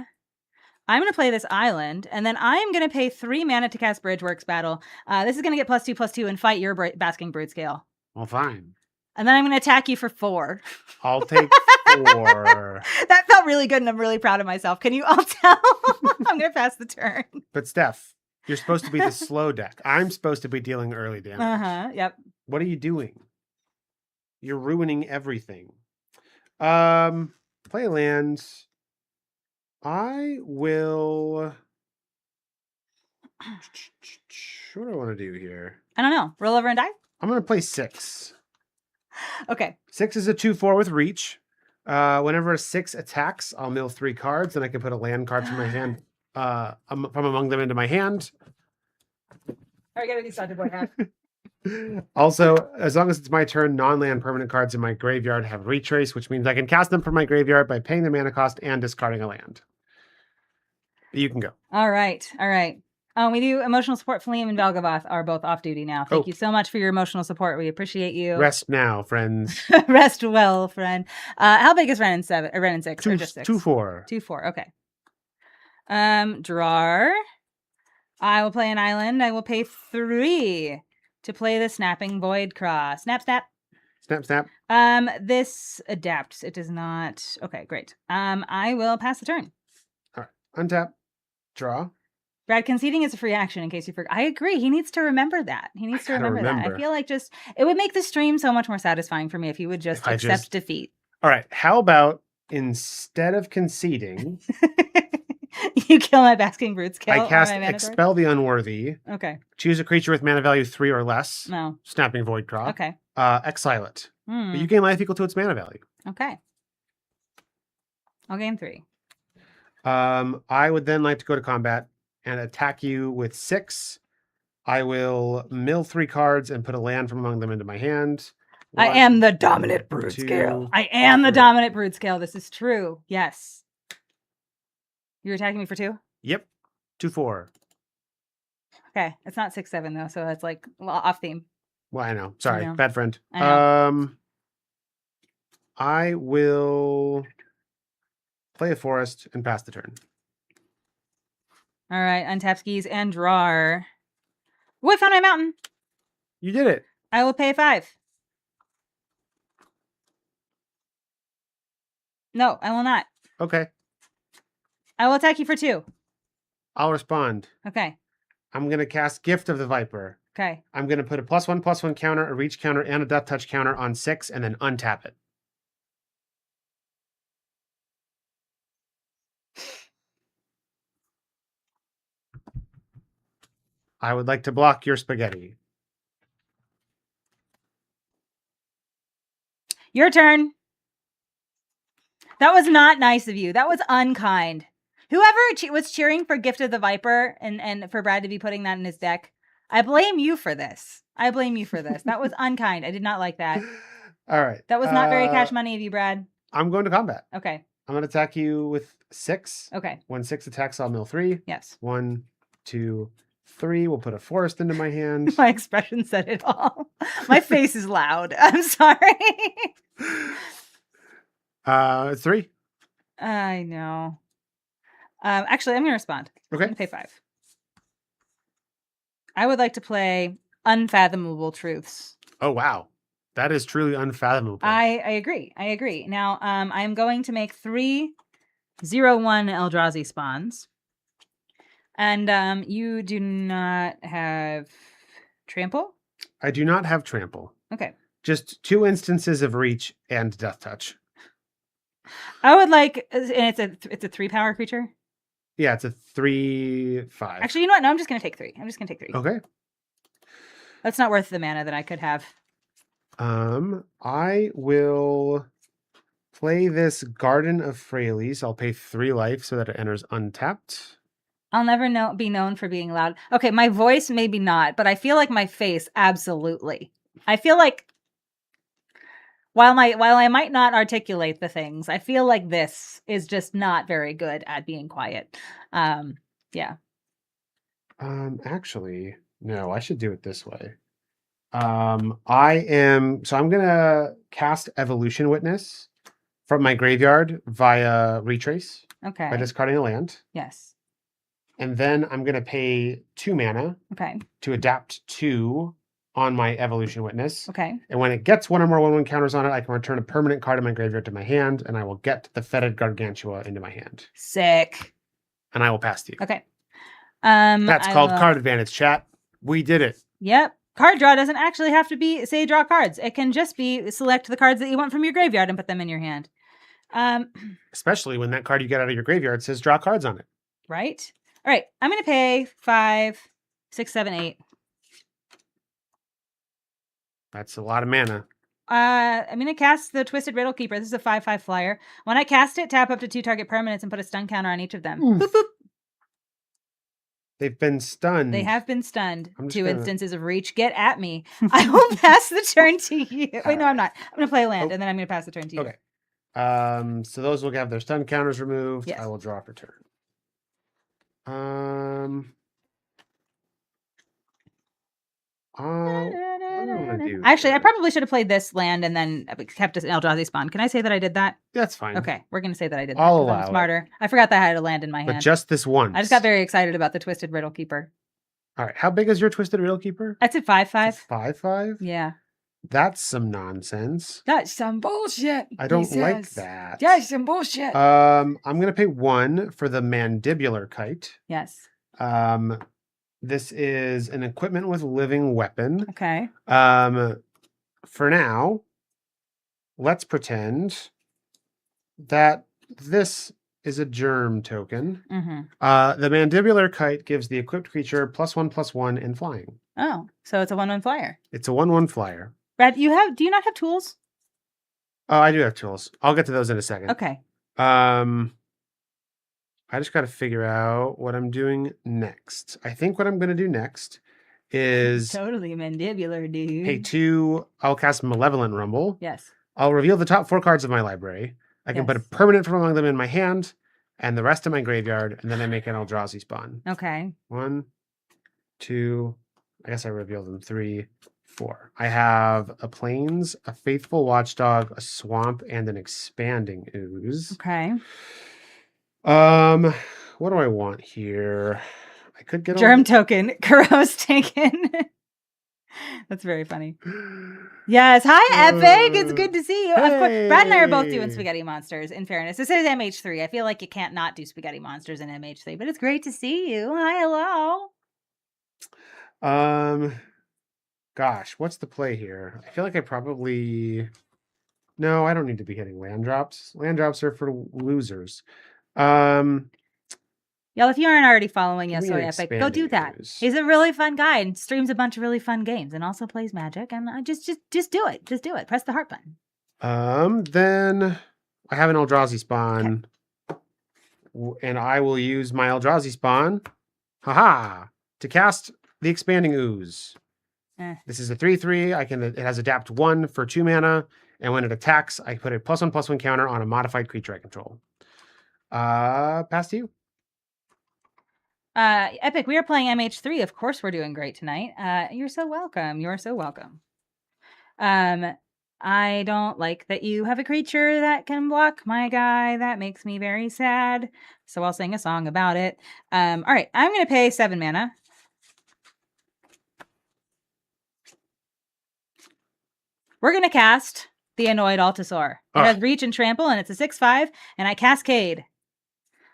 I'm going to play this island, and then I'm going to pay 3 mana to cast Bridgeworks Battle. This is going to get +2/+2 and fight your Basking Brute Scale. Well, fine. And then I'm going to attack you for 4. I'll take 4. That felt really good, and I'm really proud of myself. Can you all tell? I'm going to pass the turn. But Steph, you're supposed to be the slow deck. I'm supposed to be dealing early damage. Uh-huh, yep. What are you doing? You're ruining everything. Play lands. I will What do I want to do here? I don't know. Roll over and die? I'm going to play 6. Okay. 6 is a 2/4 with reach. Whenever a 6 attacks, I'll mill 3 cards, and I can put a land card from my hand, from among them into my hand. I gotta decide the boy hat. Also, as long as it's my turn, non-land permanent cards in my graveyard have retrace, which means I can cast them from my graveyard by paying the mana cost and discarding a land. You can go. All right. All right. We do emotional support. Fleem and Valgavoth are both off duty now. Thank you so much for your emotional support. We appreciate you. Rest now, friends. Rest well, friend. How big is Ren in 7 or Ren in 6? Or just 6? 2/4. 2/4. Okay. Drawer. I will play an island. I will pay 3 to play the Snapping Void Cross. Snap, snap. Snap, snap. This adapts. It does not. Okay, great. I will pass the turn. All right. Untap. Draw. Brad, conceding is a free action in case you forgot. I agree. He needs to remember that. He needs to remember that. I feel like it would make the stream so much more satisfying for me if he would just accept defeat. All right. How about instead of conceding, you kill my Basking Brute Scale? I cast Expel the Unworthy. Okay. Choose a creature with mana value 3 or less. No. Snapping Void Claw. Okay. Exile it. But you gain life equal to its mana value. Okay. I'll gain 3. I would then like to go to combat and attack you with 6. I will mill 3 cards and put a land from among them into my hand. I am the dominant Brood Scale. I am the dominant Brood Scale. This is true. Yes. You're attacking me for 2? Yep. 2/4. Okay. It's not 6/7 though, so it's like off theme. Well, I know. Sorry. Bad friend. I know. I will play a forest and pass the turn. All right. Untap skis and draw. Oh, I found my mountain. You did it. I will pay 5. No, I will not. Okay. I will attack you for 2. I'll respond. Okay. I'm going to cast Gift of the Viper. Okay. I'm going to put a +1/+1 counter, a reach counter, and a death touch counter on 6, and then untap it. I would like to block your spaghetti. Your turn. That was not nice of you. That was unkind. Whoever was cheering for Gift of the Viper and for Brad to be putting that in his deck, I blame you for this. I blame you for this. That was unkind. I did not like that. All right. That was not very cash money of you, Brad. I'm going to combat. Okay. I'm going to attack you with 6. Okay. When 6 attacks, I'll mill 3. Yes. 1, 2, 3. We'll put a forest into my hand. My expression said it all. My face is loud. I'm sorry. It's 3. I know. Actually, I'm going to respond. Okay. I'm going to pay 5. I would like to play Unfathomable Truths. Oh, wow. That is truly unfathomable. I agree. I agree. Now, I'm going to make 3 0/1 Eldrazi spawns. And you do not have trample? I do not have trample. Okay. Just 2 instances of reach and death touch. I would like, and it's a 3-power creature? Yeah, it's a 3/5. Actually, you know what? No, I'm just going to take 3. I'm just going to take 3. Okay. That's not worth the mana that I could have. I will play this Garden of Freyalise. I'll pay 3 life so that it enters untapped. I'll never be known for being loud. Okay, my voice maybe not, but I feel like my face absolutely. I feel like while I might not articulate the things, I feel like this is just not very good at being quiet. Yeah. Actually, no, I should do it this way. I'm gonna cast Evolution Witness from my graveyard via retrace. Okay. By discarding a land. Yes. And then I'm gonna pay 2 mana. Okay. To adapt 2 on my Evolution Witness. Okay. And when it gets 1 or more 1/1 counters on it, I can return a permanent card in my graveyard to my hand, and I will get the Fetid Gargantua into my hand. Sick. And I will pass to you. Okay. That's called card advantage, chat. We did it. Yep. Card draw doesn't actually have to say draw cards. It can just be select the cards that you want from your graveyard and put them in your hand. Especially when that card you get out of your graveyard says draw cards on it. Right? All right. I'm going to pay 5 6, 7, 8. That's a lot of mana. I'm going to cast the Twisted Riddle Keeper. This is a 5/5 flyer. When I cast it, tap up to 2 target permanents and put a stun counter on each of them. Boop, boop. They've been stunned. They have been stunned. I'm just 2 gonna- instances of reach. Get at me. I will pass the turn to you. Wait, no, I'm not. I'm going to play a land, and then I'm going to pass the turn to you. Okay. So those will have their stun counters removed. Yes. I will draw for turn. What do I want to do? Actually, I here? probably should have played this land and then kept an Eldrazi spawn. Can I say that I did that? That's fine. Okay, we're going to say that I did that. I'll 'cause allow I'm it. smarter. I forgot that I had a land in my But hand. just this once. I just got very excited about the Twisted Riddle Keeper. All right. How big is your Twisted Riddle Keeper? That's at 5/5. 5/5? Yeah. That's some nonsense. That's some bullshit. I don't like that. That's some bullshit. I'm gonna pay 1 for the Mandibular Kite. Yes. This is an equipment with living weapon. Okay. For now, let's pretend that this is a germ token. Mm-hmm. The Mandibular Kite gives the equipped creature +1/+1 in flying. Oh, so it's a 1/1 flyer. It's a 1/1 flyer. Brad, do you not have tools? Oh, I do have tools. I'll get to those in a second. Okay. I just got to figure out what I'm doing next. I think what I'm going to do next is Totally mandibular, dude. pay 2. I'll cast Malevolent Rumble. Yes. I'll reveal the top 4 cards of my library. I can put a permanent from among them in my hand and the rest in my graveyard, and then I make an Eldrazi spawn. Okay. 1, 2, I guess I revealed them. 3, 4. I have a Plains, a Faithful Watchdog, a Swamp, and an Expanding Ooze. Okay. What do I want here? I could get Germ token. Kuro's taken. That's very funny. Yes. Hi, Epic. It's good to see you. Of course, Brad and I are both doing Spaghetti Monsters, in fairness. This is MH3. I feel like you can't not do Spaghetti Monsters in MH3, but it's great to see you. Hi, hello. Gosh, what's the play here? I feel like I probably... No, I don't need to be hitting land drops. Land drops are for losers. Y'all, if you aren't already following Give me Yes an Soy Epic, go do that. Expanding Ooze. He's a really fun guy and streams a bunch of really fun games and also plays Magic. And just do it. Just do it. Press the heart button. Then I have an Eldrazi spawn. And I will use my Eldrazi spawn, to cast the Expanding Ooze. This is a 3/3. It has adapt 1 for 2 mana, and when it attacks, I put a +1/+1 counter on a modified creature I control. Pass to you. Epic, we are playing MH3. Of course, we're doing great tonight. You're so welcome. You're so welcome. I don't like that you have a creature that can block my guy. That makes me very sad. So I'll sing a song about it. All right, I'm going to pay 7 mana. We're going to cast the Annoyed Altasaur. It has Reach and Trample, and it's a 6/5, and I Cascade.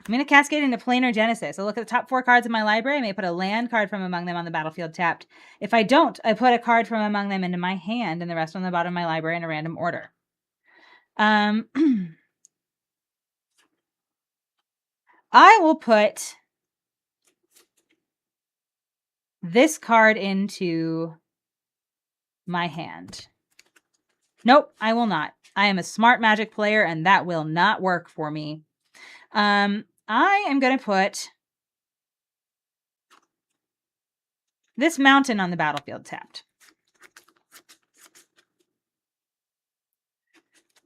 I'm going to Cascade into Planar Genesis. I look at the top 4 cards in my library. I may put a land card from among them on the battlefield tapped. If I don't, I put a card from among them into my hand and the rest on the bottom of my library in a random order. I will put this card into my hand. Nope, I will not. I am a smart Magic player, and that will not work for me. I am going to put this mountain on the battlefield tapped.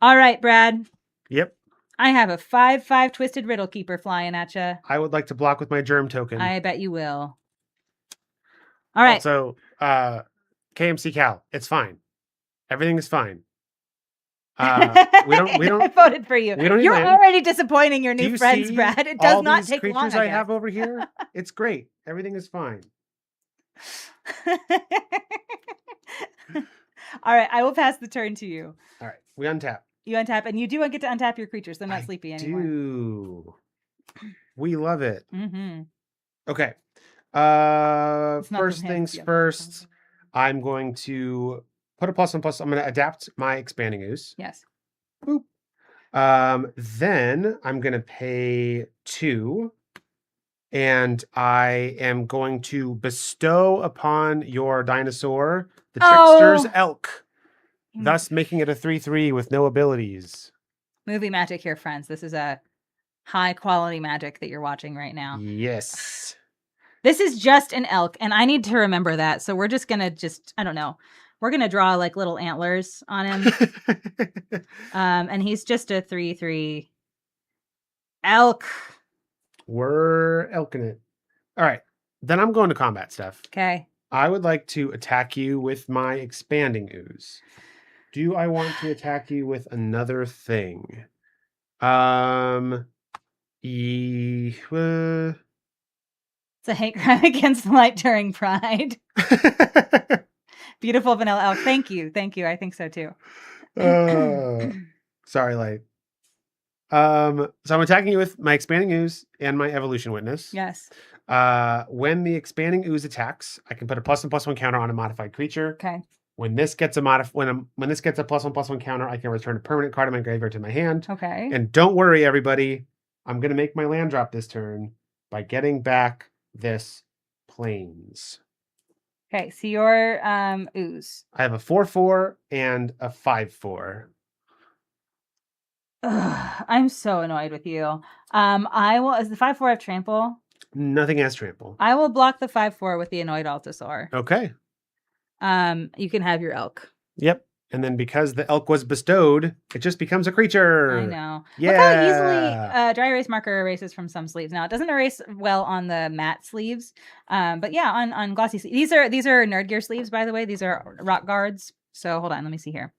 All right, Brad. Yep. I have a 5/5 Twisted Riddle Keeper flying at you. I would like to block with my germ token. I bet you will. All right. So, KMC Cal, it's fine. Everything is fine. We don't. I voted for you. We don't. You're already disappointing your new friends, Brad. It does not take long. Creatures I have over here. It's great. Everything is fine. All right, I will pass the turn to you. All right, we untap. You untap, and you do get to untap your creatures. They're not sleepy anymore. Do. We love it. Mm-hmm. Okay. First things first. I'm going to put a +1/+. I'm going to adapt my Expanding Ooze. Yes. Boop. Then I'm going to pay 2. and I am going to bestow upon your dinosaur the Oh! trickster's elk, thus making it a 3/3 with no abilities. Movie magic here, friends. This is a high quality magic that you're watching right now. Yes. This is just an elk, and I need to remember that. So we're just gonna I don't know. We're gonna draw like little antlers on him. And he's just a 3/3 elk. We're elking it. All right. Then I'm going to combat, Steph. Okay. I would like to attack you with my expanding ooze. Do I want to attack you with another thing? It's a hate crime against light during Pride. Beautiful vanilla elk. Thank you. Thank you. I think so too. Sorry, Light. So I'm attacking you with my expanding ooze and my evolution witness. Yes. When the expanding ooze attacks, I can put a +1/+1 counter on a modified creature. Okay. When this gets a when this gets a +1/+1 counter, I can return a permanent card in my graveyard to my hand. Okay. And don't worry, everybody. I'm gonna make my land drop this turn by getting back this plains. Okay, so your ooze. I have a 4/4 and a 5/4. Ugh, I'm so annoyed with you. I will. Is the 5/4 have trample? Nothing has trample. I will block the 5/4 with the annoyed Altasaur. Okay. You can have your elk. Yep. And then because the elk was bestowed, it just becomes a creature. I know. Yeah. Look how easily dry erase marker erases from some sleeves. Now it doesn't erase well on the matte sleeves, but yeah, on glossy sleeves. These are Nerd Gear sleeves, by the way. These are rock guards. So hold on, let me see here.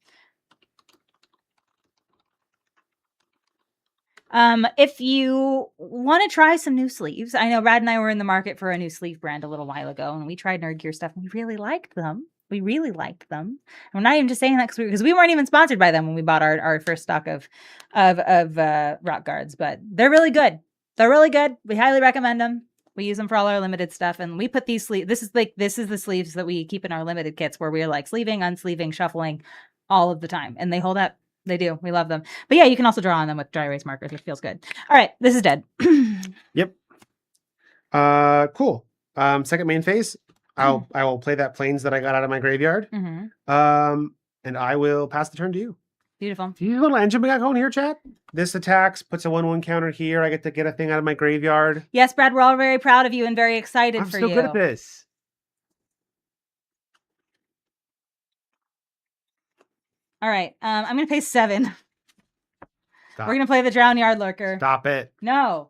If you want to try some new sleeves, I know Brad and I were in the market for a new sleeve brand a little while ago, and we tried Nerd Gear stuff, and we really liked them. We really liked them. And we're not even just saying that because we weren't even sponsored by them when we bought our first stock of rock guards, but they're really good. They're really good. We highly recommend them. We use them for all our limited stuff, and we put these sleeves. This is the sleeves that we keep in our limited kits, where we're like sleeving, unsleeving, shuffling, all of the time, and they hold up. They do. We love them. But yeah, you can also draw on them with dry erase markers, which feels good. All right, this is dead. Yep. Cool. Second main phase. I will play that plains that I got out of my graveyard. Mm-hmm. And I will pass the turn to you. Beautiful. See the little engine we got going here, chat? This attacks, puts a 1/1 counter here. I get to get a thing out of my graveyard. Yes, Brad, we're all very proud of you and very excited I'm for so you. good at this. All right. I'm gonna pay 7. Stop. We're gonna play the Drown Yard Lurker. Stop it. No.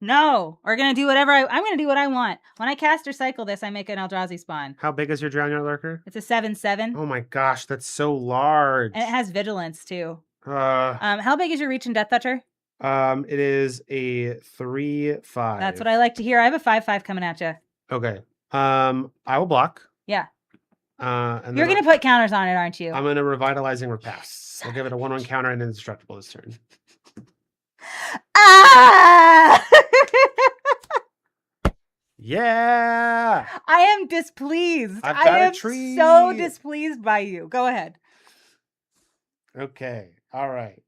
We're gonna do whatever I'm gonna do what I want. When I cast or cycle this, I make an Eldrazi spawn. How big is your Drown Yard Lurker? It's a 7/7. Oh my gosh, that's so large. And it has vigilance too. How big is your reach and Death Toucher? It is a 3/5. That's what I like to hear. I have a 5/5 coming at you. Okay. I will block. Yeah. And you're gonna put counters on it, aren't you? I'm gonna Revitalizing Repass. I'll give it a 1/1 counter and indestructible this turn. Ah! Yeah. I am displeased. I am so displeased by you. Go ahead. Okay. All right.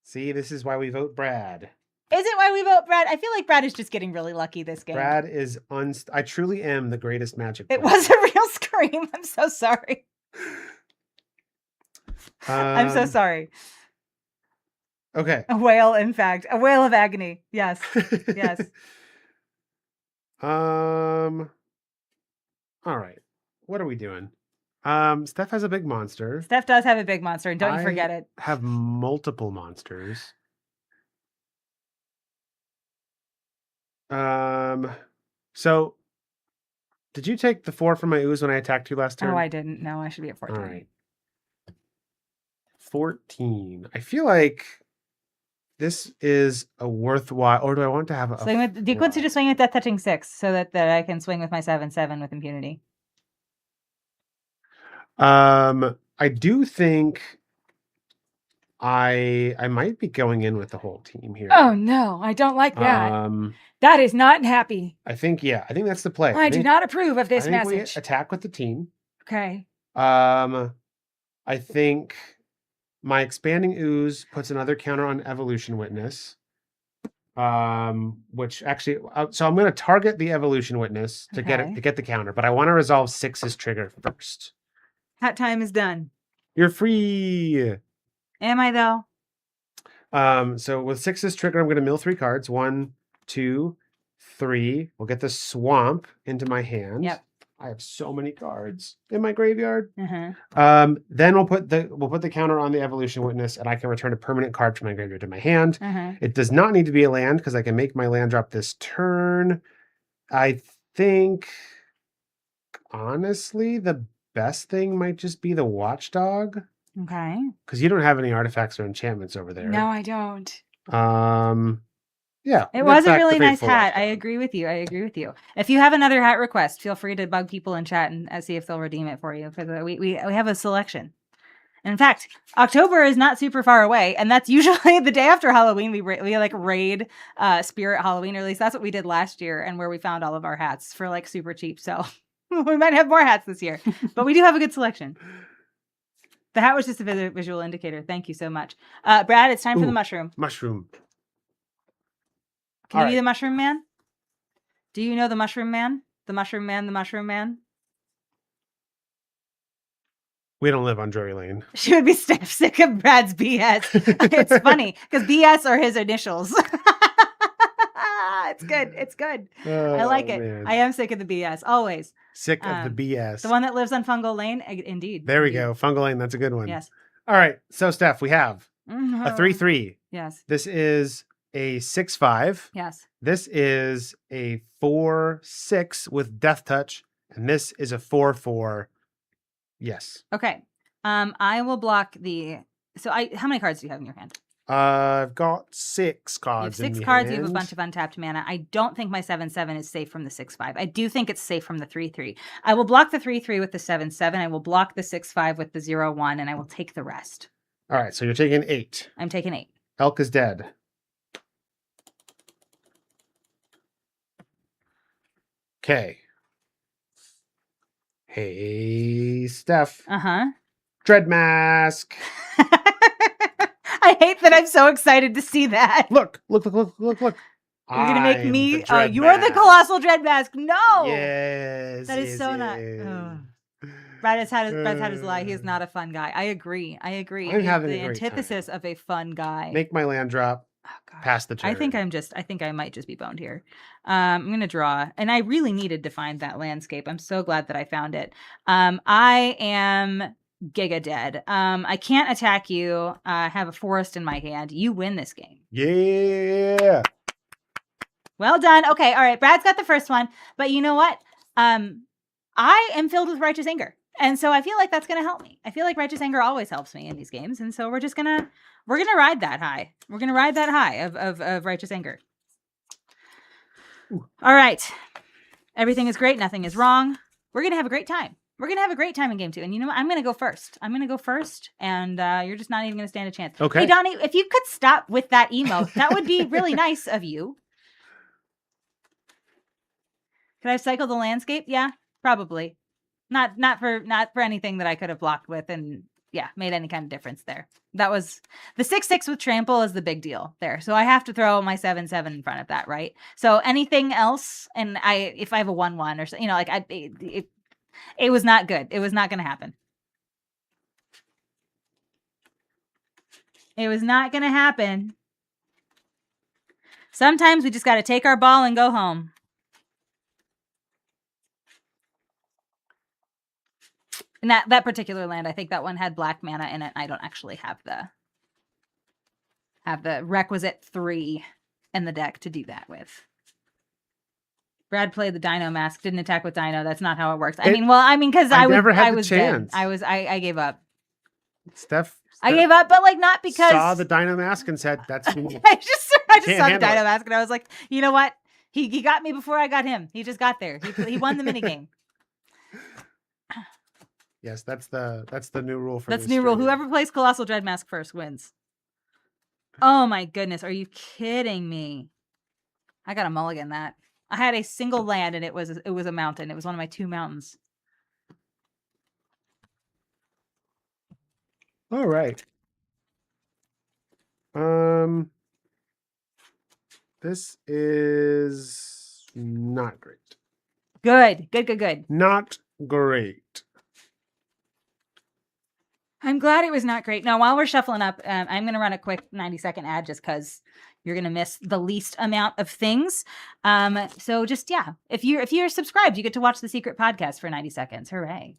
See, this is why we vote Brad. Is it why we vote Brad? I feel like Brad is just getting really lucky this game. Brad is I truly am the greatest Magic player. It was a real scream. I'm so sorry. I'm so sorry. Okay. A wail, in fact. A wail of agony. Yes. Yes. All right. What are we doing? Steph has a big monster. Steph does have a big monster, and don't you forget it. Have multiple monsters. So did you take the 4 from my ooze when I attacked you last turn? Oh, I didn't. No, I should be at 14. All right. 14. I feel like this is a worthwhile, or do I want to have a swing with, do you consider swing with Death Touching 6 so that I can swing with my 7/7 with impunity? I do think I might be going in with the whole team here. Oh no, I don't like that. That is not happy. I think that's the play. I do not approve of this message. We attack with the team. Okay. I think my expanding ooze puts another counter on evolution witness. Which actually, so I'm going to target the evolution witness to get it Okay. to get the counter, but I want to resolve 6's trigger first. Hat time is done. You're free. Am I though? So with 6's trigger, I'm going to mill 3 cards. 1, 2, 3. We'll get the swamp into my hand. Yep. I have so many cards in my graveyard. Uh-huh. Then we'll put the counter on the evolution witness, and I can return a permanent card from my graveyard to my hand. Uh-huh. It does not need to be a land because I can make my land drop this turn. I think honestly the best thing might just be the watchdog Okay. because you don't have any artifacts or enchantments over there. No, I don't. Yeah, It we'll was get a back really the nice faithful hat. I watchdog. agree with you. I agree with you. If you have another hat request, feel free to bug people in chat and see if they'll redeem it for you. For the we have a selection. In fact, October is not super far away, and that's usually the day after Halloween. We like raid Spirit Halloween, or at least that's what we did last year, and where we found all of our hats for like super cheap. So we might have more hats this year, but we do have a good selection. The hat was just a visual indicator. Thank you so much, Brad. It's time for the mushroom. Mushroom. Can you be the mushroom man? Do you know the mushroom man? The mushroom man. The mushroom man. We don't live on Drury Lane. She would be sick of Brad's BS. It's funny because BS are his initials. It's good. It's good. I like it. Man. I am sick of the BS. Always. Sick of the BS. The one that lives on Fungal Lane? Indeed. There we go. Fungal Lane. That's a good one. Yes. All right. So, Steph, we have a 3/3. Yes. This is a 6/5. Yes. This is a 4/6 with Death Touch. And this is a 4/4. Yes. Okay. I will block the... So how many cards do you have in your hand? I've got 6 cards. You have 6 cards. You have a bunch of untapped mana. I don't think my 7/7 is safe from the 6/5. I do think it's safe from the 3/3. I will block the 3/3 with the 7/7. I will block the 6/5 with the 0/1, and I will take the rest. All right. So you're taking 8. I'm taking 8. Elk is dead. Okay. Hey, Steph. Uh-huh. Dread Mask. I hate that I'm so excited to see that. Look. You're You're going to make me... Oh, you are the Colossal Dread Mask. No! Yes. That is so not... Brad has had his lie. He is not a fun guy. I agree. I'm He's having the a great antithesis of a fun guy. Make my land drop. Oh, God. Past the turn. I think I might just be boned here. I'm going to draw. And I really needed to find that landscape. I'm so glad that I found it. I am giga dead. I can't attack you. I have a forest in my hand. You win this game. Yeah. Well done. Okay. All right. Brad's got the first one. But you know what? I am filled with righteous anger. And so I feel like that's going to help me. I feel like righteous anger always helps me in these games. And so we're going to ride that high. We're going to ride that high of righteous anger. Ooh. All right. Everything is great. Nothing is wrong. We're going to have a great time. We're going to have a great time in game 2. And you know what? I'm going to go first. And you're just not even going to stand a chance. Okay. Hey, Donnie, if you could stop with that emote, that would be really nice of you. Could I cycle the landscape? Yeah, probably. Not for anything that I could have blocked with and made any kind of difference there. That was the 6/6 with trample is the big deal there. So I have to throw my 7/7 in front of that, right? So anything else, and if I have a 1/1 or something, like it was not good. It was not going to happen. It was not going to happen. Sometimes we just got to take our ball and go home. And that particular land, I think that one had black mana in it. I don't actually have the requisite 3 in the deck to do that with. Brad played the Dino Mask, didn't attack with Dino. That's not how it works. Because I was dead. I gave up. Steph, I gave up, but like not because saw the Dino Mask and said, "That's me." I just saw the Dino Mask and I was like, you know what? He got me before I got him. He just got there. He won the minigame. Yes, that's the new rule for That's the new rule. Whoever plays Colossal Dread Mask first wins. Oh my goodness. Are you kidding me? I got a mulligan that. I had a single land and it was a mountain. It was one of my 2 mountains. All right. This is not great. Good. Good, good, good. Not great. I'm glad it was not great. Now, while we're shuffling up, I'm going to run a quick 90-second ad just because you're going to miss the least amount of things. So just, yeah, if you're subscribed, you get to watch the secret podcast for 90 seconds. Hooray.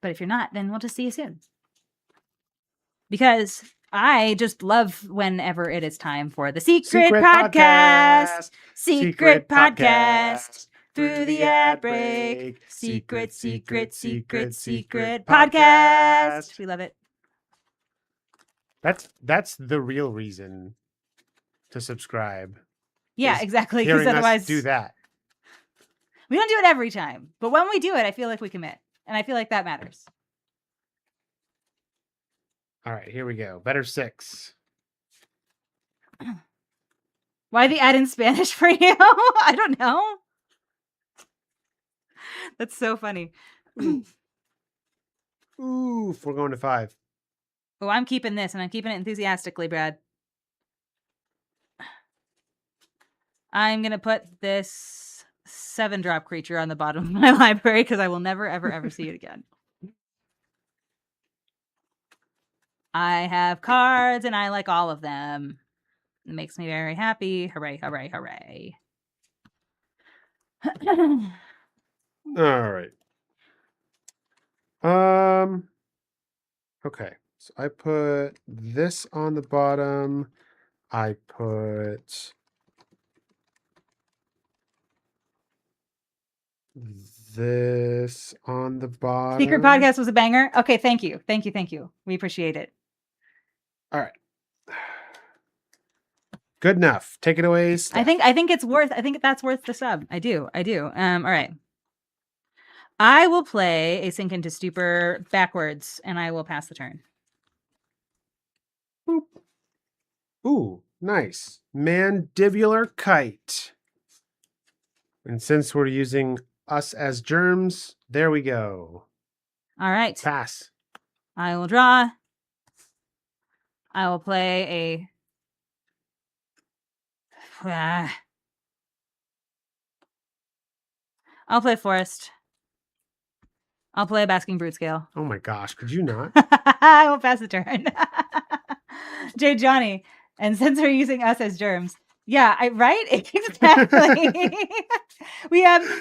But if you're not, then we'll just see you soon. Because I just love whenever it is time for the secret podcast. Secret podcast. Through the ad break. Secret podcast. We love it. That's the real reason to subscribe. Yeah, exactly. Because Hearing otherwise us do that. we don't do it every time. But when we do it, I feel like we commit. And I feel like that matters. All right, here we go. Better 6. Why the ad in Spanish for you? I don't know. That's so funny. Ooh, we're going to 5. Oh, I'm keeping this, and I'm keeping it enthusiastically, Brad. I'm going to put this 7-drop creature on the bottom of my library because I will never, ever, ever see it again. I have cards, and I like all of them. It makes me very happy. Hooray, hooray, hooray. All right. Okay. So I put this on the bottom. I put this on the bottom. Secret podcast was a banger. Okay, thank you. Thank you. Thank you. We appreciate it. All right. Good enough. Take it away, Steph. I think that's worth the sub. I do. All right. I will play a Sink into Stupor backwards, and I will pass the turn. Boop. Ooh, nice. Mandibular Kite. And since we're using us as germs, there we go. All right. Pass. I will draw. I will play I'll play Forest. I'll play a Basking Brute Scale. Oh my gosh, could you not? I will pass the turn. Jay Johnny. And since we're using us as germs, yeah, right? Exactly.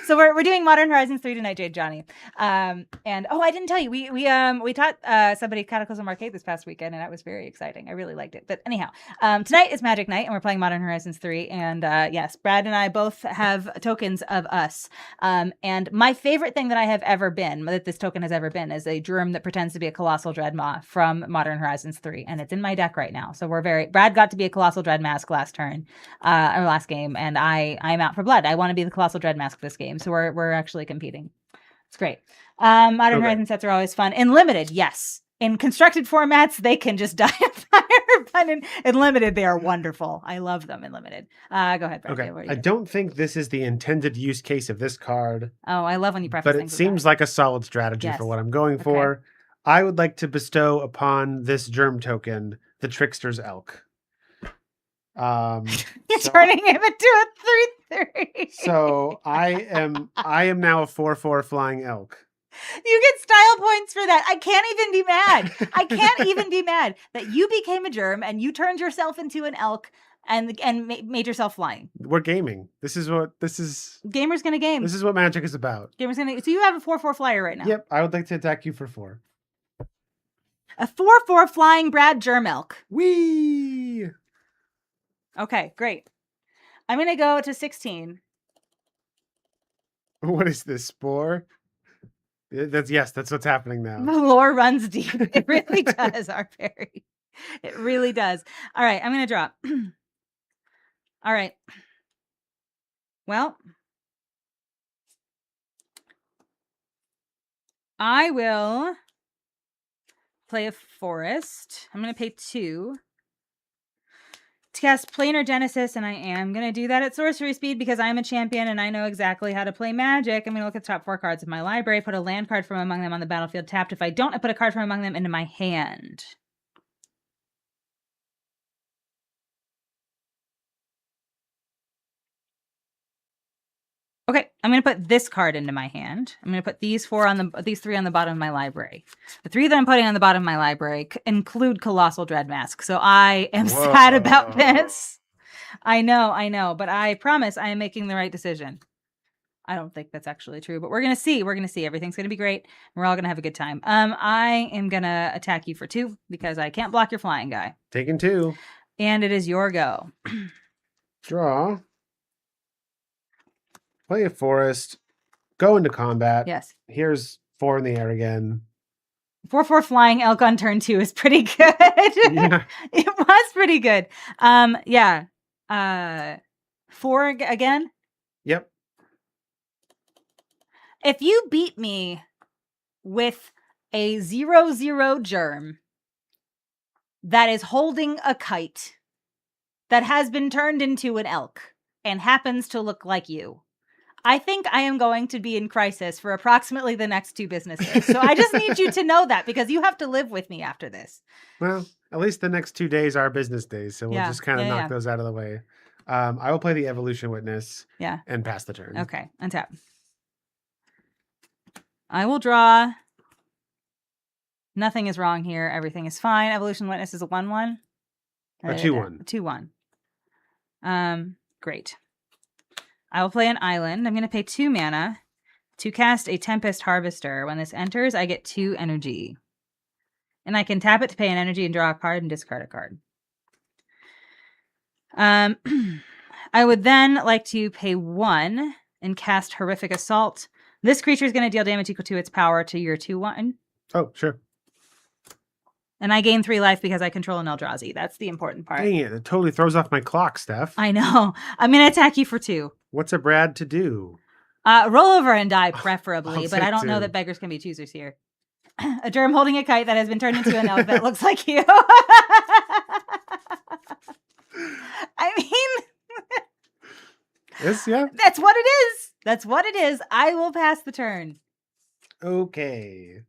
So we're doing Modern Horizons 3 tonight, Jade Johnny. And I didn't tell you, we taught somebody Cataclysm Arcade this past weekend, and that was very exciting. I really liked it. But anyhow, tonight is Magic Night, and we're playing Modern Horizons 3. And yes, Brad and I both have tokens of us. And my favorite thing that I have ever been, that this token has ever been, is a germ that pretends to be a Colossal Dreadmaw from Modern Horizons 3, and it's in my deck right now. So Brad got to be a Colossal Dreadmask last turn. Our last game, and I'm out for blood. I want to be the Colossal Dreadmask this game, so we're actually competing. It's great. Modern Horizon sets are always fun. In limited, yes. In constructed formats, they can just die of fire, but in limited, they are wonderful. I love them in limited. Go ahead, Brad. Okay. I don't think this is the intended use case of this card. Oh, I love when you preface things. But it seems like a solid strategy for what I'm going for. I would like to bestow upon this germ token the Trickster's Elk. You're turning him into a 3/3. So I am now a 4/4 flying elk. You get style points for that. I can't even be mad. I can't even be mad that you became a germ and you turned yourself into an elk and made yourself flying. We're gaming. This is Gamer's gonna game. This is what Magic is about. So you have a 4/4 flyer right now. Yep. I would like to attack you for 4. A 4/4 flying Brad germ elk. Whee! Okay, great. I'm going to go to 16. What is this, Spore? That's what's happening now. The lore runs deep. It really does, our fairy. It really does. All right, I'm going to drop. All right. Well, I will play a forest. I'm going to pay 2. To cast Planar Genesis, and I am going to do that at sorcery speed because I'm a champion and I know exactly how to play Magic. I'm going to look at the top 4 cards of my library, put a land card from among them on the battlefield tapped. If I don't, I put a card from among them into my hand. Okay, I'm gonna put this card into my hand. I'm gonna put these three on the bottom of my library. The three that I'm putting on the bottom of my library include Colossal Dreadmask, so I am sad about Whoa. this. I know, but I promise I am making the right decision. I don't think that's actually true, but we're gonna see. We're gonna see. Everything's gonna be great. And we're all gonna have a good time. I am gonna attack you for 2 because I can't block your flying guy. Taking 2. And it is your go. Draw. Play a forest. Go into combat. Yes. Here's 4 in the air again. 4/4 flying elk on turn 2 is pretty good. Yeah. It was pretty good. Yeah. 4 again. Yep. If you beat me with a 0/0 germ that is holding a kite that has been turned into an elk and happens to look like you, I think I am going to be in crisis for approximately the next 2 businesses. So I just need you to know that because you have to live with me after this. Well, at least the next 2 days are business days, so we'll just kind of knock those out of the way. I will play the Evolution Witness and pass the turn. Okay, untap. I will draw. Nothing is wrong here. Everything is fine. Evolution Witness is a 1/1. A 2/1. 2/1. Great. I will play an island. I'm going to pay 2 mana to cast a Tempest Harvester. When this enters, I get 2 energy. And I can tap it to pay an energy and draw a card and discard a card. I would then like to pay 1 and cast Horrific Assault. This creature is going to deal damage equal to its power to your 2/1. Oh, sure. And I gain 3 life because I control an Eldrazi. That's the important part. Dang it. It totally throws off my clock, Steph. I know. I'm going to attack you for 2. What's a Brad to do? Roll over and die, preferably, I'll but I don't know 2. that beggars can be choosers here. A germ holding a kite that has been turned into an elk that looks like you. I mean... Yeah. That's what it is. That's what it is. I will pass the turn. Okay.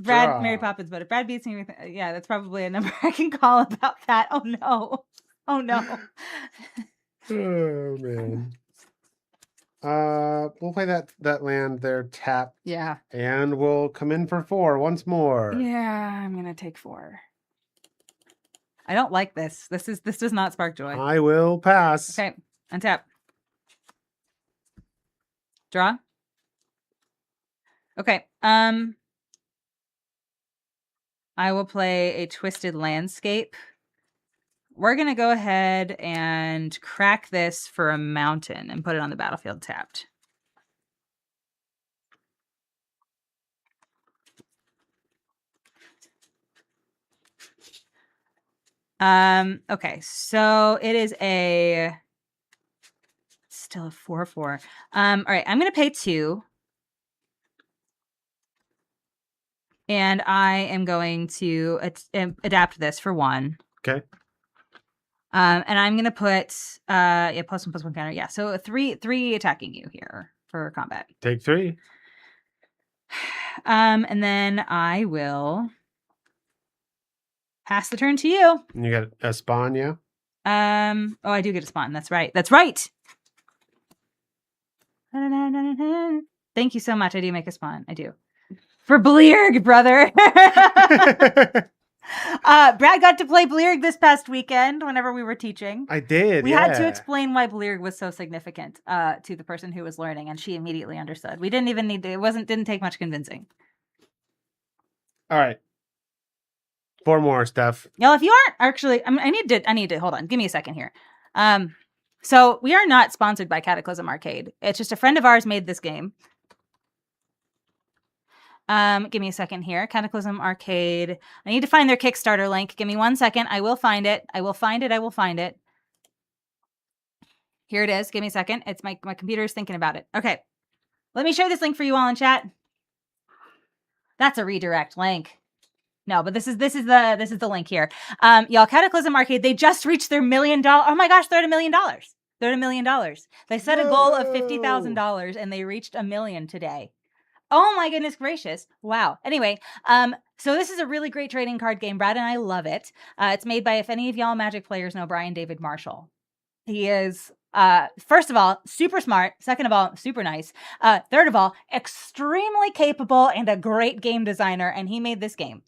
Brad, Mary Poppins, but if Brad beats me with, yeah, that's probably a number I can call about that. Oh no. Oh no. Oh man. We'll play that land there, tap. Yeah. And we'll come in for 4 once more. Yeah, I'm gonna take 4. I don't like this. This does not spark joy. I will pass. Okay, untap. Draw. Okay. I will play a Twisted Landscape. We're going to go ahead and crack this for a mountain and put it on the battlefield tapped. Okay, so it is still a 4/4. All right, I'm going to pay 2. And I am going to adapt this for 1. Okay. And I'm gonna put +1/+1 counter. Yeah, so 3 attacking you here for combat. Take 3. And then I will pass the turn to you. And you got a spawn, yeah? Oh, I do get a spawn. That's right. That's right. Thank you so much. I do make a spawn. I do. For Blearg, brother. Brad got to play Blearg this past weekend whenever we were teaching. I did. We had to explain why Blearg was so significant to the person who was learning, and she immediately understood. We didn't even need to, didn't take much convincing. All right. 4 more, Steph. Y'all, if you aren't actually, I need to hold on. Give me a second here. So we are not sponsored by Cataclysm Arcade. It's just a friend of ours made this game. Give me a second here. Cataclysm Arcade. I need to find their Kickstarter link. Give me 1 second. I will find it. I will find it. Here it is. Give me a second. It's my computer is thinking about it. Okay. Let me share this link for you all in chat. That's a redirect link. No, but this is the link here. Y'all, Cataclysm Arcade, they just reached their $1 million. Oh my gosh, they're at $1 million. They're at $1 million. They set a goal of $50,000 and they reached $1 million today. Oh my goodness gracious. Wow. Anyway, so this is a really great trading card game. Brad and I love it. It's made by, if any of y'all Magic players know Brian David Marshall. He is First of all, super smart. Second of all, super nice. Third of all, extremely capable and a great game designer. And he made this game.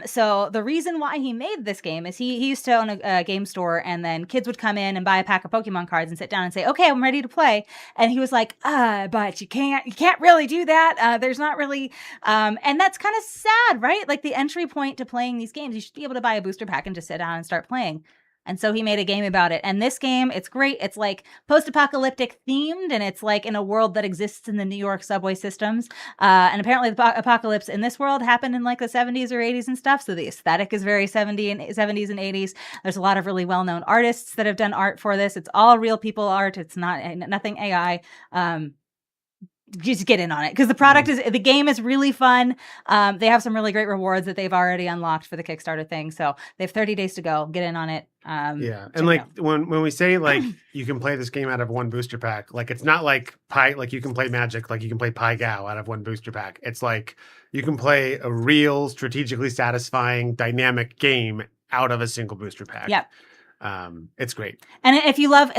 So the reason why he made this game is he used to own a game store, and then kids would come in and buy a pack of Pokemon cards and sit down and say, "Okay, I'm ready to play." And he was like, "But you can't really do that. There's not really," and that's kind of sad, right? Like the entry point to playing these games, you should be able to buy a booster pack and just sit down and start playing. And so he made a game about it. And this game, it's great. It's like post-apocalyptic themed, and it's like in a world that exists in the New York subway systems. And apparently the apocalypse in this world happened in like the 70s or 80s and stuff. So the aesthetic is very 70s and 80s. There's a lot of really well-known artists that have done art for this. It's all real people art. It's nothing AI. Just get in on it, because the game is really fun. They have some really great rewards that they've already unlocked for the Kickstarter thing, so they have 30 days to go. Get in on it. Yeah, and like when we say like you can play this game out of one booster pack, like it's not like like you can play Magic, like you can play Pai Gow out of one booster pack. It's like you can play a real strategically satisfying dynamic game out of a single booster pack. Yep. It's great. And if you love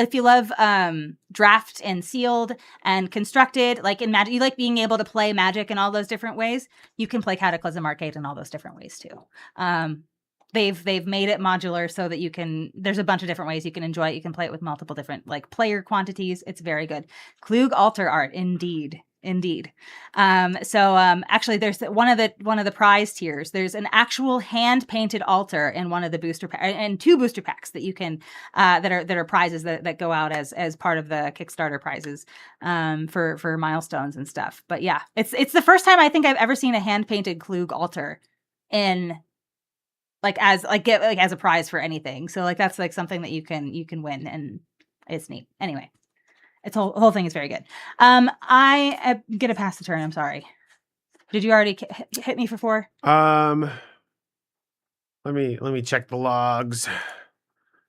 draft and sealed and constructed, like in Magic, you like being able to play Magic in all those different ways, you can play Cataclysm Arcade in all those different ways too. They've made it modular so that there's a bunch of different ways you can enjoy it. You can play it with multiple different like player quantities. It's very good. Klug altar art, indeed. Actually, there's one of the prize tiers. There's an actual hand painted altar in one of the booster and 2 booster packs that you can that are prizes that go out as part of the Kickstarter prizes for milestones and stuff. But yeah, it's the first time I think I've ever seen a hand painted Klug altar in as a prize for anything. So like that's like something that you can win, and it's neat. Anyway. The whole thing is very good. I am gonna pass the turn. I'm sorry. Did you already hit me for 4? Let me check the logs.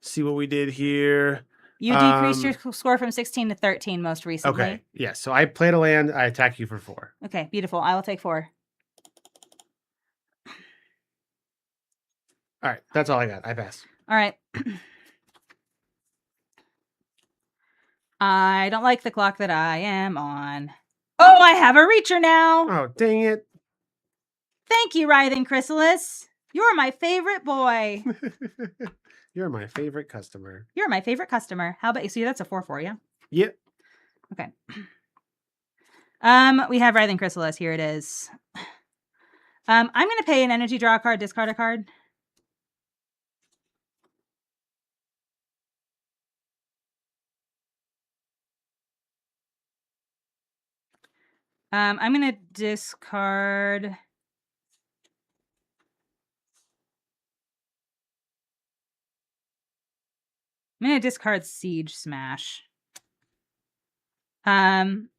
See what we did here. You decreased your score from 16 to 13 most recently. Okay. Yeah. So I played a land. I attack you for 4. Okay. Beautiful. I will take 4. All right. That's all I got. I pass. All right. I don't like the clock that I am on. Oh, I have a reacher now. Oh, dang it. Thank you, Writhing Chrysalis. You're my favorite boy. You're my favorite customer. You're my favorite customer. How about you? See, that's a 4/4, yeah? Yep. Okay. We have Writhing Chrysalis. Here it is. I'm going to pay an energy, draw a card, discard a card. I'm going to discard. I'm going to discard Siege Smash. And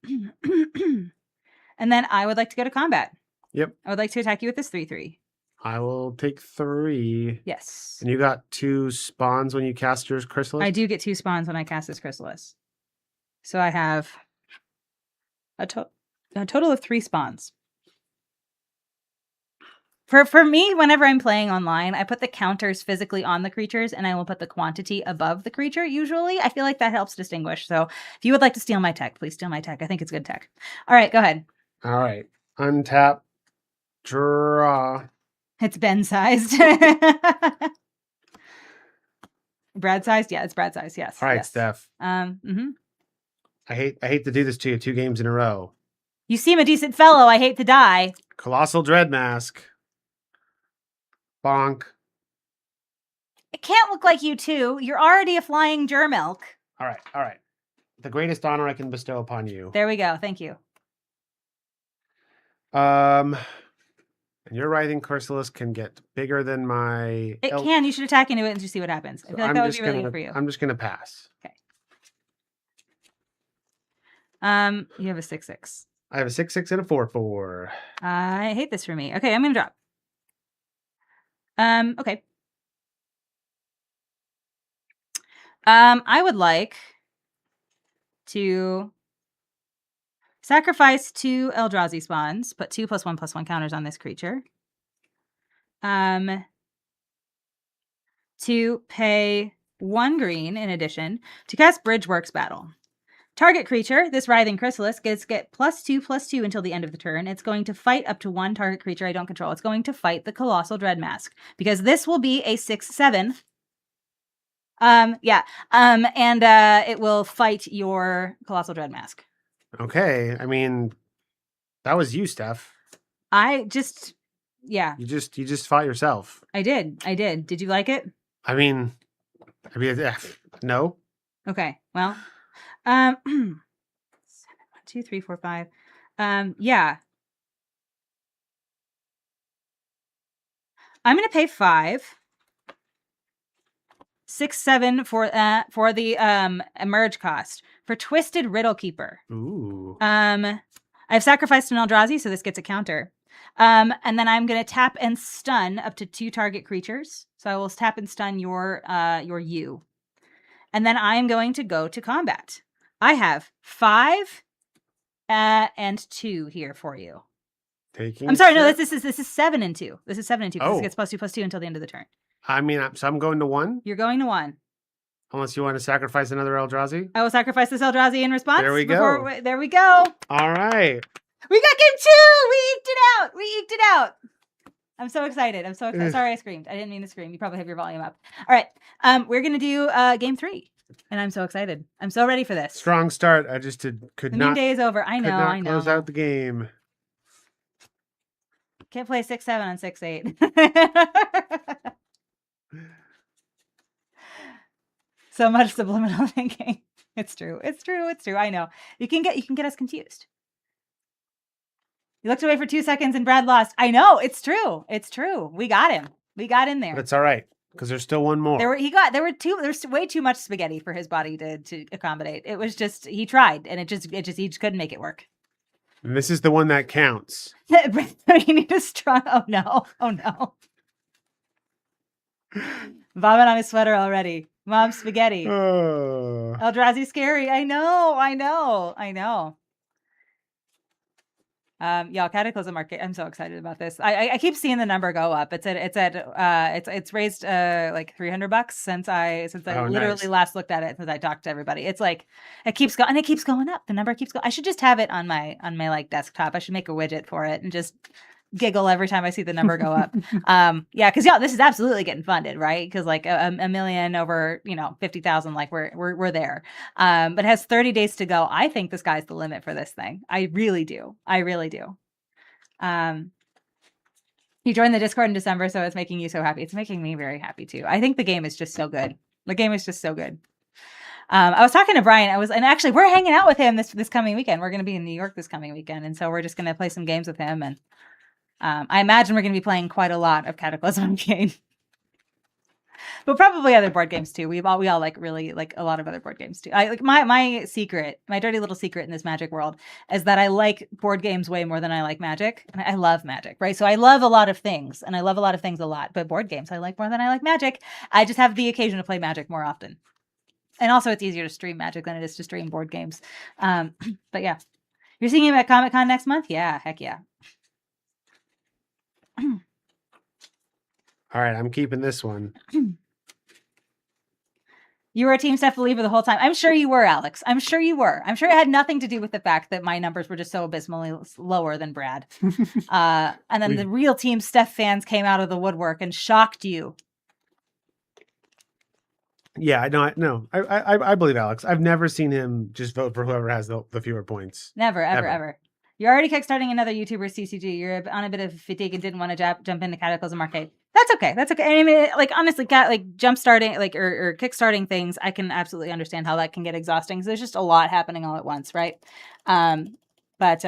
then I would like to go to combat. Yep. I would like to attack you with this 3/3. I will take 3. Yes. And you got 2 spawns when you cast your Chrysalis? I do get 2 spawns when I cast this Chrysalis. So I have a total of 3 spawns. For me, whenever I'm playing online, I put the counters physically on the creatures, and I will put the quantity above the creature, usually. I feel like that helps distinguish. So if you would like to steal my tech, please steal my tech. I think it's good tech. All right, go ahead. All right. Untap. Draw. It's Ben-sized. Brad-sized? Yeah, it's Brad-sized, yes. All right, yes. Steph. Mm-hmm. I hate to do this to you 2 games in a row. You seem a decent fellow. I hate to die. Colossal Dread Mask. Bonk. It can't look like you two. You're already a flying germilk. All right. The greatest honor I can bestow upon you. There we go. Thank you. And your Writhing Chrysalis can get bigger than my... It can. You should attack into it and just see what happens. I feel like that would be really good for you. I'm just going to pass. Okay. You have a 6/6. I have a 6/6 and a 4/4. I hate this for me. Okay, I'm going to drop. Okay. I would like to sacrifice 2 Eldrazi spawns, put 2 +1/+1 counters on this creature. To pay 1 green in addition to cast Bridgeworks Battle. Target creature, this Writhing Chrysalis, get +2/+2 until the end of the turn. It's going to fight up to 1 target creature I don't control. It's going to fight the Colossal Dreadmask because this will be a 6/7. Yeah. And it will fight your Colossal Dreadmask. Okay. I mean, that was you, Steph. Yeah. You just fought yourself. I did. Did you like it? I mean, no. Okay. Well, 7, 1, 2, 3, 4, 5. Yeah. I'm gonna pay 5, 6, 7 for the emerge cost for Twisted Riddle Keeper. Ooh. I've sacrificed an Eldrazi, so this gets a counter. And then I'm gonna tap and stun up to 2 target creatures. So I will tap and stun your you. And then I'm going to go to combat. I have 5 and 2 here for you. I'm sorry, no, this is 7 and 2. This is 7 and 2 because it gets +2/+2 until the end of the turn. I mean, so I'm going to 1? You're going to 1. Unless you want to sacrifice another Eldrazi? I will sacrifice this Eldrazi in response. There we go. There we go. All right. We got game 2! We eked it out! I'm so excited. Sorry I screamed. I didn't mean to scream. You probably have your volume up. All right. We're going to do game 3. And I'm so excited. I'm so ready for this. Strong start. I just could not. The day is over. I know. Close out the game. Can't play 6/7 on 6/8. So much subliminal thinking. It's true. I know. You can get us confused. You looked away for 2 seconds and Brad lost. I know. It's true. We got him. We got in there. But it's all right because there's still one more. There's way too much spaghetti for his body to accommodate. It was just he tried and he just couldn't make it work. And this is the one that counts. You need a strong. Oh no. Vomit on his sweater already. Mom spaghetti. Eldrazi scary. I know. Y'all, Cataclysm Market. I'm so excited about this. I keep seeing the number go up. It's raised like $300 since I literally last looked at it, since I talked to everybody. It's like it keeps going up. The number keeps going. I should just have it on my like desktop. I should make a widget for it and just giggle every time I see the number go up. Yeah, because this is absolutely getting funded, right? Because like a million over 50,000, like we're there. But it has 30 days to go. I think the sky's the limit for this thing. I really do. You joined the Discord in December, so it's making you so happy. It's making me very happy too. I think the game is just so good. I was talking to Brian. And actually we're hanging out with him this coming weekend. We're going to be in New York this coming weekend, and so we're just going to play some games with him. And I imagine we're going to be playing quite a lot of Cataclysm game, but probably other board games too. We all like really like a lot of other board games too. I like my dirty little secret in this Magic world is that I like board games way more than I like Magic, and I love Magic, right? So I love a lot of things, and I love a lot of things a lot, but board games I like more than I like Magic. I just have the occasion to play Magic more often, and also it's easier to stream Magic than it is to stream board games. But yeah, you're seeing him at Comic-Con next month? Yeah, heck yeah. All right, I'm keeping this one. You were a Team Steph believer the whole time. I'm sure you were, Alex. I'm sure it had nothing to do with the fact that my numbers were just so abysmally lower than Brad. And then the real Team Steph fans came out of the woodwork and shocked you. Yeah, I believe Alex. I've never seen him just vote for whoever has the fewer points. Never, ever. You're already kickstarting another YouTuber CCG. You're on a bit of fatigue and didn't want to jump into Cataclysm Arcade. That's okay. I mean, like honestly, jump starting or kickstarting things, I can absolutely understand how that can get exhausting. So there's just a lot happening all at once, right? But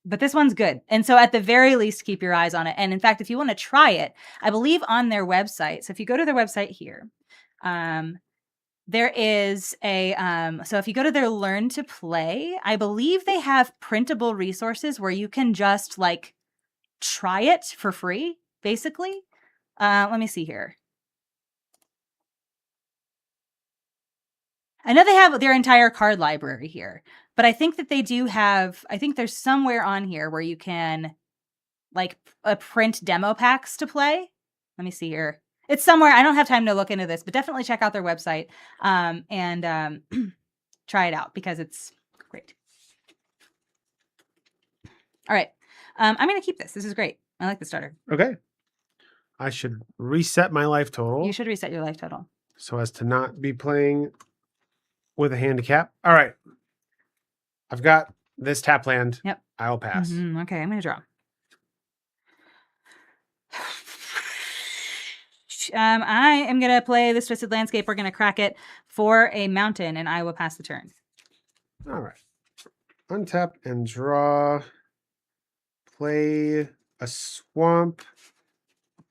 this one's good. And so at the very least, keep your eyes on it. And in fact, if you want to try it, I believe on their website. So if you go to their website here, there is so if you go to their Learn to Play, I believe they have printable resources where you can just like try it for free, basically. Let me see here. I know they have their entire card library here, but I think that they do have, I think there's somewhere on here where you can like print demo packs to play. Let me see here. It's somewhere. I don't have time to look into this, but definitely check out their website and try it out because it's great. All right. I'm going to keep this. This is great. I like the starter. Okay. I should reset my life total. You should reset your life total. So as to not be playing with a handicap. All right. I've got this tap land. Yep. I will pass. Okay, I'm going to draw. I am going to play this Twisted Landscape. We're going to crack it for a mountain, and I will pass the turn. All right. Untap and draw. Play a swamp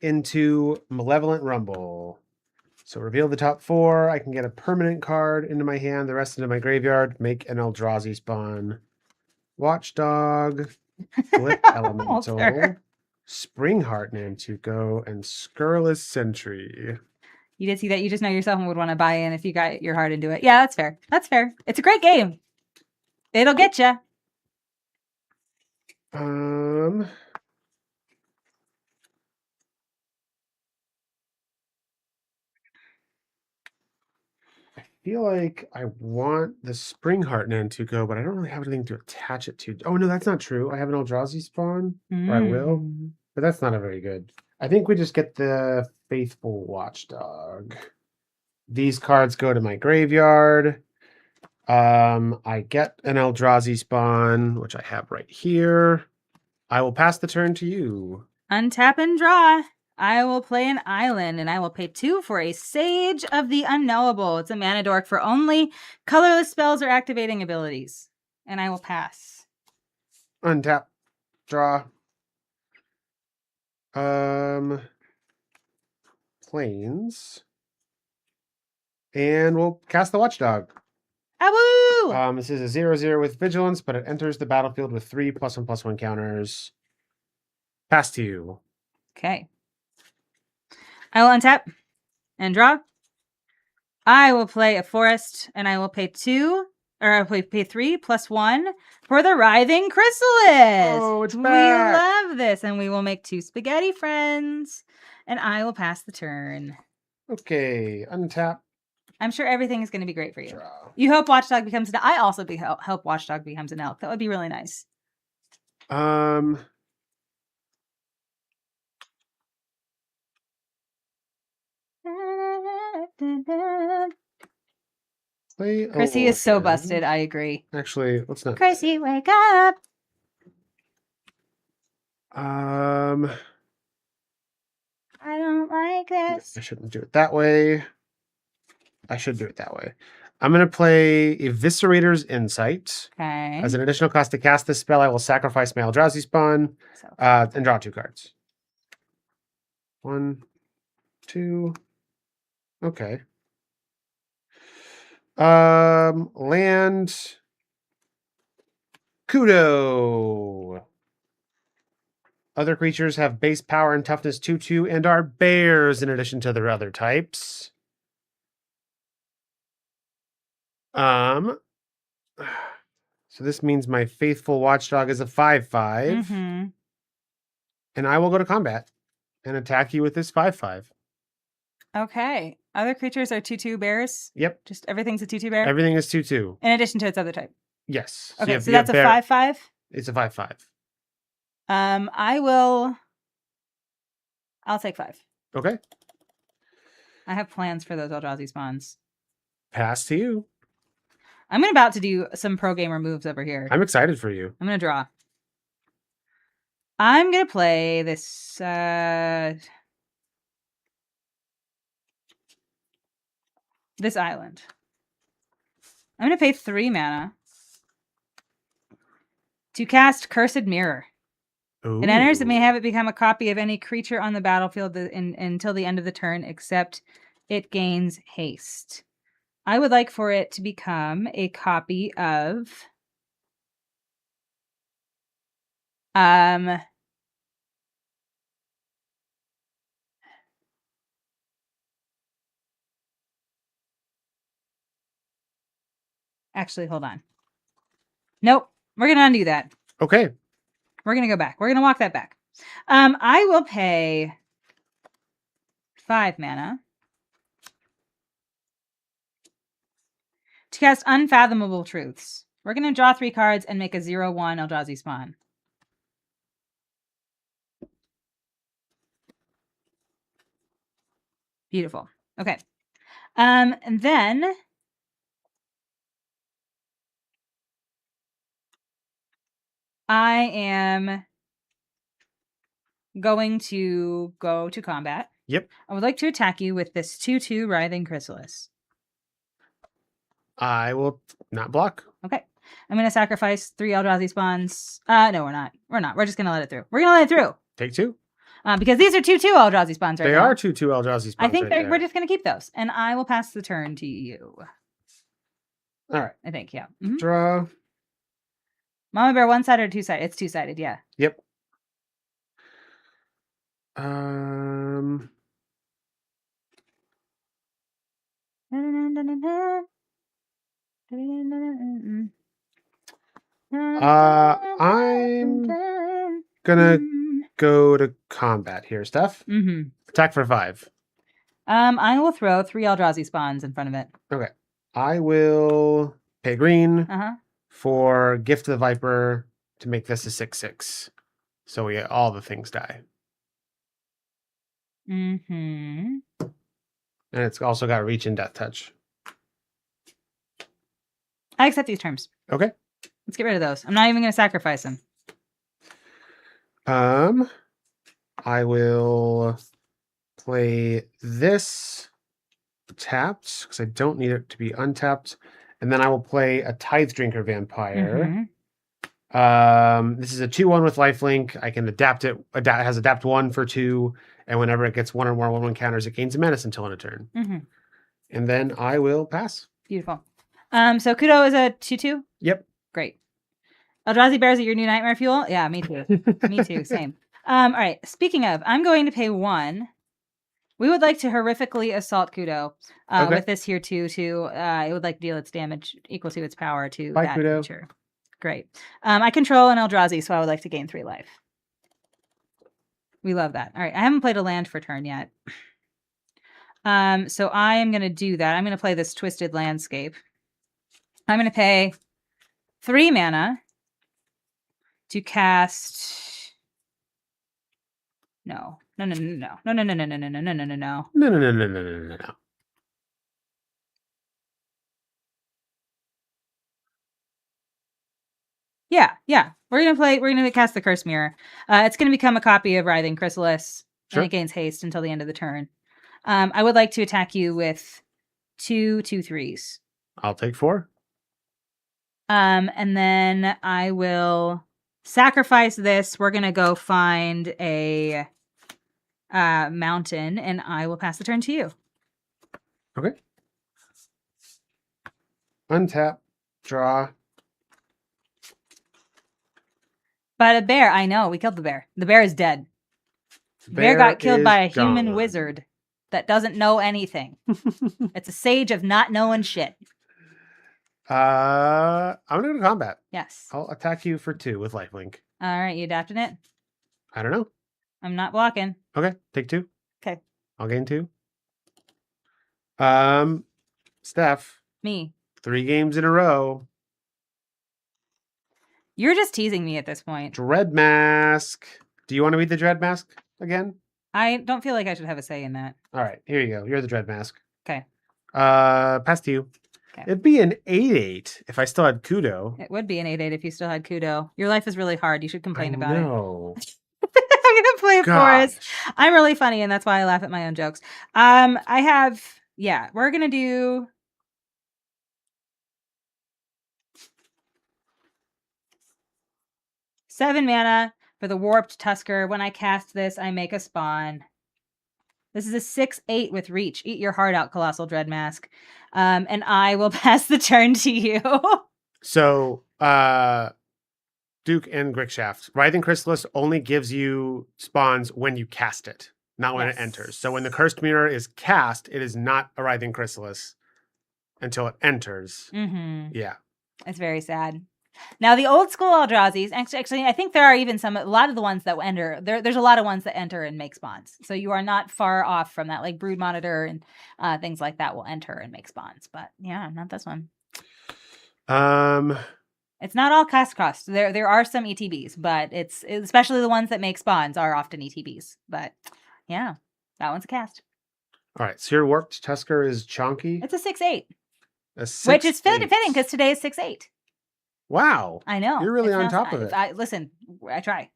into Malevolent Rumble. So reveal the top 4. I can get a permanent card into my hand, the rest into my graveyard. Make an Eldrazi spawn. Watchdog. Flip Elemental. Springheart Nantuko, and Scurrilous Sentry. You did see that. You just know yourself and would want to buy in if you got your heart into it. Yeah, that's fair. That's fair. It's a great game. It'll get you. I feel like I want the Springheart Nantuko, but I don't really have anything to attach it to. Oh, no, that's not true. I have an Eldrazi spawn, or I will, but that's not a very good. I think we just get the Faithful Watchdog. These cards go to my graveyard. I get an Eldrazi spawn, which I have right here. I will pass the turn to you. Untap and draw. I will play an island, and I will pay 2 for a Sage of the Unknowable. It's a mana dork for only colorless spells or activating abilities. And I will pass. Untap. Draw. Planes. And we'll cast the Watchdog. Awoo! This is a 0/0 with Vigilance, but it enters the battlefield with 3 +1/+1 counters. Pass to you. Okay. I will untap and draw. I will play a forest, and I will pay 2, or I'll pay 3 +1 for the Writhing Chrysalis. Oh, it's back. We love this, and we will make 2 spaghetti friends, and I will pass the turn. Okay, untap. I'm sure everything is going to be great for you. Draw. You hope Watchdog becomes an. I also hope Watchdog becomes an elk. That would be really nice. Chrissy is so busted. I agree. Actually, let's not. Chrissy, wake up. I don't like this. I shouldn't do it that way. I should do it that way. I'm going to play Eviscerator's Insight. Okay. As an additional cost to cast this spell, I will sacrifice my Eldrazi spawn and draw 2 cards. 1, 2. Okay. Land. Kudo. Other creatures have base power and toughness 2/2 and are bears in addition to their other types. So this means my Faithful Watchdog is a 5/5. And I will go to combat and attack you with this 5/5. Okay. Other creatures are 2/2 bears? Yep. Just everything's a 2/2 bear? Everything is 2/2. In addition to its other type? Yes. Okay, so that's a 5/5? It's a 5/5. I'll take 5. Okay. I have plans for those Eldrazi spawns. Pass to you. I'm about to do some pro gamer moves over here. I'm excited for you. I'm going to draw. I'm going to play this... this island. I'm going to pay 3 mana to cast Cursed Mirror. Ooh. It enters and may have it become a copy of any creature on the battlefield until the end of the turn, except it gains haste. I would like for it to become a copy of actually, hold on. Nope. We're going to undo that. Okay. We're going to go back. We're going to walk that back. I will pay 5 mana. To cast Unfathomable Truths. We're going to draw 3 cards and make a 0/1 Eldrazi Spawn. Beautiful. Okay. And then I am going to go to combat. Yep. I would like to attack you with this 2/2 Writhing Chrysalis. I will not block. Okay. I'm going to sacrifice 3 Eldrazi Spawns. No, we're not. We're not. We're just going to let it through. We're going to let it through. Take 2. Because these are 2/2 Eldrazi Spawns right They now. are 2/2 Eldrazi spawns. I think right we're just going to keep those. And I will pass the turn to you. All right. I think, yeah. Draw. Mama Bear, 1-sided or 2-sided? It's 2-sided, yeah. Yep. I'm gonna go to combat here, Steph. Attack for 5. I will throw 3 Eldrazi Spawns in front of it. Okay. I will pay green for Gift of the Viper to make this a 6/6. So we all the things die. And it's also got Reach and Death Touch. I accept these terms. Okay. Let's get rid of those. I'm not even going to sacrifice them. I will play this tapped because I don't need it to be untapped. And then I will play a Tithe Drinker Vampire. This is a 2/1 with lifelink. I can adapt it. It has adapt 1 for 2. And whenever it gets 1 or more 1/1 counters, it gains a menace until end of turn. And then I will pass. Beautiful. So Kudo is a 2/2? Yep. Great. Eldrazi Bears are your new nightmare fuel? Yeah, me too. Me too. Same. All right. Speaking of, I'm going to pay 1. We would like to horrifically assault Kudo with this here 2/2. It would like to deal its damage equal to its power to that creature. Great. I control an Eldrazi, so I would like to gain 3 life. We love that. All right. I haven't played a land for turn yet. So I am going to do that. I'm going to play this Twisted Landscape. I'm going to pay 3 mana to cast. No. No. Yeah. We're gonna cast the Curse Mirror. It's gonna become a copy of Writhing Chrysalis. Sure. And it gains haste until the end of the turn. I would like to attack you with 2 2/3s. I'll take 4. And then I will sacrifice this. We're gonna go find a mountain, and I will pass the turn to you. Okay. Untap, draw. But a bear, I know, we killed the bear. The bear is dead. The bear got killed by a human wizard that doesn't know anything. It's a sage of not knowing shit. I'm gonna go to combat. Yes. I'll attack you for 2 with lifelink. All right, you adapting it? I don't know. I'm not blocking. Okay, take 2. Okay. I'll gain 2. Steph. Me. 3 games in a row. You're just teasing me at this point. Dread Mask. Do you want to read the Dread Mask again? I don't feel like I should have a say in that. All right, here you go. You're the Dread Mask. Okay. Pass to you. Okay. It'd be an 8/8 if I still had Kudo. It would be an 8/8 if you still had Kudo. Your life is really hard. You should complain about it. No. I'm gonna play Forest. I'm really funny, and that's why I laugh at my own jokes. We're gonna do. Seven mana for the Warped Tusker. When I cast this, I make a spawn. This is a 6/8 with reach. Eat your heart out, Colossal Dread Mask. And I will pass the turn to you. So, Duke and Grickshaft. Writhing Chrysalis only gives you spawns when you cast it, not when it enters. So when the Cursed Mirror is cast, it is not a Writhing Chrysalis until it enters. Yeah. It's very sad. Now the old school Eldrazi's, actually, I think there are even a lot of the ones that will enter. There's a lot of ones that enter and make spawns, so you are not far off from that. Like Brood Monitor and things like that will enter and make spawns, but yeah, not this one. It's not all cost. There are some ETBs, but it's especially the ones that make spawns are often ETBs. But yeah, that one's a cast. All right, so your Warped Tusker is chonky. It's a 6/8. Which is fitting because today is 6/8. Wow. I know. You're really on top of it. Listen, I try.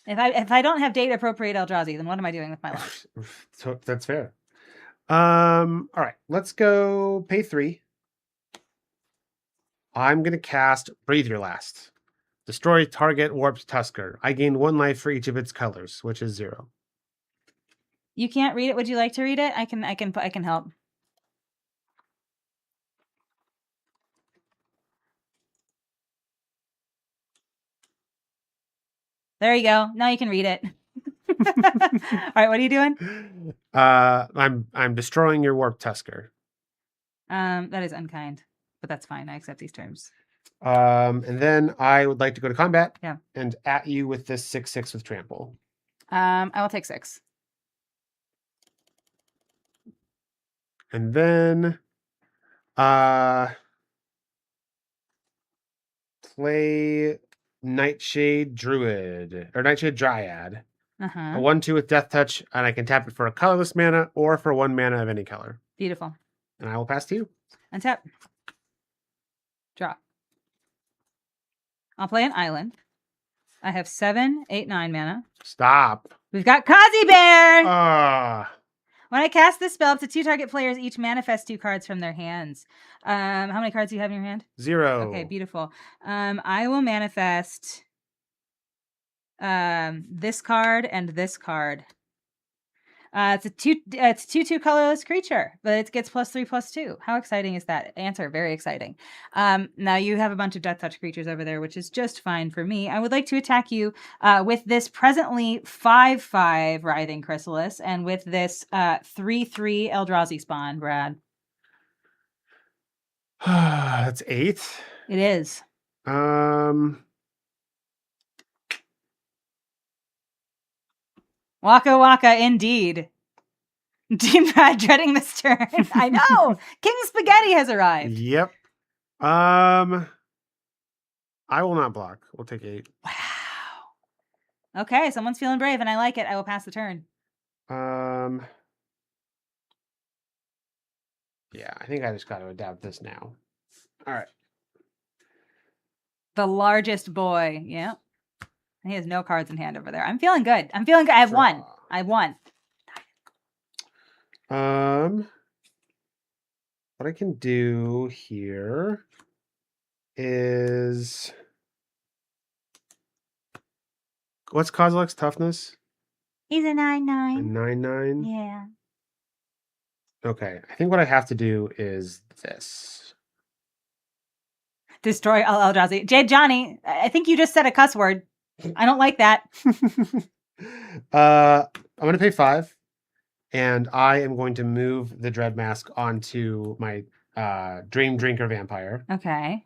If I don't have date appropriate Eldrazi, then what am I doing with my life? So that's fair. All right, let's go pay 3. I'm gonna cast Breathe Your Last. Destroy target Warped Tusker. I gain 1 life for each of its colors, which is 0. You can't read it. Would you like to read it? I can help. There you go. Now you can read it. All right, what are you doing? I'm destroying your Warped Tusker. That is unkind, but that's fine. I accept these terms. And then I would like to go to combat. Yeah. And at you with this 6/6 with trample. I will take 6. And then play Nightshade Druid or Nightshade Dryad. A 1/2 with Death Touch, and I can tap it for a colorless mana or for 1 mana of any color. Beautiful. And I will pass to you. Untap. Draw. I'll play an island. I have 7, 8, 9 mana. Stop. We've got Kazi Bear! When I cast this spell, up to 2 target players each manifest 2 cards from their hands. How many cards do you have in your hand? 0. Okay, beautiful. I will manifest this card and this card. It's a 2/2 colorless creature, but it gets +3/+2. How exciting is that? Answer, very exciting. Now you have a bunch of Death Touch creatures over there, which is just fine for me. I would like to attack you with this presently 5/5 Writhing Chrysalis and with this 3/3 Eldrazi Spawn, Brad. That's 8. It is. Waka waka, indeed. Team Brad dreading this turn. I know. King Spaghetti has arrived. Yep. I will not block. We'll take 8. Wow. Okay, someone's feeling brave, and I like it. I will pass the turn. Yeah, I think I just got to adapt this now. All right. The largest boy. Yeah. He has no cards in hand over there. I'm feeling good. I have 1. I have 1. What I can do here is what's Kozilek's toughness? He's a 9/9. A 9/9? Yeah. Okay. I think what I have to do is this. Destroy Eldrazi. Jade Johnny, I think you just said a cuss word. I don't like that. I'm going to pay 5. And I am going to move the Dread Mask onto my Dream Drinker Vampire. Okay.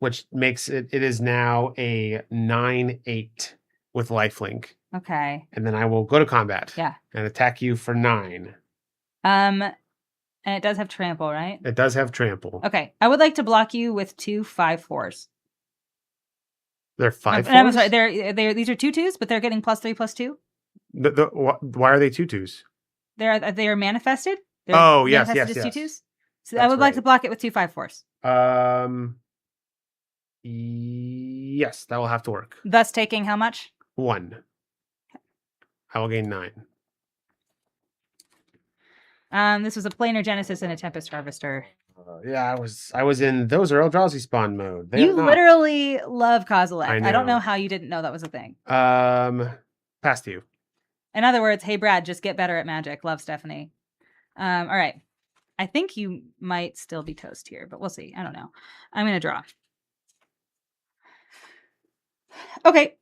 Which makes it is now a 9/8 with lifelink. Okay. And then I will go to combat. Yeah. And attack you for 9. And it does have trample, right? It does have trample. Okay. I would like to block you with 2 5/4s. They're 5/4s? I'm sorry. These are 2/2s, but they're getting +3/+2. Why are they 2/2s? They are manifested. They're yes. 2/2s. So I would like to block it with 2 5/4s. Yes, that will have to work. Thus taking how much? 1. I will gain 9. This was a Planar Genesis and a Tempest Harvester. Yeah, I was in those are Eldrazi spawn mode. You literally love Kozilek. I don't know how you didn't know that was a thing. Pass to you. In other words, hey Brad, just get better at magic. Love, Stephanie. All right. I think you might still be toast here, but we'll see. I don't know. I'm gonna draw. Okay.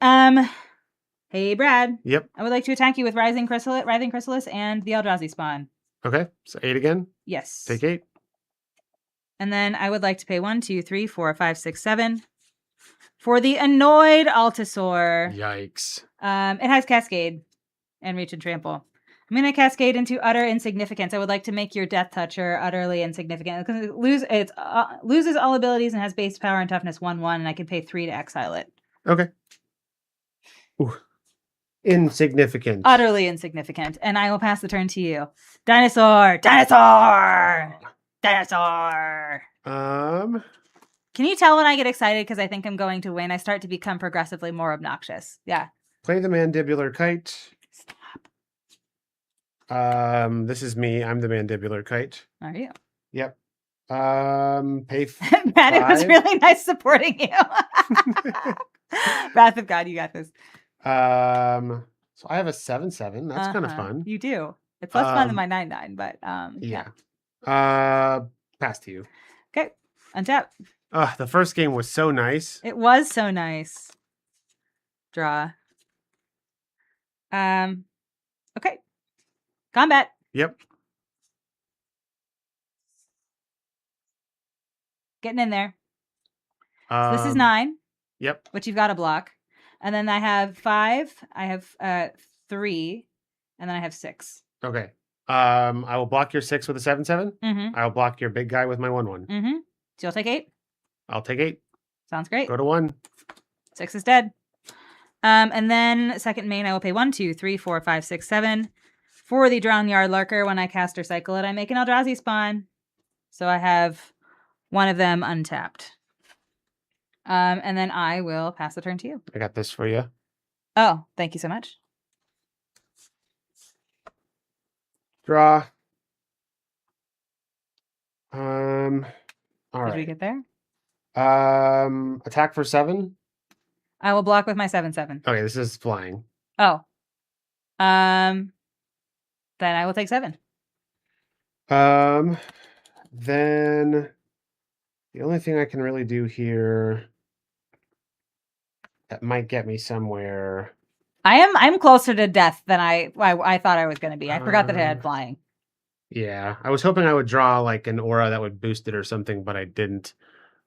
Hey Brad. Yep. I would like to attack you with Writhing Chrysalis and the Eldrazi Spawn. Okay. So 8 again? Yes. Take 8. And then I would like to pay 1, 2, 3, 4, 5, 6, 7 for the Annoyed Altasaur. Yikes. It has Cascade and Reach and Trample. I'm going to Cascade into Utter Insignificance. I would like to make your Death Toucher utterly insignificant. Because it loses all abilities and has base power and toughness 1/1, and I can pay 3 to exile it. Okay. Ooh. Insignificant. Utterly insignificant. And I will pass the turn to you. Dinosaur! Dinosaur! Dinosaur! Can you tell when I get excited because I think I'm going to win? I start to become progressively more obnoxious. Yeah. Play the Mandibular Kite. Stop. This is me. I'm the Mandibular Kite. Are you? Yep. Pay Matt, it was really nice supporting you. Wrath of God, you got this. So I have a 7/7. That's kind of fun. You do. It's less fun than my 9/9, but yeah. Pass to you. Okay. Untap. The first game was so nice. It was so nice. Draw. Okay. Combat. Yep. Getting in there. So this is 9. Yep. Which you've got to block. And then I have 5. I have 3. And then I have 6. Okay. I will block your 6 with a 7/7. Mm-hmm. I will block your big guy with my 1/1. Mm-hmm. So you'll take 8? I'll take 8. Sounds great. Go to 1. 6 is dead. And then second main, I will pay 1, 2, 3, 4, 5, 6, 7 for the Drown Yard Lurker. When I cast or cycle it, I make an Eldrazi spawn. So I have one of them untapped. And then I will pass the turn to you. I got this for you. Oh, thank you so much. Draw. All right. Did we get there? Attack for 7. I will block with my 7/7. Okay, this is flying. Oh. Then I will take 7. Then the only thing I can really do here that might get me somewhere. I'm closer to death than I thought I was going to be. I forgot that it had flying. Yeah, I was hoping I would draw like an aura that would boost it or something, but I didn't.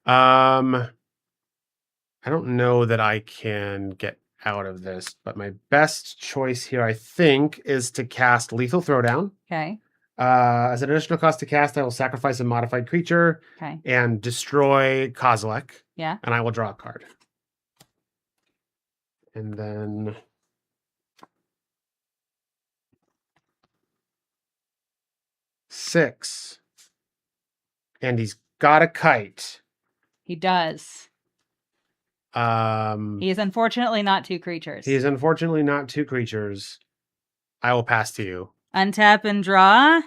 I don't know that I can get out of this, but my best choice here, I think, is to cast Lethal Throwdown. Okay. As an additional cost to cast, I will sacrifice a modified creature and destroy Kozilek. Yeah. And I will draw a card. And then 6. And he's got a kite. He does. He is unfortunately not 2 creatures. He is unfortunately not 2 creatures. I will pass to you. Untap and draw.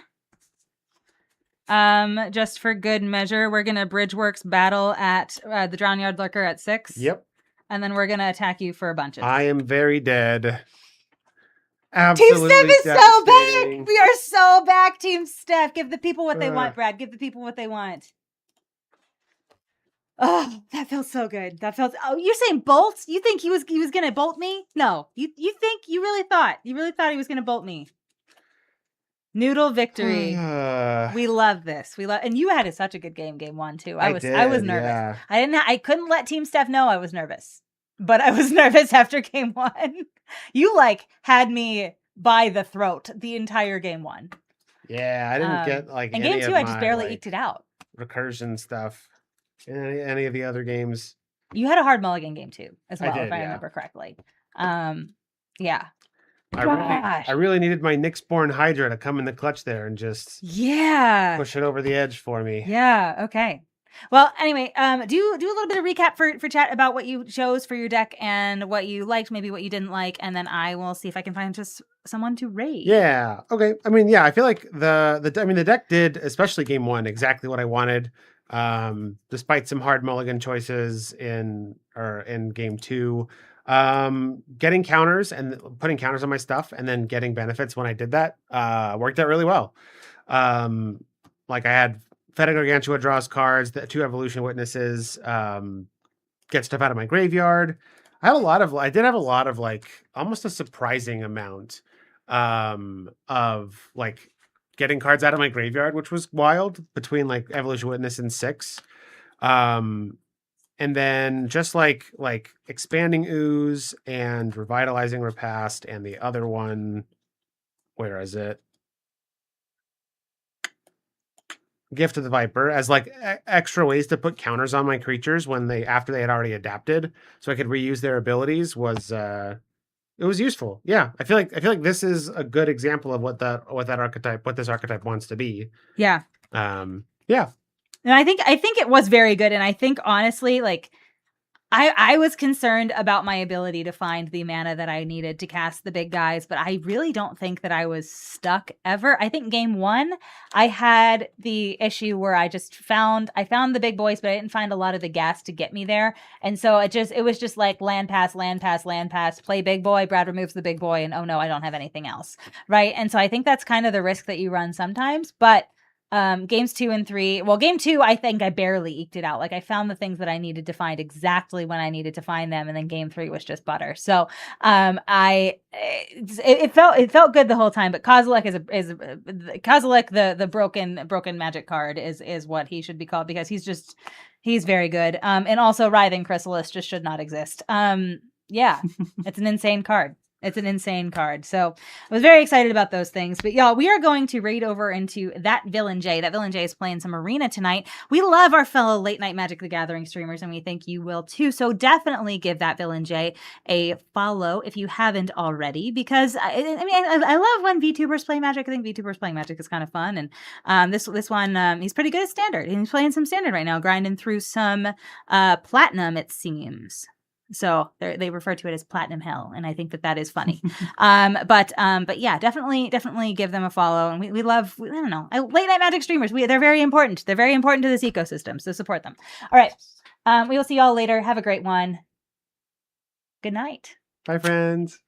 Just for good measure, we're gonna Bridgeworks battle at the Drown Yard Lurker at 6. Yep. And then we're gonna attack you for a bunch of. I am very dead. Absolutely. Team Steph is so back. We are so back, Team Steph. Give the people what they want, Brad. Give the people what they want. Oh, that felt so good. That felt. Oh, you're saying bolts? You think he was gonna bolt me? No, you think you really thought he was gonna bolt me? Noodle victory. We love this. And you had such a good game 1 too. I was nervous. Yeah. I couldn't let Team Steph know I was nervous, but I was nervous after game 1. You had me by the throat the entire game 1. Yeah, I didn't get and game 2 I just barely eked it out. Recursion stuff. Any of the other games. You had a hard mulligan game 2 as well, if I remember correctly. Yeah. I really needed my Nyxborn Hydra to come in the clutch there and just push it over the edge for me. Yeah. Okay. Well, anyway, do a little bit of recap for chat about what you chose for your deck and what you liked, maybe what you didn't like, and then I will see if I can find just someone to raid. Yeah. Okay. I mean, yeah, I feel like the deck did, especially game 1, exactly what I wanted. Despite some hard mulligan choices in game 2. Getting counters and putting counters on my stuff and then getting benefits when I did that worked out really well. Like I had Feta Gargantua draws cards, the 2 Evolution Witnesses, get stuff out of my graveyard. I did have a lot of like almost a surprising amount of like getting cards out of my graveyard, which was wild between like Evolution Witness and 6. Um, and then just like expanding ooze and revitalizing repast, and the other one, where is it? Gift of the Viper, as like extra ways to put counters on my creatures when they after they had already adapted, so I could reuse their abilities was it was useful. Yeah, I feel like this is a good example of what this archetype wants to be. Yeah. Yeah. And I think it was very good. And I think honestly, like I was concerned about my ability to find the mana that I needed to cast the big guys, but I really don't think that I was stuck ever. I think game 1, I had the issue where I found the big boys, but I didn't find a lot of the gas to get me there. And so it was just like land pass, play big boy, Brad removes the big boy, and oh no, I don't have anything else. Right. And so I think that's kind of the risk that you run sometimes. But games 2 and 3, well, game 2, I think I barely eked it out. Like I found the things that I needed to find exactly when I needed to find them. And then game 3 was just butter. So, it felt good the whole time, but Kozilek is Kozilek, the broken magic card is what he should be called, because he's very good. And also Writhing Chrysalis just should not exist. Yeah, it's an insane card. It's an insane card. So I was very excited about those things. But y'all, we are going to raid over into That Villain J. That Villain J is playing some Arena tonight. We love our fellow late night Magic the Gathering streamers, and we think you will too. So definitely give That Villain J a follow if you haven't already, because I love when VTubers play Magic. I think VTubers playing Magic is kind of fun. And this one, he's pretty good at Standard. He's playing some Standard right now, grinding through some Platinum, it seems. So they refer to it as Platinum Hell, and I think that is funny. But yeah, definitely give them a follow. And we love, I don't know, late night Magic streamers. They're very important. They're very important to this ecosystem. So support them. All right, we will see y'all later. Have a great one. Good night. Bye, friends.